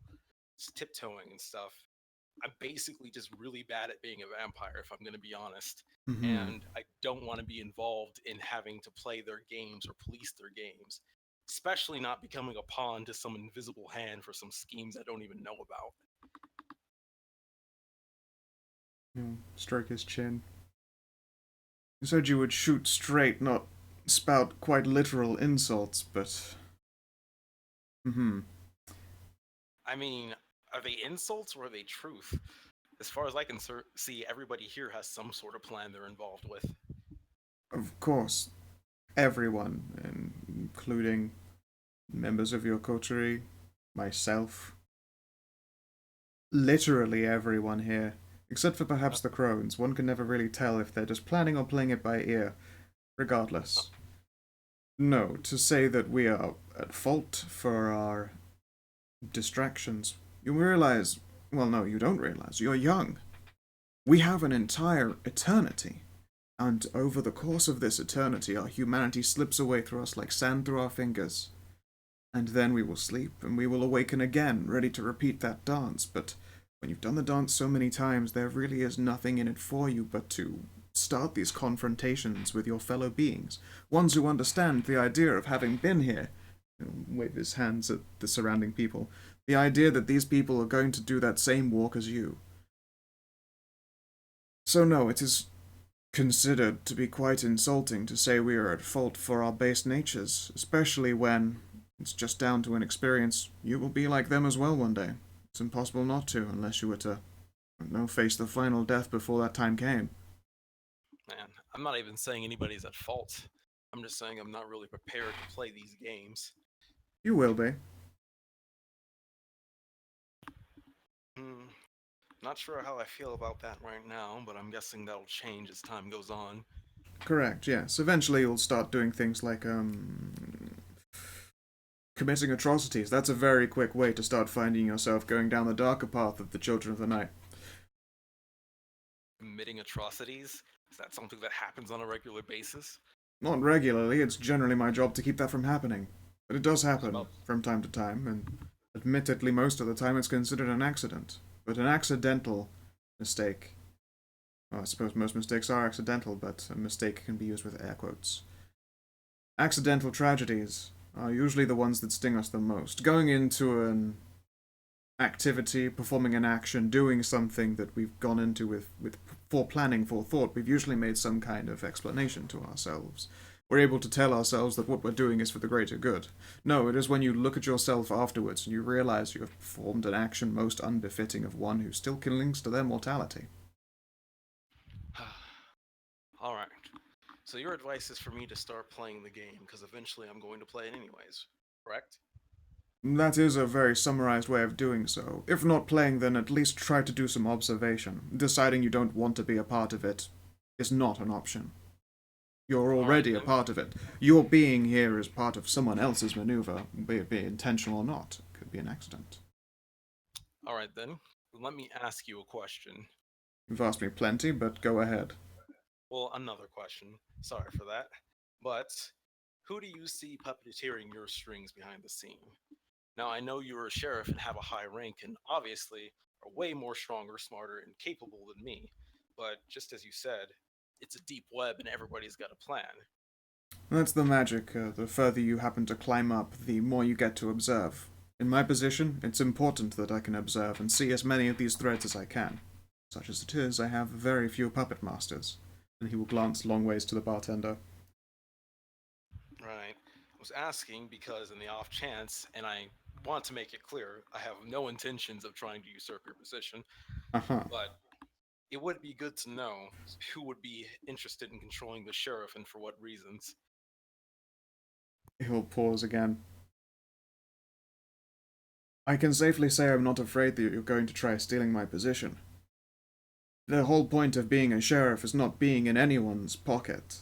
tiptoeing and stuff. I'm basically just really bad at being a vampire, if I'm going to be honest. And I don't want to be involved in having to play their games or police their games. especially not becoming a pawn to some invisible hand for some schemes I don't even know about. Stroke his chin. You said you would shoot straight, not spout quite literal insults, but... I mean, are they insults or are they truth? As far as I can see, everybody here has some sort of plan they're involved with. Of course, everyone, including members of your coterie, myself, literally everyone here, except for perhaps the crones. One can never really tell if they're just planning or playing it by ear. Regardless. No, to say that we are at fault for our distractions. You realize, well, no, you don't realize, you're young. We have an entire eternity. And over the course of this eternity, our humanity slips away through us like sand through our fingers. And then we will sleep, and we will awaken again, ready to repeat that dance. But when you've done the dance so many times, there really is nothing in it for you but to start these confrontations with your fellow beings, ones who understand the idea of having been here. Wave his hands at the surrounding people. The idea that these people are going to do that same walk as you. So no, it is considered to be quite insulting to say we are at fault for our base natures, especially when it's just down to an experience. You will be like them as well one day. It's impossible not to, unless you were to, face the final death before that time came. Man, I'm not even saying anybody's at fault. I'm just saying I'm not really prepared to play these games. You will be. Not sure how I feel about that right now, but I'm guessing that'll change as time goes on. Correct, yes. Eventually you'll start doing things like, committing atrocities. That's a very quick way to start finding yourself going down the darker path of the Children of the Night. Committing atrocities? Is that something that happens on a regular basis? Not regularly, it's generally my job to keep that from happening. But it does happen from time to time, and admittedly most of the time it's considered an accident. But an accidental mistake... Well, I suppose most mistakes are accidental, but a mistake can be used with air quotes. Accidental tragedies are usually the ones that sting us the most. Going into an activity, performing an action, doing something that we've gone into with planning, forethought, we've usually made some kind of explanation to ourselves. We're able to tell ourselves that what we're doing is for the greater good. No, it is when you look at yourself afterwards and you realize you have performed an action most unbefitting of one who still clings to their mortality. Alright. So your advice is for me to start playing the game, because eventually I'm going to play it anyways, correct? That is a very summarized way of doing so. If not playing, then at least try to do some observation. Deciding you don't want to be a part of it is not an option. You're already a part of it. Your being here is part of someone else's maneuver, be it intentional or not. It could be an accident. Alright then, let me ask you a question. You've asked me plenty, but go ahead. Well, another question. Sorry for that. But, who do you see puppeteering your strings behind the scene? Now, I know you're a sheriff and have a high rank, and obviously are way more stronger, smarter, and capable than me. But, just as you said, it's a deep web and everybody's got a plan. That's the magic. The further you happen to climb up, the more you get to observe. In my position, it's important that I can observe and see as many of these threads as I can. Such as it is, I have very few puppet masters. And he will glance long ways to the bartender. Right. I was asking because in the off chance, and I want to make it clear, I have no intentions of trying to usurp your position, but it would be good to know who would be interested in controlling the sheriff and for what reasons. He'll pause again. I can safely say I'm not afraid that you're going to try stealing my position. The whole point of being a sheriff is not being in anyone's pocket.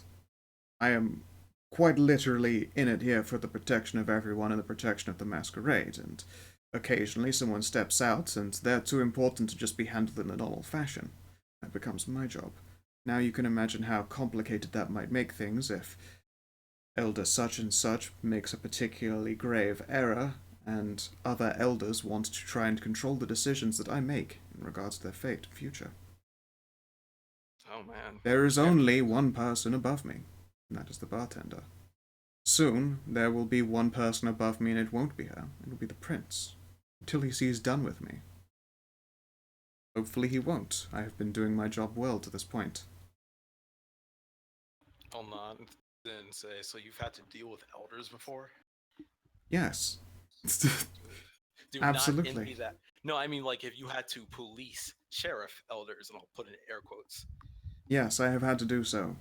I am quite literally in it here for the protection of everyone and the protection of the masquerade, and occasionally someone steps out and they're too important to just be handled in a normal fashion. That becomes my job. Now you can imagine how complicated that might make things if Elder such and such makes a particularly grave error, and other elders want to try and control the decisions that I make in regards to their fate and future. Oh man. There is only one person above me, and that is the bartender. Soon, there will be one person above me and it won't be her. It'll be the prince. Until he sees done with me. Hopefully he won't. I have been doing my job well to this point. I'll nod and say, so you've had to deal with elders before? Yes. Do Absolutely. not envy that. No, I mean, like, if you had to police sheriff elders, and I'll put in air quotes. Yes, I have had to do so.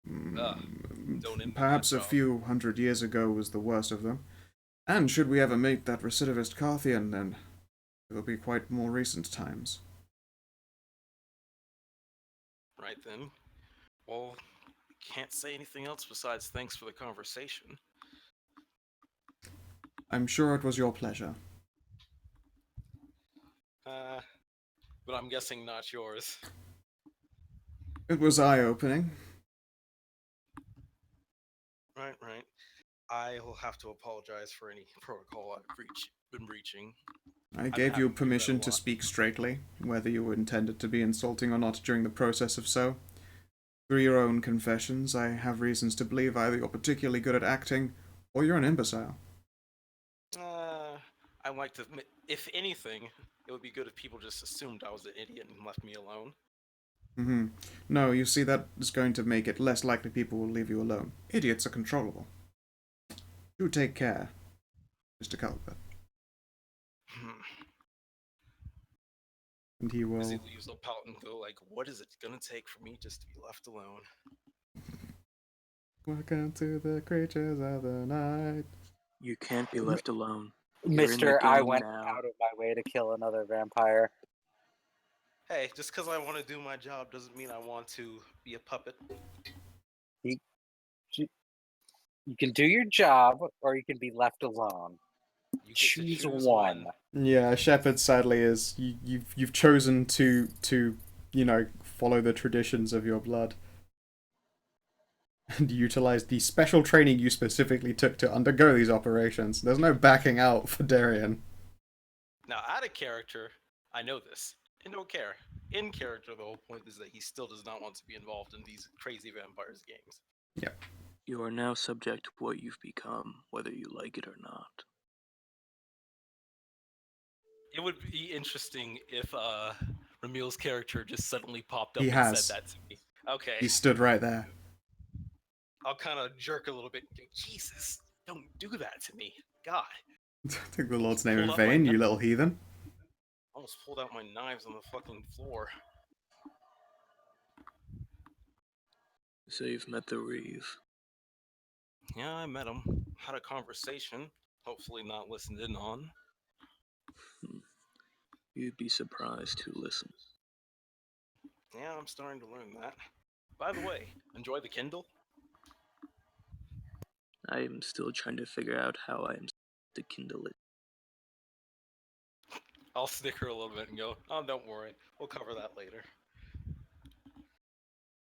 Don't envy Perhaps that a job. few hundred years ago was the worst of them. And should we ever meet that recidivist Carthian, then it'll be quite more recent times. Right then. Well, can't say anything else besides thanks for the conversation. I'm sure it was your pleasure. But I'm guessing not yours. It was eye-opening. Right. I will have to apologize for any protocol I've been breaching. I I've gave had you to do that a permission to lot. speak straightly, whether you intended to be insulting or not during the process of so. Through your own confessions, I have reasons to believe either you're particularly good at acting, or you're an imbecile. I like to admit, if anything, it would be good if people just assumed I was an idiot and left me alone. No, you see, that is going to make it less likely people will leave you alone. Idiots are controllable. Do take care, Mr. Cuthbert. And he will... As he leaves, I'll pout and go like, what is it gonna take for me just to be left alone? Welcome to the creatures of the night. You can't be left alone. You're in the Mister, I game went now. out of my way to kill another vampire. Hey, just because I want to do my job doesn't mean I want to be a puppet. You can do your job, or you can be left alone. You get to Choose choose one. Yeah, Shepard sadly is you've chosen to follow the traditions of your blood and utilize the special training you specifically took to undergo these operations. There's no backing out for Darian. Now, out of character, I know this and don't care. In character, the whole point is that he still does not want to be involved in these crazy vampires games. Yep. You are now subject to what you've become, whether you like it or not. It would be interesting if Ramil's character just suddenly popped up He and has. said that to me. Okay. He stood right there. I'll kind of jerk a little bit and go, Jesus, don't do that to me. God. Take the Lord's name in Pulled up my vain, you knife. little heathen. Almost pulled out my knives on the fucking floor. So you've met the Reeve. Yeah, I met him. Had a conversation. Hopefully not listened in on. You'd be surprised who listens. Yeah, I'm starting to learn that. By the way, enjoy the Kindle? I am still trying to figure out how I am to kindle it. I'll snicker a little bit and go, oh, don't worry. We'll cover that later.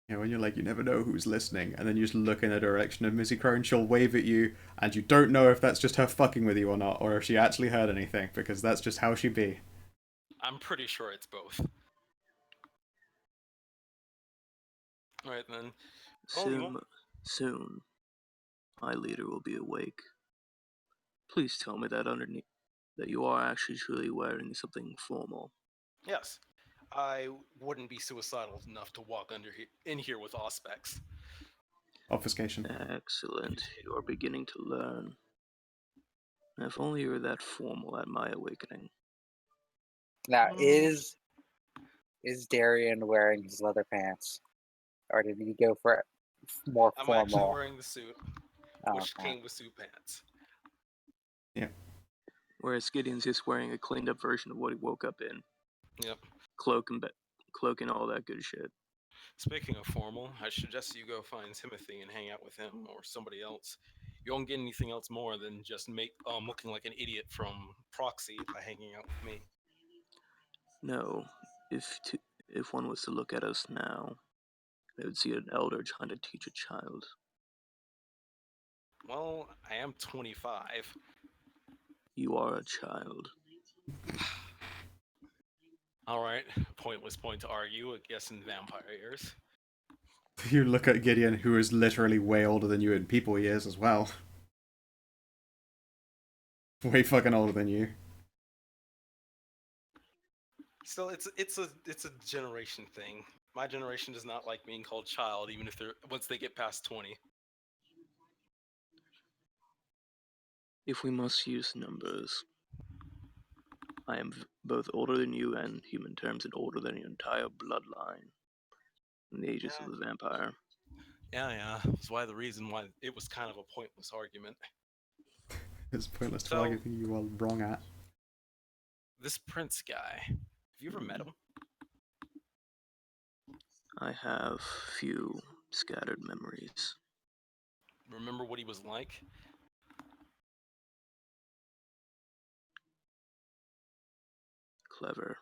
Yeah, when you're like, you never know who's listening, and then you just look in the direction of Missy Crow and she'll wave at you, and you don't know if that's just her fucking with you or not, or if she actually heard anything, because that's just how she be. I'm pretty sure it's both. Alright then. Soon, my leader will be awake. Please tell me that underneath that you are actually truly wearing something formal. Yes. I wouldn't be suicidal enough to walk in here with Auspex. Obfuscation. Excellent. You are beginning to learn. If only you were that formal at my awakening. Now, is Darian wearing his leather pants, or did he go for more I'm formal? actually wearing the suit, which Okay. came with suit pants. Yeah. Whereas Gideon's just wearing a cleaned up version of what he woke up in. Yep. Cloak and all that good shit. Speaking of formal, I suggest you go find Timothy and hang out with him or somebody else. You won't get anything else more than just looking like an idiot from proxy by hanging out with me. No, if one was to look at us now, they would see an elder trying to teach a child. Well, I am 25. You are a child. Alright, pointless point to argue, I guess in vampire years. You look at Gideon, who is literally way older than you in people years as well. way fucking older than you. Still, it's a generation thing. My generation does not like being called child, even if they're once they get past 20. If we must use numbers, I am both older than you in human terms and older than your entire bloodline in the ages of the vampire. Yeah. That's why the reason why it was kind of a pointless argument. It's pointless to So- argue anything you are wrong at. This Prince guy, have you ever met him? I have few scattered memories. Remember what he was like? Clever.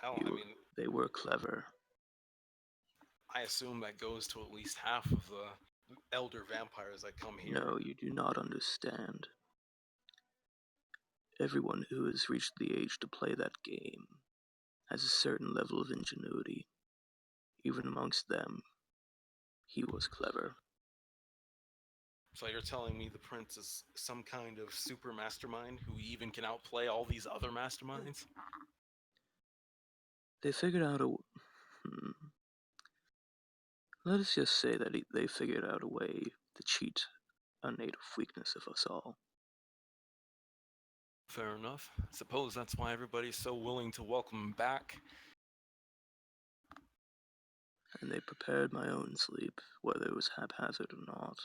Hell, I mean, They were clever. I assume that goes to at least half of the elder vampires that come here. No, you do not understand. Everyone who has reached the age to play that game has a certain level of ingenuity. Even amongst them, he was clever. So you're telling me the Prince is some kind of super mastermind who even can outplay all these other masterminds? They figured out a... Let us just say that they figured out a way to cheat a native weakness of us all. Fair enough. Suppose that's why everybody's so willing to welcome him back. And they prepared my own sleep, whether it was haphazard or not.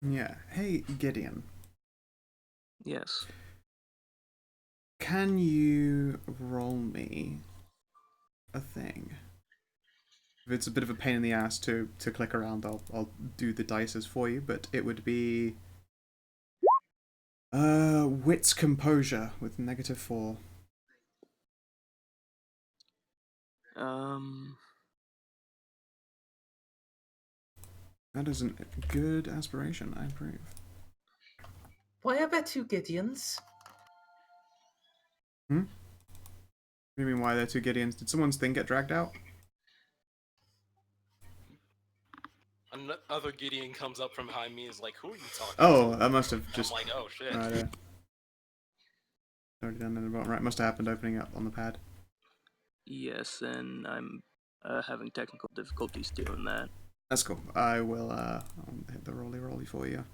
Yeah. Hey, Gideon. Yes. Can you roll me a thing? If it's a bit of a pain in the ass to click around, I'll do the dices for you, but it would be wits composure with -4. That is a good aspiration, I approve. Why are there two Gideons? What do you mean, why are there two Gideons? Did someone's thing get dragged out? Another Gideon comes up from behind me and is like, who are you talking Oh, to? that must have And just... I'm like, oh shit. Right, already done in the bottom right. Must have happened opening up on the pad. Yes, and I'm having technical difficulties doing that. That's cool. I will I'll hit the rolly for you.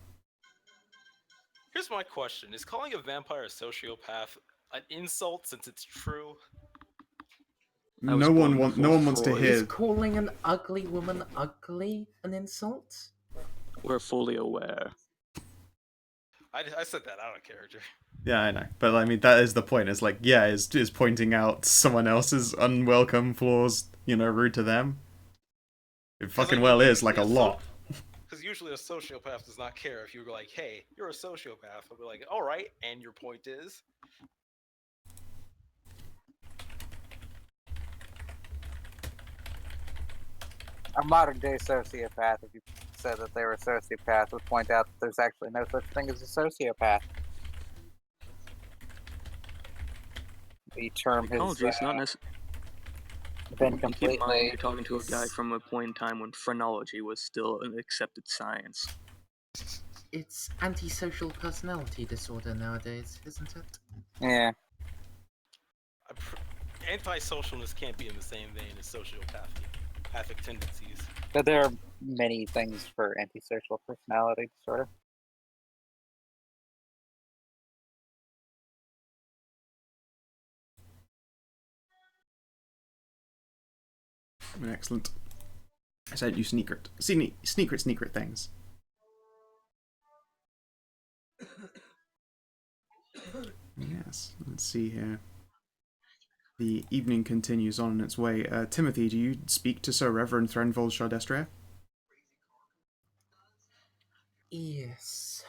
Here's my question. Is calling a vampire a sociopath an insult since it's true? No one wants to Freud. Is hear. calling an ugly woman ugly an insult? We're fully aware. I said that out of character. Yeah, I know, but I mean that is the point. It's like, yeah, is pointing out someone else's unwelcome flaws, rude to them. It fucking well is, like, a lot. Because usually a sociopath does not care if you were like, hey, you're a sociopath. I'll be like, all right, and your point is? A modern day sociopath, if you said that they were a sociopath, would point out that there's actually no such thing as a sociopath. The term has Psychology is not necessarily. been Keep in mind, completely. you're talking to a guy from a point in time when phrenology was still an accepted science. It's antisocial personality disorder nowadays, isn't it? Yeah. Antisocialness can't be in the same vein as sociopathic tendencies. But there are many things for antisocial personality disorder. Excellent. I said you sneakert things. Yes, let's see here. The evening continues on its way. Timothy, do you speak to Sir Reverend Threnvold Chardestria? Yes.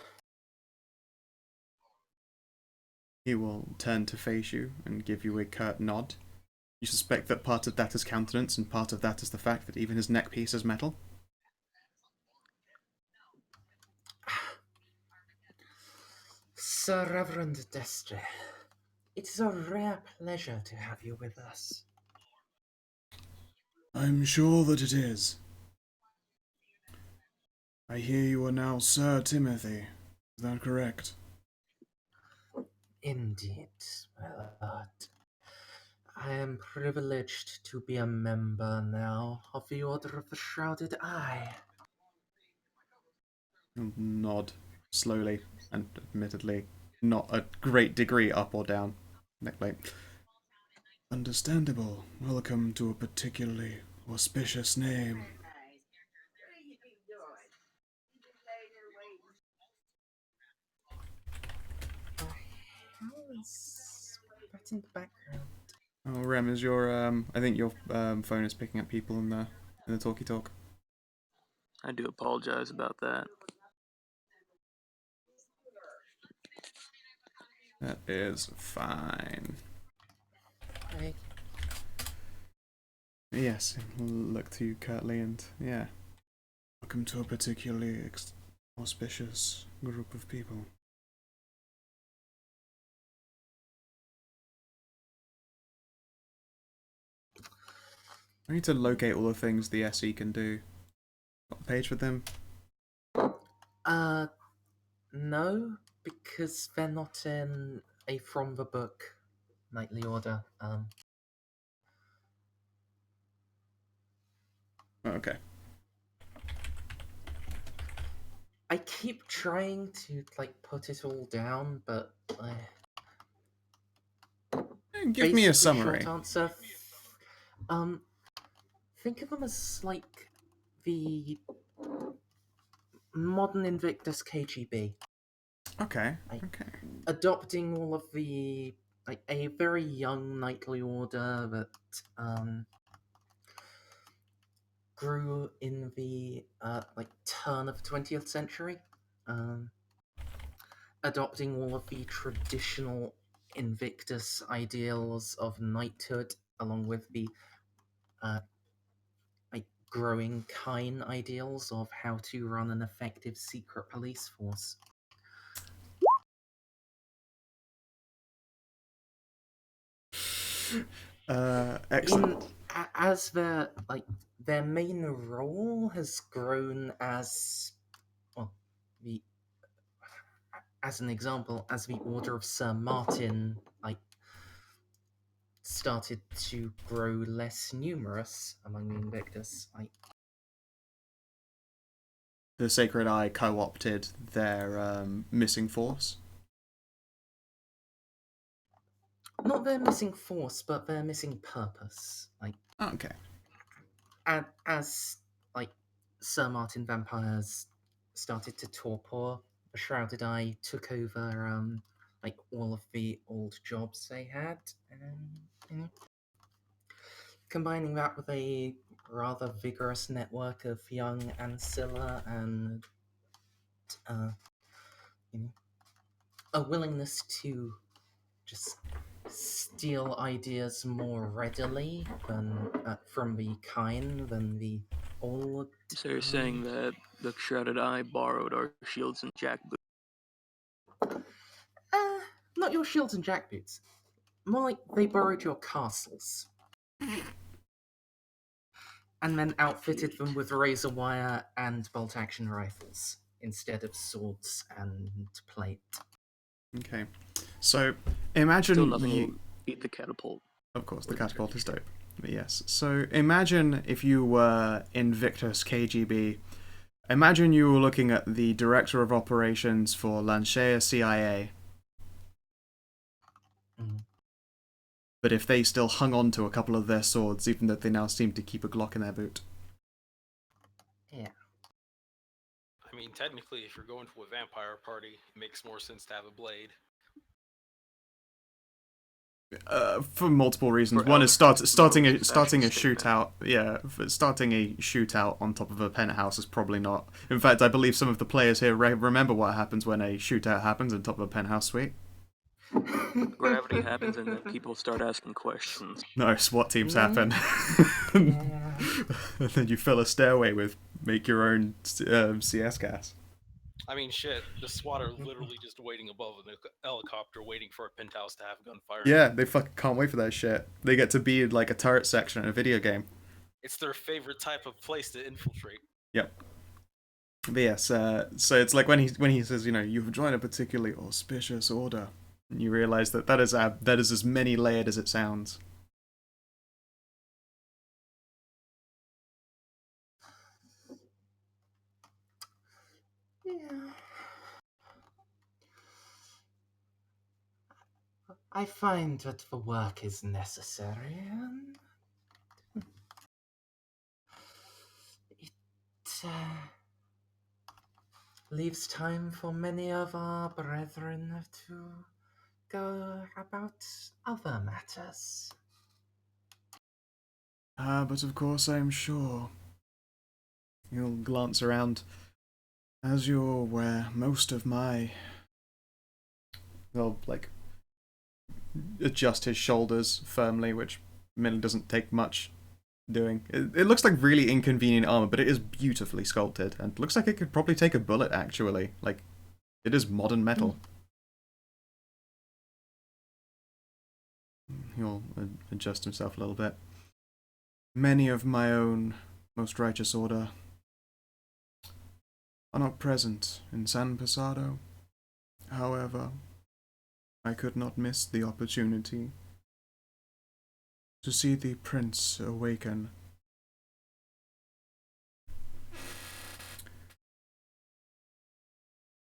He will turn to face you and give you a curt nod. You suspect that part of that is countenance and part of that is the fact that even his neck piece is metal? Sir Reverend Destre, it is a rare pleasure to have you with us. I'm sure that it is. I hear you are now Sir Timothy. Is that correct? Indeed, my lord. I am privileged to be a member now of the Order of the Shrouded Eye. He'll nod slowly and admittedly not a great degree up or down. Neckplate. Understandable. Welcome to a particularly auspicious name. How is that in the background? Oh, Rem, is your I think your phone is picking up people in the talkie talk. I do apologize about that. That is fine. Hey, Yes, look to you curtly and yeah. Welcome to a particularly auspicious group of people. I need to locate all the things the SE can do. Got a page for them? No, because they're not in a from the book nightly order. Oh, okay. I keep trying to put it all down, but Give me a basically, summary. short answer. Think of them as like the modern Invictus KGB. Okay. Like, Okay. adopting all of the a very young knightly order that grew in the turn of the 20th century, adopting all of the traditional Invictus ideals of knighthood, along with the growing Kine ideals of how to run an effective secret police force. Excellent. As their main role has grown as the as an example, as the Order of Sir Martin started to grow less numerous among the Invictus. The Sacred Eye co-opted their missing force. Not their missing force, but their missing purpose. Oh, okay. As Sir Martin vampires started to torpor, the Shrouded Eye took over all of the old jobs they had, and combining that with a rather vigorous network of young ancilla and a willingness to just steal ideas more readily than from the kind than the old. So you're saying that the Shrouded Eye borrowed our shields and jackboots? Not your shields and jackboots. More like they borrowed your castles. And then outfitted them with razor wire and bolt action rifles instead of swords and plate. Okay. So imagine Still nothing will beat the catapult. Of course, the catapult is dope. But yes. So imagine if you were Invictus KGB. Imagine you were looking at the director of operations for Lancia CIA. But if they still hung on to a couple of their swords, even though they now seem to keep a Glock in their boot. Yeah. I mean, technically, if you're going to a vampire party, it makes more sense to have a blade. For multiple reasons. For One is starting a statement. shootout. Yeah, starting a shootout on top of a penthouse is probably not. In fact, I believe some of the players here remember what happens when a shootout happens on top of a penthouse suite. Gravity happens and then people start asking questions. No, SWAT teams happen. And then you fill a stairway with make your own CS gas. I mean, shit, the SWAT are literally just waiting above in the helicopter, waiting for a penthouse to have gunfire. Yeah, they fucking can't wait for that shit. They get to be in like a turret section in a video game. It's their favorite type of place to infiltrate. Yep. But yes, so it's like when he says, you've joined a particularly auspicious order, and you realize that is as many layered as it sounds. Yeah. I find that the work is necessary, and it leaves time for many of our brethren to go about other matters. But of course I'm sure. He'll glance around. As you're aware, most of my... He'll, adjust his shoulders firmly, which really doesn't take much doing. It looks like really inconvenient armor, but it is beautifully sculpted, and looks like it could probably take a bullet, actually. Like, it is modern metal. He'll adjust himself a little bit. Many of my own most righteous order are not present in San Pasado. However, I could not miss the opportunity to see the prince awaken.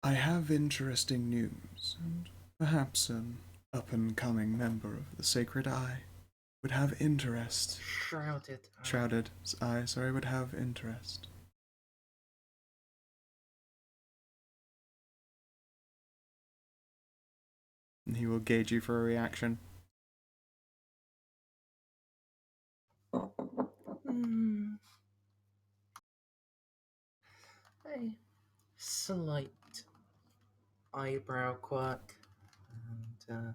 I have interesting news, and perhaps an up-and-coming member of the Sacred Eye would have interest. Shrouded Eye, sorry, would have interest. And he will gauge you for a reaction. A slight eyebrow quirk, and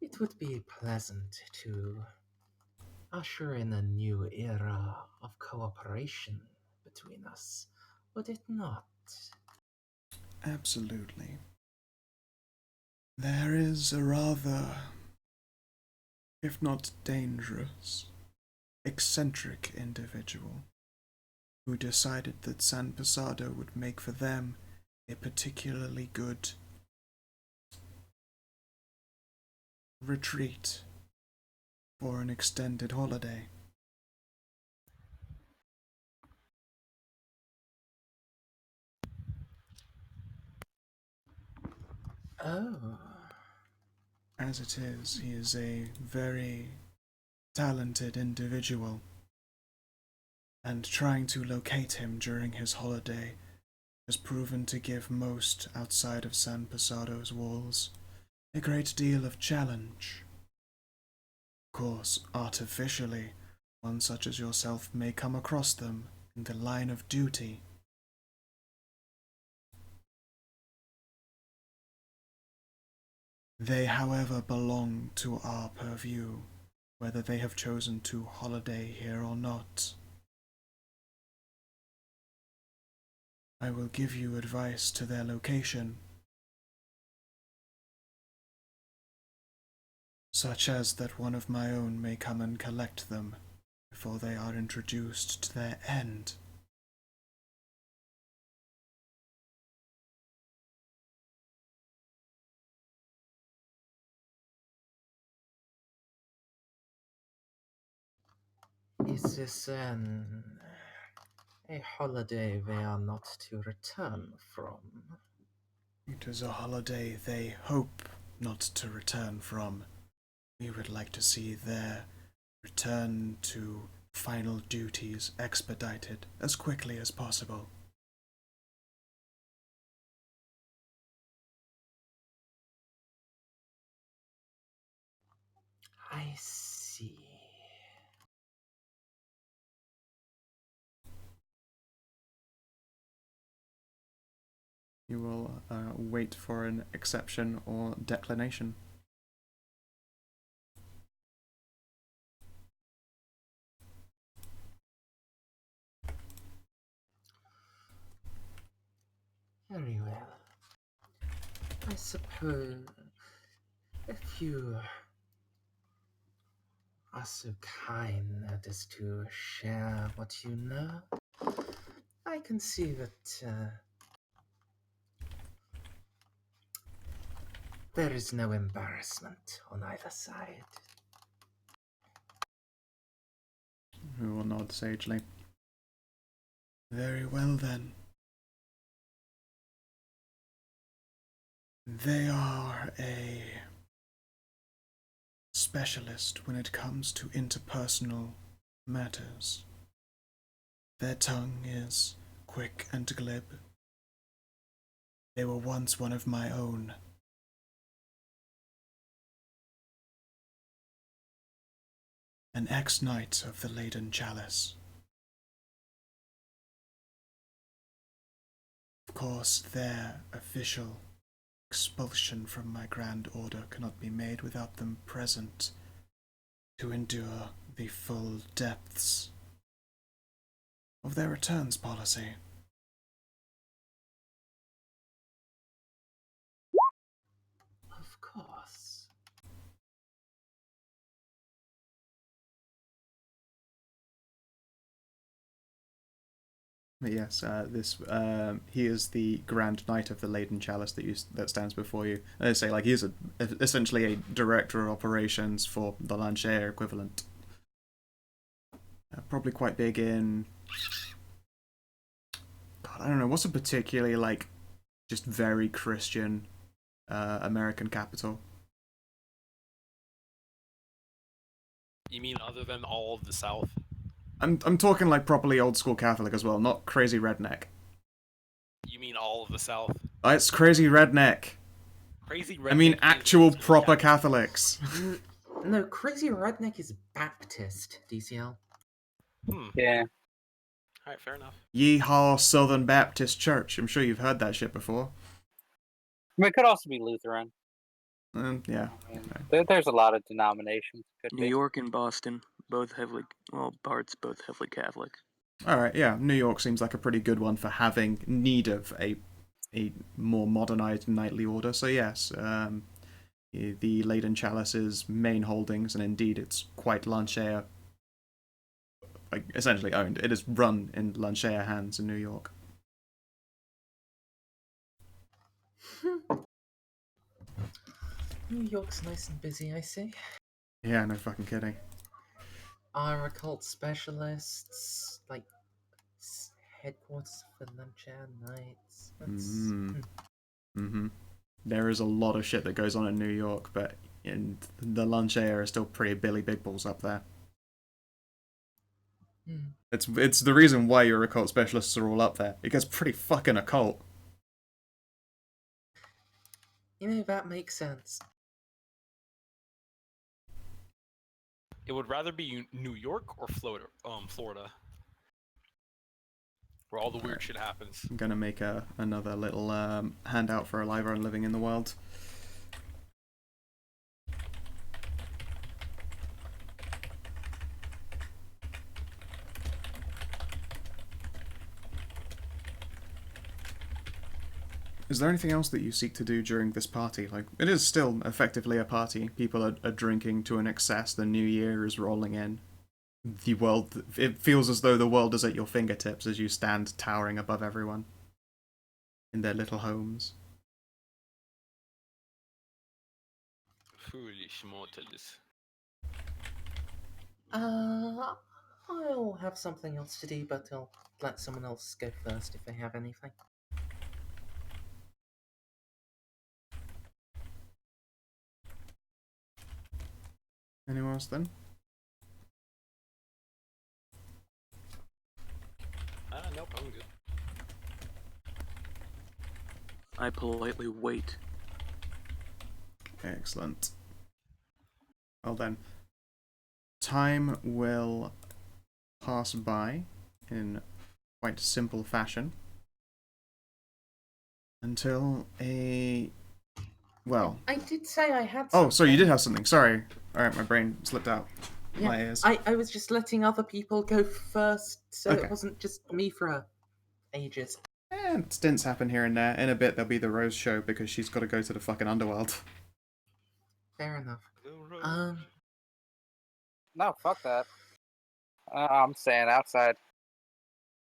it would be pleasant to usher in a new era of cooperation between us, would it not? Absolutely. There is a rather, if not dangerous, eccentric individual who decided that San Pasado would make for them a particularly good retreat for an extended holiday. Oh. As it is, he is a very talented individual, and trying to locate him during his holiday has proven to give most outside of San Pasado's walls a great deal of challenge. Of course, artificially, one such as yourself may come across them in the line of duty. They, however, belong to our purview, whether they have chosen to holiday here or not. I will give you advice to their location, such as that one of my own may come and collect them before they are introduced to their end. Is this a holiday they are not to return from? It is a holiday they hope not to return from. We would like to see their return to final duties expedited as quickly as possible. I see. You will wait for an exception or declination. Very well. I suppose if you are so kind as to share what you know, I can see that there is no embarrassment on either side. Who will nod sagely. Very well then. They are a specialist when it comes to interpersonal matters. Their tongue is quick and glib. They were once one of my own. An ex-knight of the Laden Chalice. Of course, their official expulsion from my Grand Order cannot be made without them present to endure the full depths of their returns policy. Of course. But yes, he is the Grand Knight of the Laden Chalice that stands before you. I say, like, he's essentially a director of operations for the Lanchair equivalent. Probably quite big in. God, I don't know. What's a particularly, like, just very Christian American capital? You mean other than all of the South? I'm talking like properly old school Catholic as well, not crazy redneck. You mean all of the South? It's crazy redneck. Crazy redneck. I mean is actual old school proper Catholic. Catholics. No, Crazy Redneck is Baptist, DCL. Yeah. Alright, fair enough. Yeehaw Southern Baptist Church. I'm sure you've heard that shit before. I mean, it could also be Lutheran. Yeah. I mean, there's a lot of denominations. New York and Boston, both heavily, well, parts both heavily Catholic. Alright, yeah. New York seems like a pretty good one for having need of a more modernized knightly order. So yes, the Leyden Chalice's main holdings, and indeed it's quite Lanchair, like, essentially owned. It is run in Lanchair hands in New York. New York's nice and busy, I see. Yeah, no fucking kidding. Our occult specialists, like headquarters for Lunchair Knights. There is a lot of shit that goes on in New York, but in the Lanchair are still pretty Billy Big Balls up there. It's the reason why your occult specialists are all up there. It gets pretty fucking occult. You know, that makes sense. It would rather be New York or Florida, where all the weird shit happens. I'm gonna make another little handout for a Lyra living in the world. Is there anything else that you seek to do during this party? Like, it is still effectively a party. People are drinking to an excess. The new year is rolling in. The world, it feels as though the world is at your fingertips as you stand towering above everyone in their little homes. Foolish mortals. I'll have something else to do, but I'll let someone else go first if they have anything. Anyone else then? Nope, I'm good. I politely wait. Excellent. Well then, time will pass by in quite simple fashion until well. I did say I had Oh, something. sorry, you did have something. Sorry. Alright, my brain slipped out. Yeah, My ears. I was just letting other people go first, so Okay. it wasn't just me for ages. And stints happen here and there. In a bit, there'll be the Rose show because she's got to go to the fucking underworld. Fair enough. No, fuck that. I'm staying outside.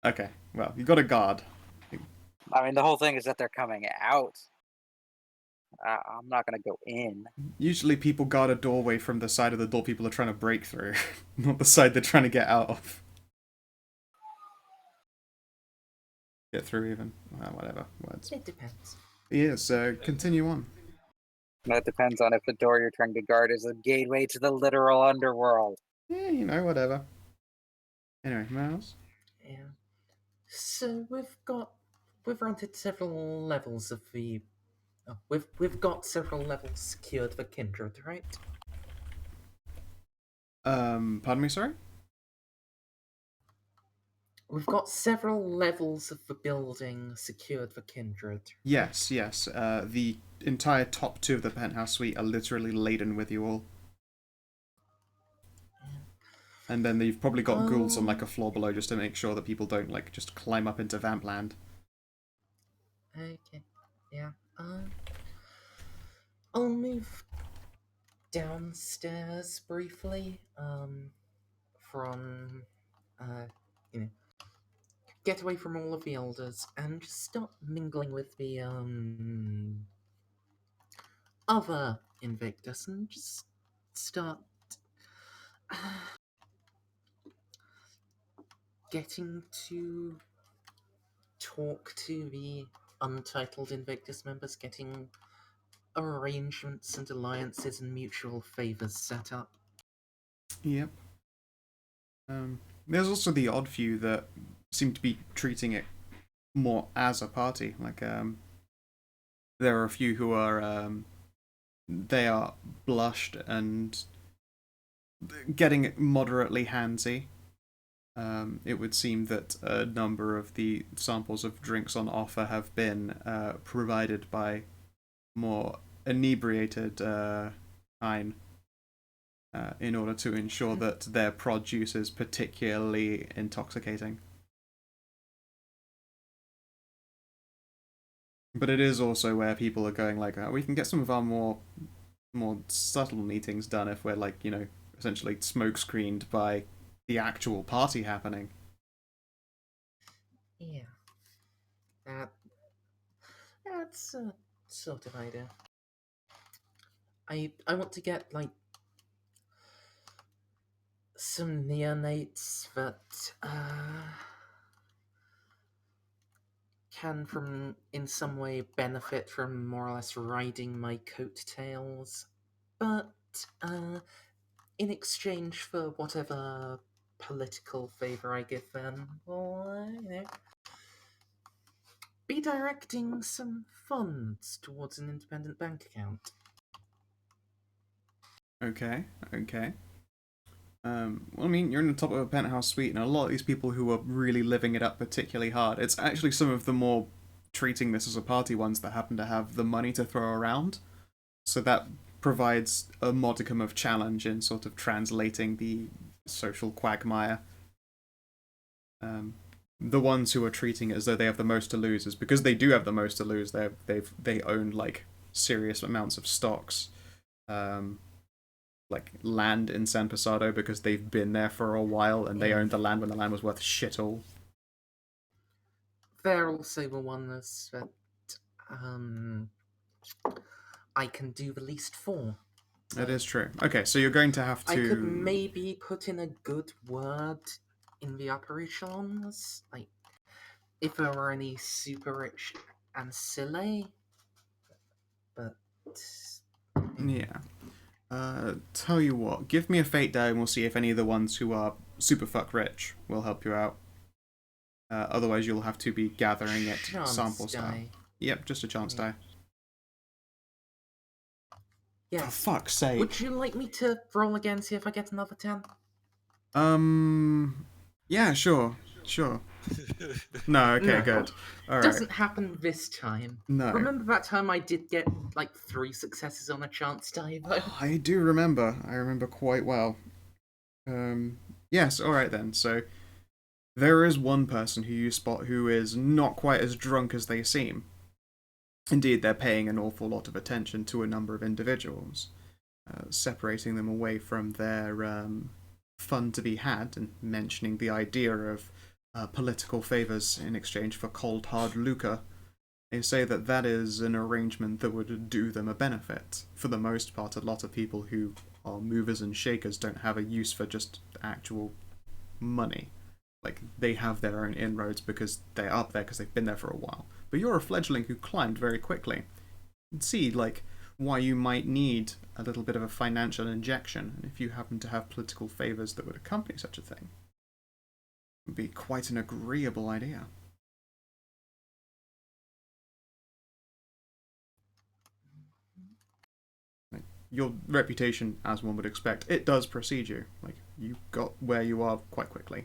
Okay, well, you got a guard. I mean, the whole thing is that they're coming out. I'm not gonna go in. Usually people guard a doorway from the side of the door people are trying to break through, not the side they're trying to get out of. Get through even. Whatever. Words. It depends. Yes, continue on. That depends on if the door you're trying to guard is a gateway to the literal underworld. Yeah, you know, whatever. Anyway, Miles? Yeah. So we've rented several levels of the. Oh, we've got several levels secured for Kindred, right? Pardon me, sorry? We've got several levels of the building secured for Kindred. Yes, yes. The entire top 2 of the penthouse suite are literally laden with you all. And then you've probably got ghouls on like a floor below just to make sure that people don't like just climb up into Vampland. Okay. Yeah. I'll move downstairs briefly. From you know, get away from all of the elders and just start mingling with the other Invictus and just start getting to talk to the untitled Invictus members, getting arrangements and alliances and mutual favors set up. Yep. There's also the odd few that seem to be treating it more as a party. Like, there are a few who are, they are blushed and getting moderately handsy. It would seem that a number of the samples of drinks on offer have been provided by more inebriated Hein in order to ensure that their produce is particularly intoxicating. But it is also where people are going like, we can get some of our more subtle meetings done if we're like, you know, essentially smoke screened by the actual party happening. Yeah. That's a sort of idea. I want to get like some neonates that can from in some way benefit from more or less riding my coattails, but in exchange for whatever political favor I give them, or be directing some funds towards an independent bank account. Okay. Well, I mean, you're in the top of a penthouse suite, and a lot of these people who are really living it up particularly hard, it's actually some of the more treating this as a party ones that happen to have the money to throw around. So that provides a modicum of challenge in sort of translating the social quagmire. The ones who are treating it as though they have the most to lose is because they do have the most to lose. They own like serious amounts of stocks. Like land in San Pasado because they've been there for a while and they owned the land when the land was worth shit all. They're also the ones that I can do the least for. That is true. Okay, so you're going to have to. I could maybe put in a good word in the upper echelons, like if there were any super rich ancillae, but Yeah. Tell you what, give me a fate die and we'll see if any of the ones who are super fuck rich will help you out. Otherwise, you'll have to be gathering it sample style. Yep, just a chance die. Yeah. For fuck's sake. Would you like me to roll again, see if I get another 10? Yeah, sure. No, okay, No. good. Alright. Doesn't happen this time. No. Remember that time I did get like 3 successes on a chance die though? I do remember. I remember quite well. Yes, alright then. So, there is one person who you spot who is not quite as drunk as they seem. Indeed, they're paying an awful lot of attention to a number of individuals, separating them away from their fun to be had, and mentioning the idea of political favours in exchange for cold hard lucre, they say that that is an arrangement that would do them a benefit. For the most part, a lot of people who are movers and shakers don't have a use for just actual money. Like, they have their own inroads because they're up there because they've been there for a while. But you're a fledgling who climbed very quickly. You can see, like, why you might need a little bit of a financial injection, and if you happen to have political favours that would accompany such a thing, it would be quite an agreeable idea. Like, your reputation, as one would expect, it does precede you. Like, you got where you are quite quickly.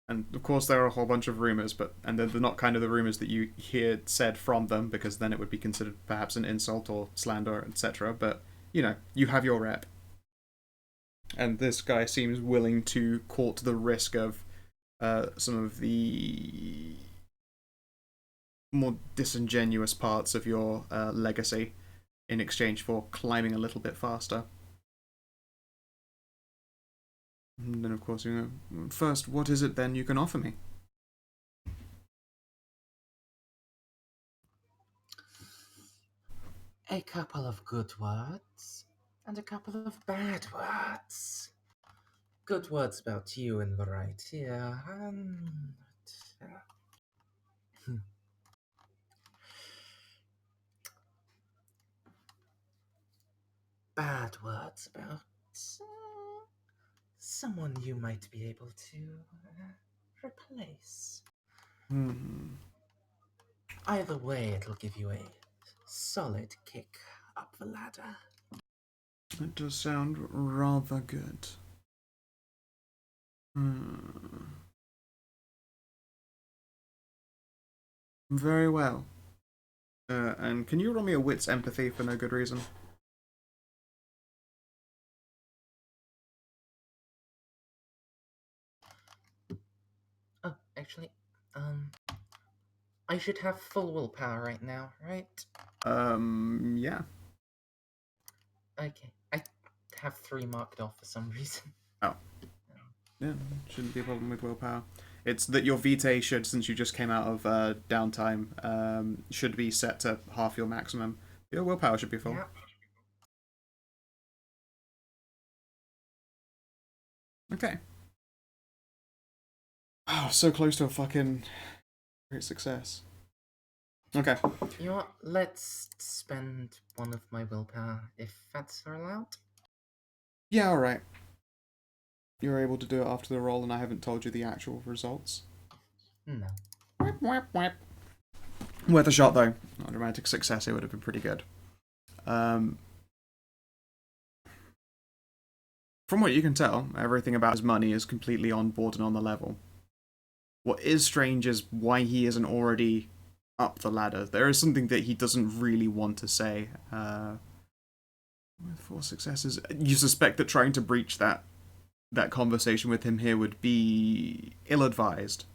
And of course there are a whole bunch of rumours, and they're not kind of the rumours that you hear said from them, because then it would be considered perhaps an insult or slander, etc. But, you know, you have your rep. And this guy seems willing to court the risk of some of the more disingenuous parts of your legacy in exchange for climbing a little bit faster. And then, of course, you know, first, what is it then you can offer me? A couple of good words and a couple of bad words. Good words about you in the right ear, and bad words about someone you might be able to replace. Either way, it'll give you a solid kick up the ladder. That does sound rather good. Very well. And can you roll me a wits empathy for no good reason? Oh, actually, I should have full willpower right now, right? Yeah. Okay, I have 3 marked off for some reason. Oh. Yeah, shouldn't be a problem with willpower. It's that your vitae should, since you just came out of downtime, should be set to half your maximum. Your willpower should be full. Yeah. Okay. Oh, so close to a fucking great success. Okay. You know what? Let's spend one of my willpower, if that's allowed. Yeah, alright. You're able to do it after the roll, and I haven't told you the actual results. No. Worth a shot, though. Not a dramatic success, it would have been pretty good. From what you can tell, everything about his money is completely on board and on the level. What is strange is why he isn't already up the ladder. There is something that he doesn't really want to say. With 4 successes, you suspect that trying to breach that conversation with him here would be ill-advised.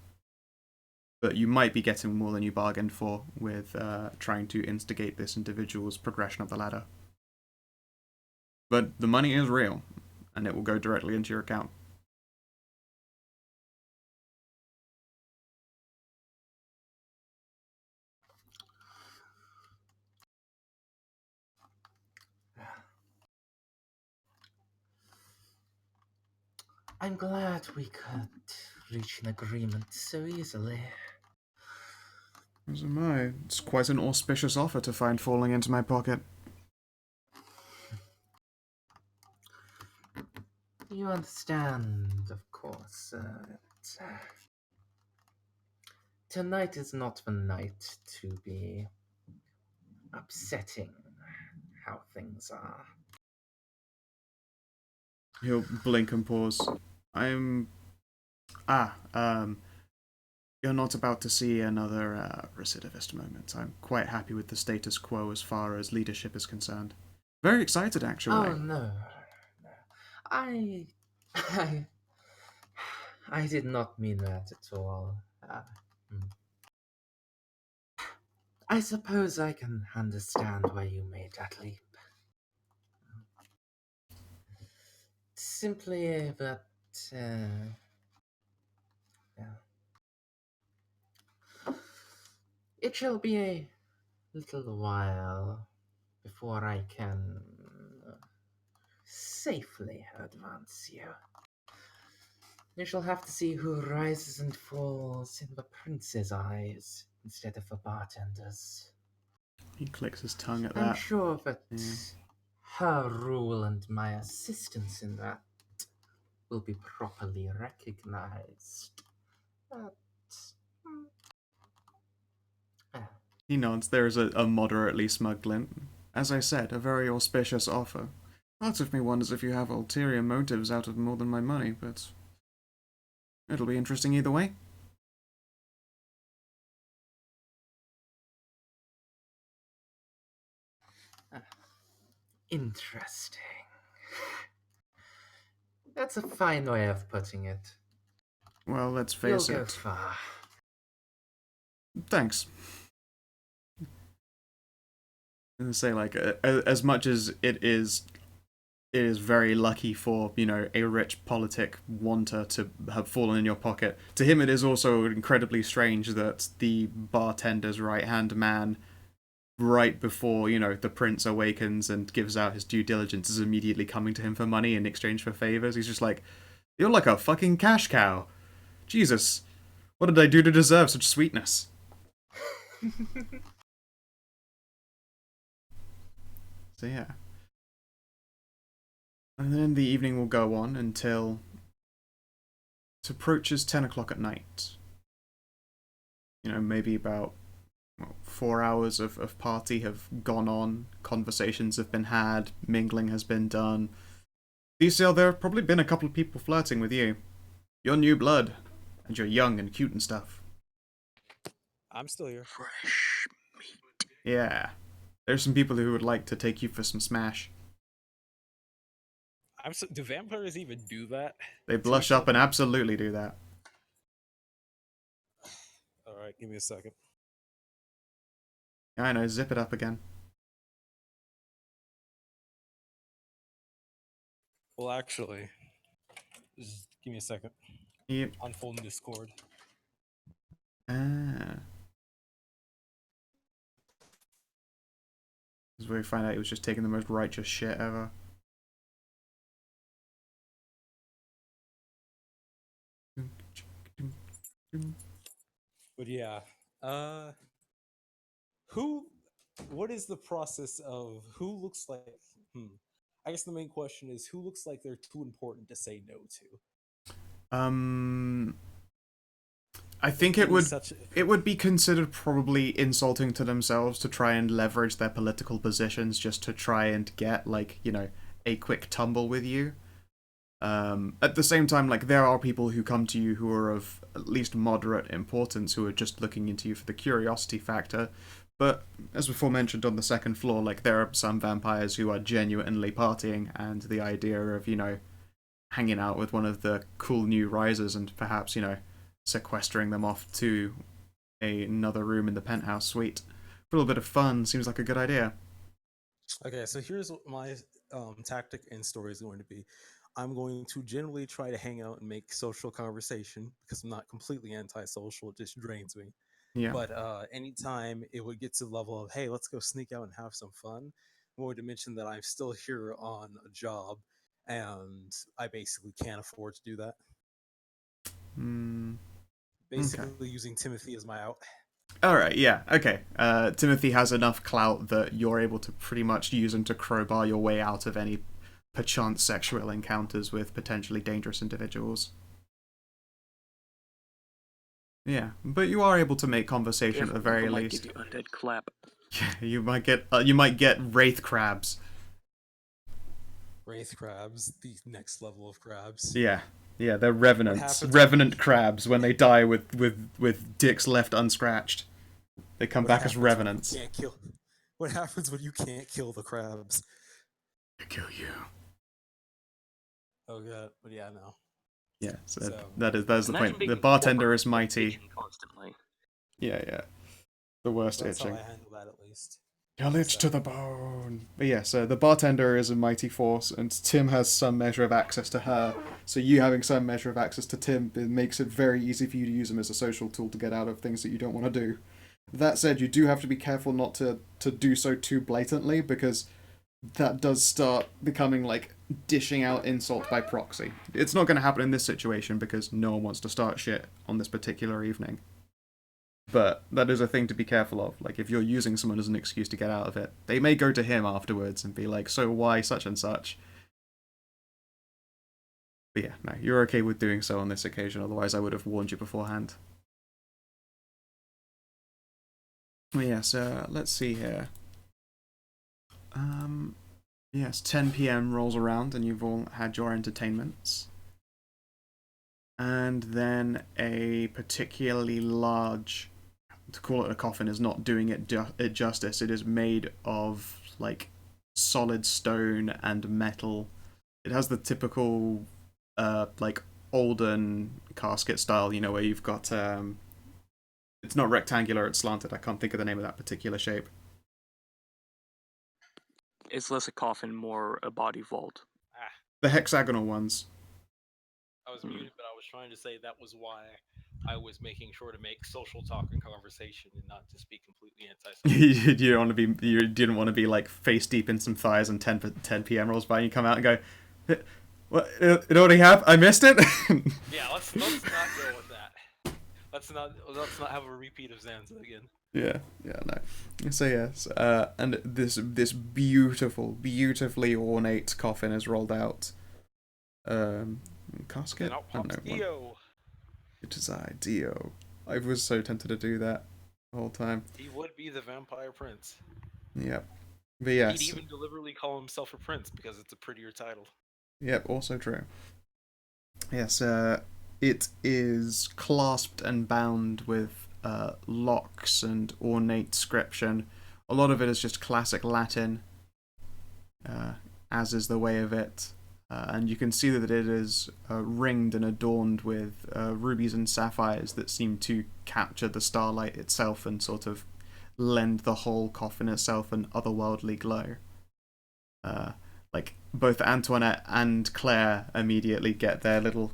But you might be getting more than you bargained for with trying to instigate this individual's progression up the ladder. But the money is real, and it will go directly into your account. I'm glad we could reach an agreement so easily. As am I. It's quite an auspicious offer to find falling into my pocket. You understand, of course, tonight is not the night to be upsetting how things are. He'll blink and pause. You're not about to see another recidivist moment. I'm quite happy with the status quo as far as leadership is concerned. Very excited, actually. Oh, no. I did not mean that at all. I suppose I can understand why you made that leap. Simply that yeah. It shall be a little while before I can safely advance you. You shall have to see who rises and falls in the prince's eyes instead of the bartender's. He clicks his tongue at I'm that. sure that Yeah. her rule and my assistance in that will be properly recognized. But, hmm, ah, He nods. There is a moderately smug glint. As I said, a very auspicious offer. Part of me wonders if you have ulterior motives out of more than my money, but it'll be interesting either way. interesting. That's a fine way of putting it. Well, let's You'll face go it. far. Thanks. I'm gonna say, like, as much as it is very lucky for, you know, a rich politic wanter to have fallen in your pocket. To him, it is also incredibly strange that the bartender's right-hand man, right before, you know, the prince awakens and gives out his due diligence, is immediately coming to him for money in exchange for favors. He's just like, you're like a fucking cash cow. Jesus, what did I do to deserve such sweetness? So yeah. And then the evening will go on until it approaches 10 o'clock at night. You know, maybe about 4 hours of party have gone on, conversations have been had, mingling has been done. DCL, there have probably been a couple of people flirting with you. You're new blood, and you're young and cute and stuff. I'm still here. Fresh meat. Yeah. There's some people who would like to take you for some smash. Do vampires even do that? They blush up and absolutely do that. All right, give me a second. I know, zip it up again. Well, actually, just give me a second. Yep. Unfolding Discord. Ah. This is where we find out he was just taking the most righteous shit ever. But yeah, what is the process of who looks like? I guess the main question is who looks like they're too important to say no to. I think it would be considered probably insulting to themselves to try and leverage their political positions just to try and get, like, you know, a quick tumble with you. At the same time, like, there are people who come to you who are of at least moderate importance, who are just looking into you for the curiosity factor. But as before mentioned on the second floor, like, there are some vampires who are genuinely partying, and the idea of, you know, hanging out with one of the cool new risers and perhaps, you know, sequestering them off to another room in the penthouse suite for a little bit of fun seems like a good idea. Okay, so here's what my tactic and story is going to be. I'm going to generally try to hang out and make social conversation because I'm not completely antisocial. It just drains me. Yeah. But anytime it would get to the level of, hey, let's go sneak out and have some fun, I'm going to mention that I'm still here on a job and I basically can't afford to do that. Basically Okay. using Timothy as my out. Alright, yeah, okay. Timothy has enough clout that you're able to pretty much use him to crowbar your way out of any perchance sexual encounters with potentially dangerous individuals. Yeah, but you are able to make conversation at the very might least. give you undead clap. You might get wraith crabs. Wraith crabs, the next level of crabs. Yeah, they're revenants. Revenant crabs when they die with dicks left unscratched. They come back as revenants. What happens when you can't kill the crabs? They kill you. Oh god, but yeah, no. Yeah, so that's the point. The bartender is mighty. Constantly. Yeah. The worst That's itching. how I handle that, at least. You're lich to the bone. But yeah, so the bartender is a mighty force, and Tim has some measure of access to her. So you having some measure of access to Tim, it makes it very easy for you to use him as a social tool to get out of things that you don't want to do. That said, you do have to be careful not to do so too blatantly, because that does start becoming like dishing out insult by proxy. It's not going to happen in this situation because no one wants to start shit on this particular evening. But that is a thing to be careful of. Like, if you're using someone as an excuse to get out of it, they may go to him afterwards and be like, so why such and such? But yeah, no, you're okay with doing so on this occasion, otherwise I would have warned you beforehand. Yeah, so let's see here. Yes, 10 p.m. rolls around and you've all had your entertainments. And then a particularly large, to call it a coffin is not doing it justice. It is made of like solid stone and metal. It has the typical like olden casket style, you know, where you've got it's not rectangular, it's slanted. I can't think of the name of that particular shape. It's less a coffin, more a body vault. The hexagonal ones. I was muted, but I was trying to say that was why I was making sure to make social talk and conversation and not just be completely antisocial. You didn't want to be like face deep in some thighs and 10 p.m. rolls by and you come out and go, what? It already happened? I missed it? Yeah, let's not go with that. Let's not have a repeat of Zanza again. Yeah, no. So yes, and this beautifully ornate coffin is rolled out. Casket? Out I don't pops know. Dio. It is I, Dio. I was so tempted to do that the whole time. He would be the vampire prince. Yep. But yes. He'd even deliberately call himself a prince because it's a prettier title. Yep, also true. Yes, it is clasped and bound with locks and ornate scription. A lot of it is just classic Latin, as is the way of it. And you can see that it is ringed and adorned with rubies and sapphires that seem to capture the starlight itself and sort of lend the whole coffin itself an otherworldly glow. Like both Antoinette and Claire immediately get their little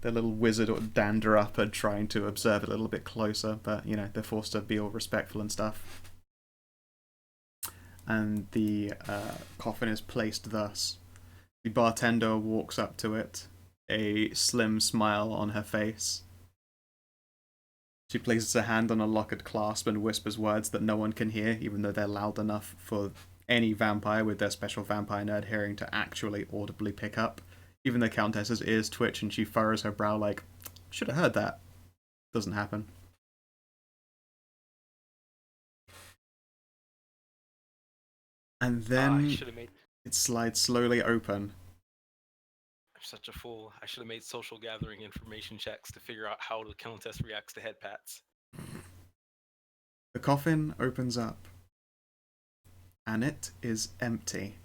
wizard or dander up and trying to observe it a little bit closer, but you know they're forced to be all respectful and stuff. And the coffin is placed thus. The bartender walks up to it, a slim smile on her face. She places her hand on a locket clasp and whispers words that no one can hear, even though they're loud enough for any vampire with their special vampire nerd hearing to actually audibly pick up. Even the Countess's ears twitch and she furrows her brow like, should have heard that. Doesn't happen. And then it slides slowly open. I'm such a fool. I should have made social gathering information checks to figure out how the Countess reacts to head pats. The coffin opens up. And it is empty.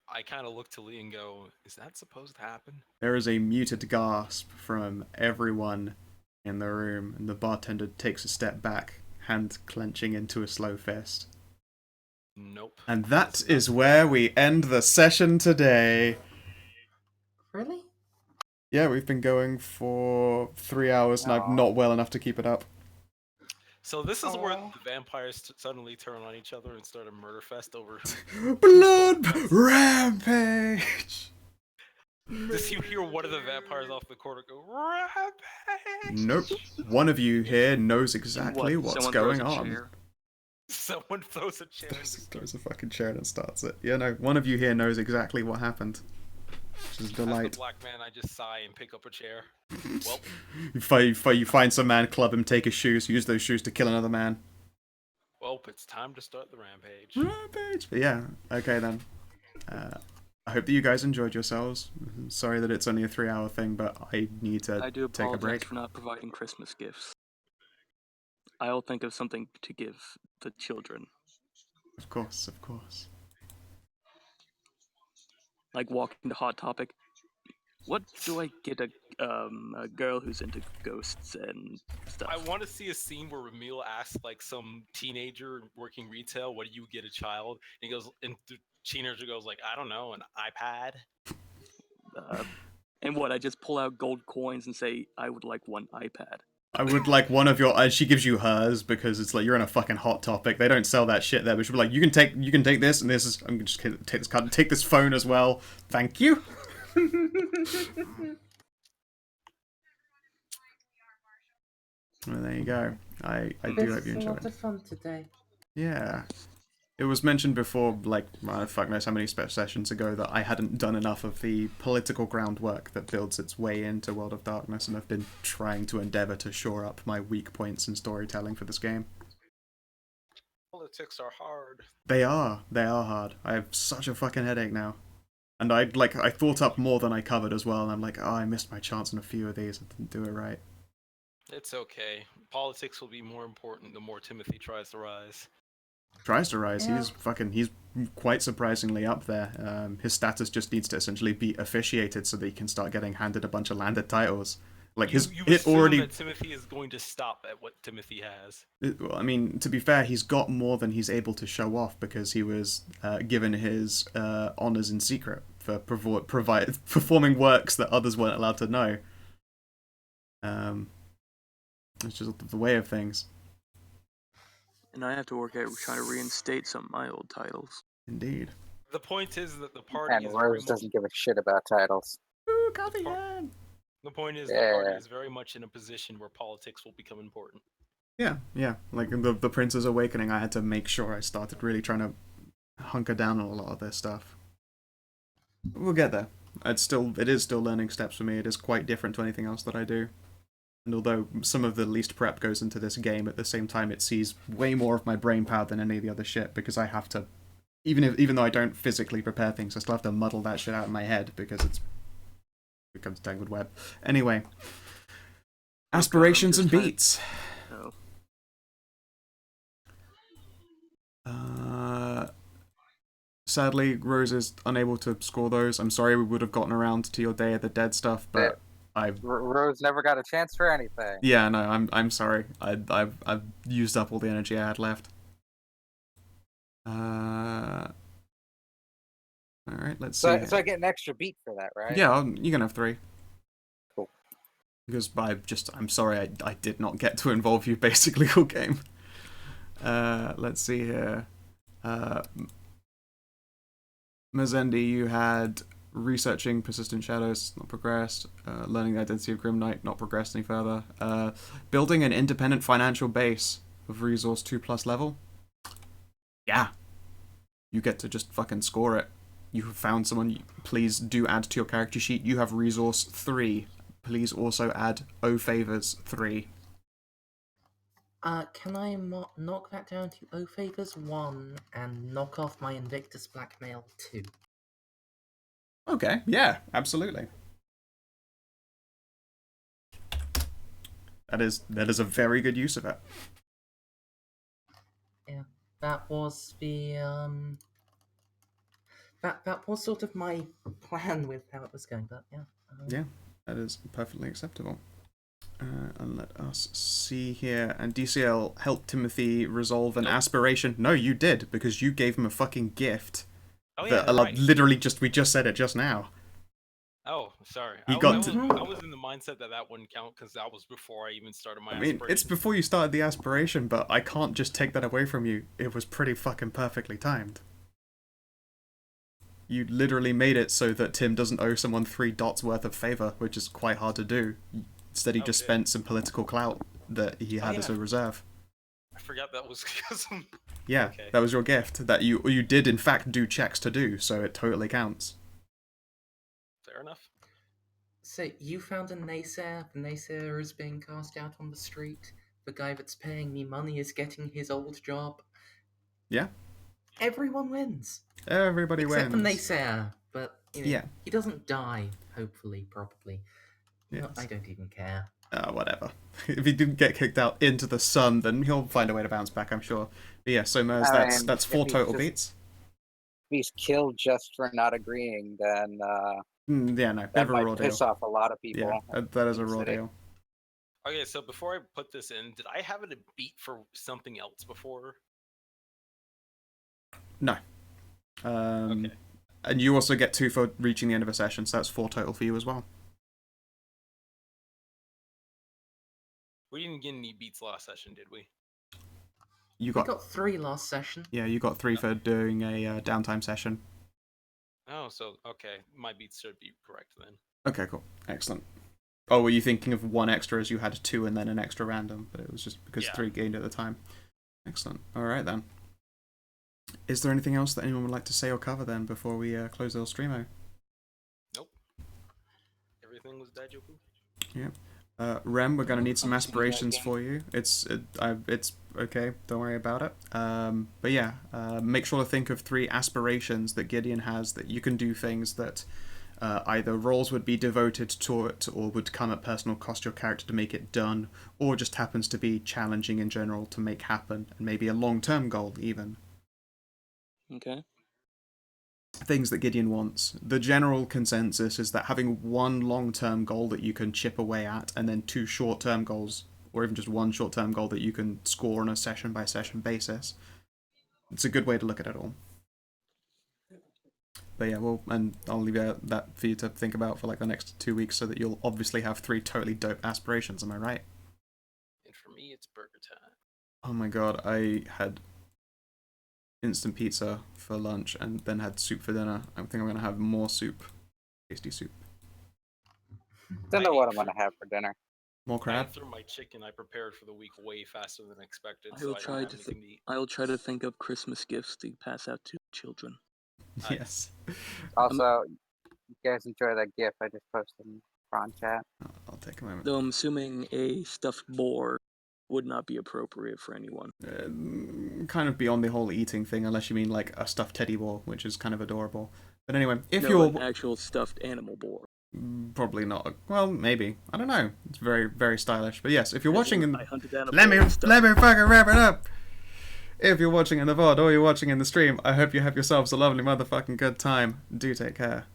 I kind of look to Lee and go, is that supposed to happen? There is a muted gasp from everyone in the room, and the bartender takes a step back, hand clenching into a slow fist. Nope. And that is where we end the session today. Really? Yeah, we've been going for 3 hours, and I'm not well enough to keep it up. So this is where the vampires suddenly turn on each other and start a murder fest over Blood rampage! Does you hear one of the vampires off the corner go, rampage? Nope. One of you here knows exactly what's going on. Someone throws a chair. Throws a fucking chair and starts it. Yeah, no, one of you here knows exactly what happened. Which is a delight. As the black man, I just sigh and pick up a chair. Well, you find some man, club him, take his shoes, use those shoes to kill another man. Well, it's time to start the rampage. Rampage! But yeah, okay then. I hope that you guys enjoyed yourselves. Sorry that it's only a 3-hour thing, but I need to take a break. I do apologize for not providing Christmas gifts. I'll think of something to give the children. Of course. Like walking to Hot Topic. What do I get a girl who's into ghosts and stuff. I want to see a scene where Ramil asks like some teenager working retail, "What do you get a child?" And he goes, and the teenager goes like, "I don't know, an iPad." And what? I just pull out gold coins and say, "I would like one iPad." I would like one of your. She gives you hers because it's like you're in a fucking Hot Topic. They don't sell that shit there, but she'll be like, you can take this and this is. I'm just gonna take this card, take this phone as well. Thank you. Well, there you go. I do hope you It's a enjoyed lot it. of fun today. Yeah. It was mentioned before, like, fuck knows how many sessions ago, that I hadn't done enough of the political groundwork that builds its way into World of Darkness, and I've been trying to endeavour to shore up my weak points in storytelling for this game. Politics are hard. They are hard. I have such a fucking headache now. And I thought up more than I covered as well, and I'm like, oh, I missed my chance on a few of these, I didn't do it right. It's okay. Politics will be more important the more Timothy tries to rise. Tries to rise. Yeah. He's quite surprisingly up there. His status just needs to essentially be officiated so that he can start getting handed a bunch of landed titles. Like You it assume already. that Timothy is going to stop at what Timothy has. Well, I mean, to be fair, he's got more than he's able to show off because he was given his honors in secret for performing works that others weren't allowed to know. It's just the way of things. And I have to work out trying to reinstate some of my old titles. Indeed. The point is that the party And is very Rose much, doesn't give a shit about titles. Ooh, Cardigan! the point is Yeah. the party is very much in a position where politics will become important. Yeah. Like in the Prince's Awakening, I had to make sure I started really trying to hunker down on a lot of this stuff. We'll get there. It is still learning steps for me. It is quite different to anything else that I do. And although some of the least prep goes into this game, at the same time it sees way more of my brain power than any of the other shit, because I have to, even though I don't physically prepare things, I still have to muddle that shit out in my head because it becomes a tangled web. Anyway, aspirations and beats. No. Sadly, Rose is unable to score those. I'm sorry, we would have gotten around to your Day of the Dead stuff, but Rose never got a chance for anything. Yeah, no, I'm sorry. I've used up all the energy I had left. All right, let's see. So I get an extra beat for that, right? Yeah, you can have 3. Cool. Because I'm sorry, I did not get to involve you basically all game. Let's see here. Mazendi, you had researching persistent shadows, not progressed. Learning the identity of Grim Knight, not progressed any further. Building an independent financial base of resource 2+ level. Yeah. You get to just fucking score it. You have found someone. Please do add to your character sheet. You have resource 3. Please also add O favors 3. Can I knock that down to O favors 1 and knock off my Invictus blackmail 2? Okay, yeah, absolutely. That is a very good use of it. Yeah, that was the that was sort of my plan with how it was going, but yeah. Yeah, that is perfectly acceptable. And let us see here. And DCL helped Timothy resolve an aspiration. No, you did, because you gave him a fucking gift. Oh yeah, That right. literally we just said it just now. Oh, sorry. He I got was to- in the mindset that wouldn't count because that was before I even started my I mean, aspiration. it's before you started the aspiration, but I can't just take that away from you. It was pretty fucking perfectly timed. You literally made it so that Tim doesn't owe someone 3 dots worth of favor, which is quite hard to do. Instead, he just spent some political clout that he had as a reserve. I forgot that was because of... Yeah, Okay. that was your gift. That you did in fact do checks to do, so it totally counts. Fair enough. So you found a naysayer. The naysayer is being cast out on the street. The guy that's paying me money is getting his old job. Yeah. Everyone wins. Everybody Except wins. the naysayer, but Yeah. he doesn't die. Hopefully, probably. No, Yes. I don't even care. Whatever. If he didn't get kicked out into the sun, then he'll find a way to bounce back, I'm sure. But yeah, so Mers, I that's mean, 4 if he total just- beats. he's killed just for not agreeing, then Yeah, no, bit that of a might raw deal. piss off a lot of people. Yeah, that is in a the raw city. deal. Okay, so before I put this in, did I have it a beat for something else before? No. Okay. And you also get 2 for reaching the end of a session, so that's 4 total for you as well. We didn't get any beats last session, did we? You We got, got 3 last session. yeah, you got 3 for doing a downtime session. Oh, so okay, my beats should be correct then. Okay, cool, excellent. Oh, were you thinking of 1 extra as you had 2 and then an extra random, but it was just because Yeah. 3 gained at the time. Excellent. All right then. Is there anything else that anyone would like to say or cover then before we close the streamo? Nope. Everything was Dajoku. Yep. Rem, we're gonna need some aspirations for you. It's okay. Don't worry about it. But yeah, make sure to think of 3 aspirations that Gideon has that you can do things that either roles would be devoted to it or would come at personal cost to your character to make it done, or just happens to be challenging in general to make happen, and maybe a long-term goal even. Okay. Things that Gideon wants. The general consensus is that having 1 long-term goal that you can chip away at, and then 2 short-term goals, or even just 1 short-term goal that you can score on a session-by-session basis. It's a good way to look at it all. But yeah, well, and I'll leave that for you to think about for like the next 2 weeks, so that you'll obviously have 3 totally dope aspirations. Am I right? And for me, it's burger time. Oh my god, I had instant pizza for lunch and then had soup for dinner. I think I'm gonna have more soup. Tasty soup. Don't know what I'm gonna have for dinner. More I crab? ate through my chicken I prepared for the week way faster than expected, I so will I try don't have to anything to eat. I will try to think of Christmas gifts to pass out to children. Nice. Yes. Also, you guys enjoy that GIF I just posted in Prawn Chat. I'll take a moment. Though I'm assuming a stuffed boar would not be appropriate for anyone. Kind of beyond the whole eating thing, unless you mean like a stuffed teddy bear, which is kind of adorable. But anyway, if No, you're an actual stuffed animal boar. probably not, well, maybe, I don't know. It's very, very stylish. But yes, if you're watching in, I hunted down a let me boar and stuffed let me fucking wrap it up. If you're watching in the VOD or you're watching in the stream, I hope you have yourselves a lovely motherfucking good time. Do take care.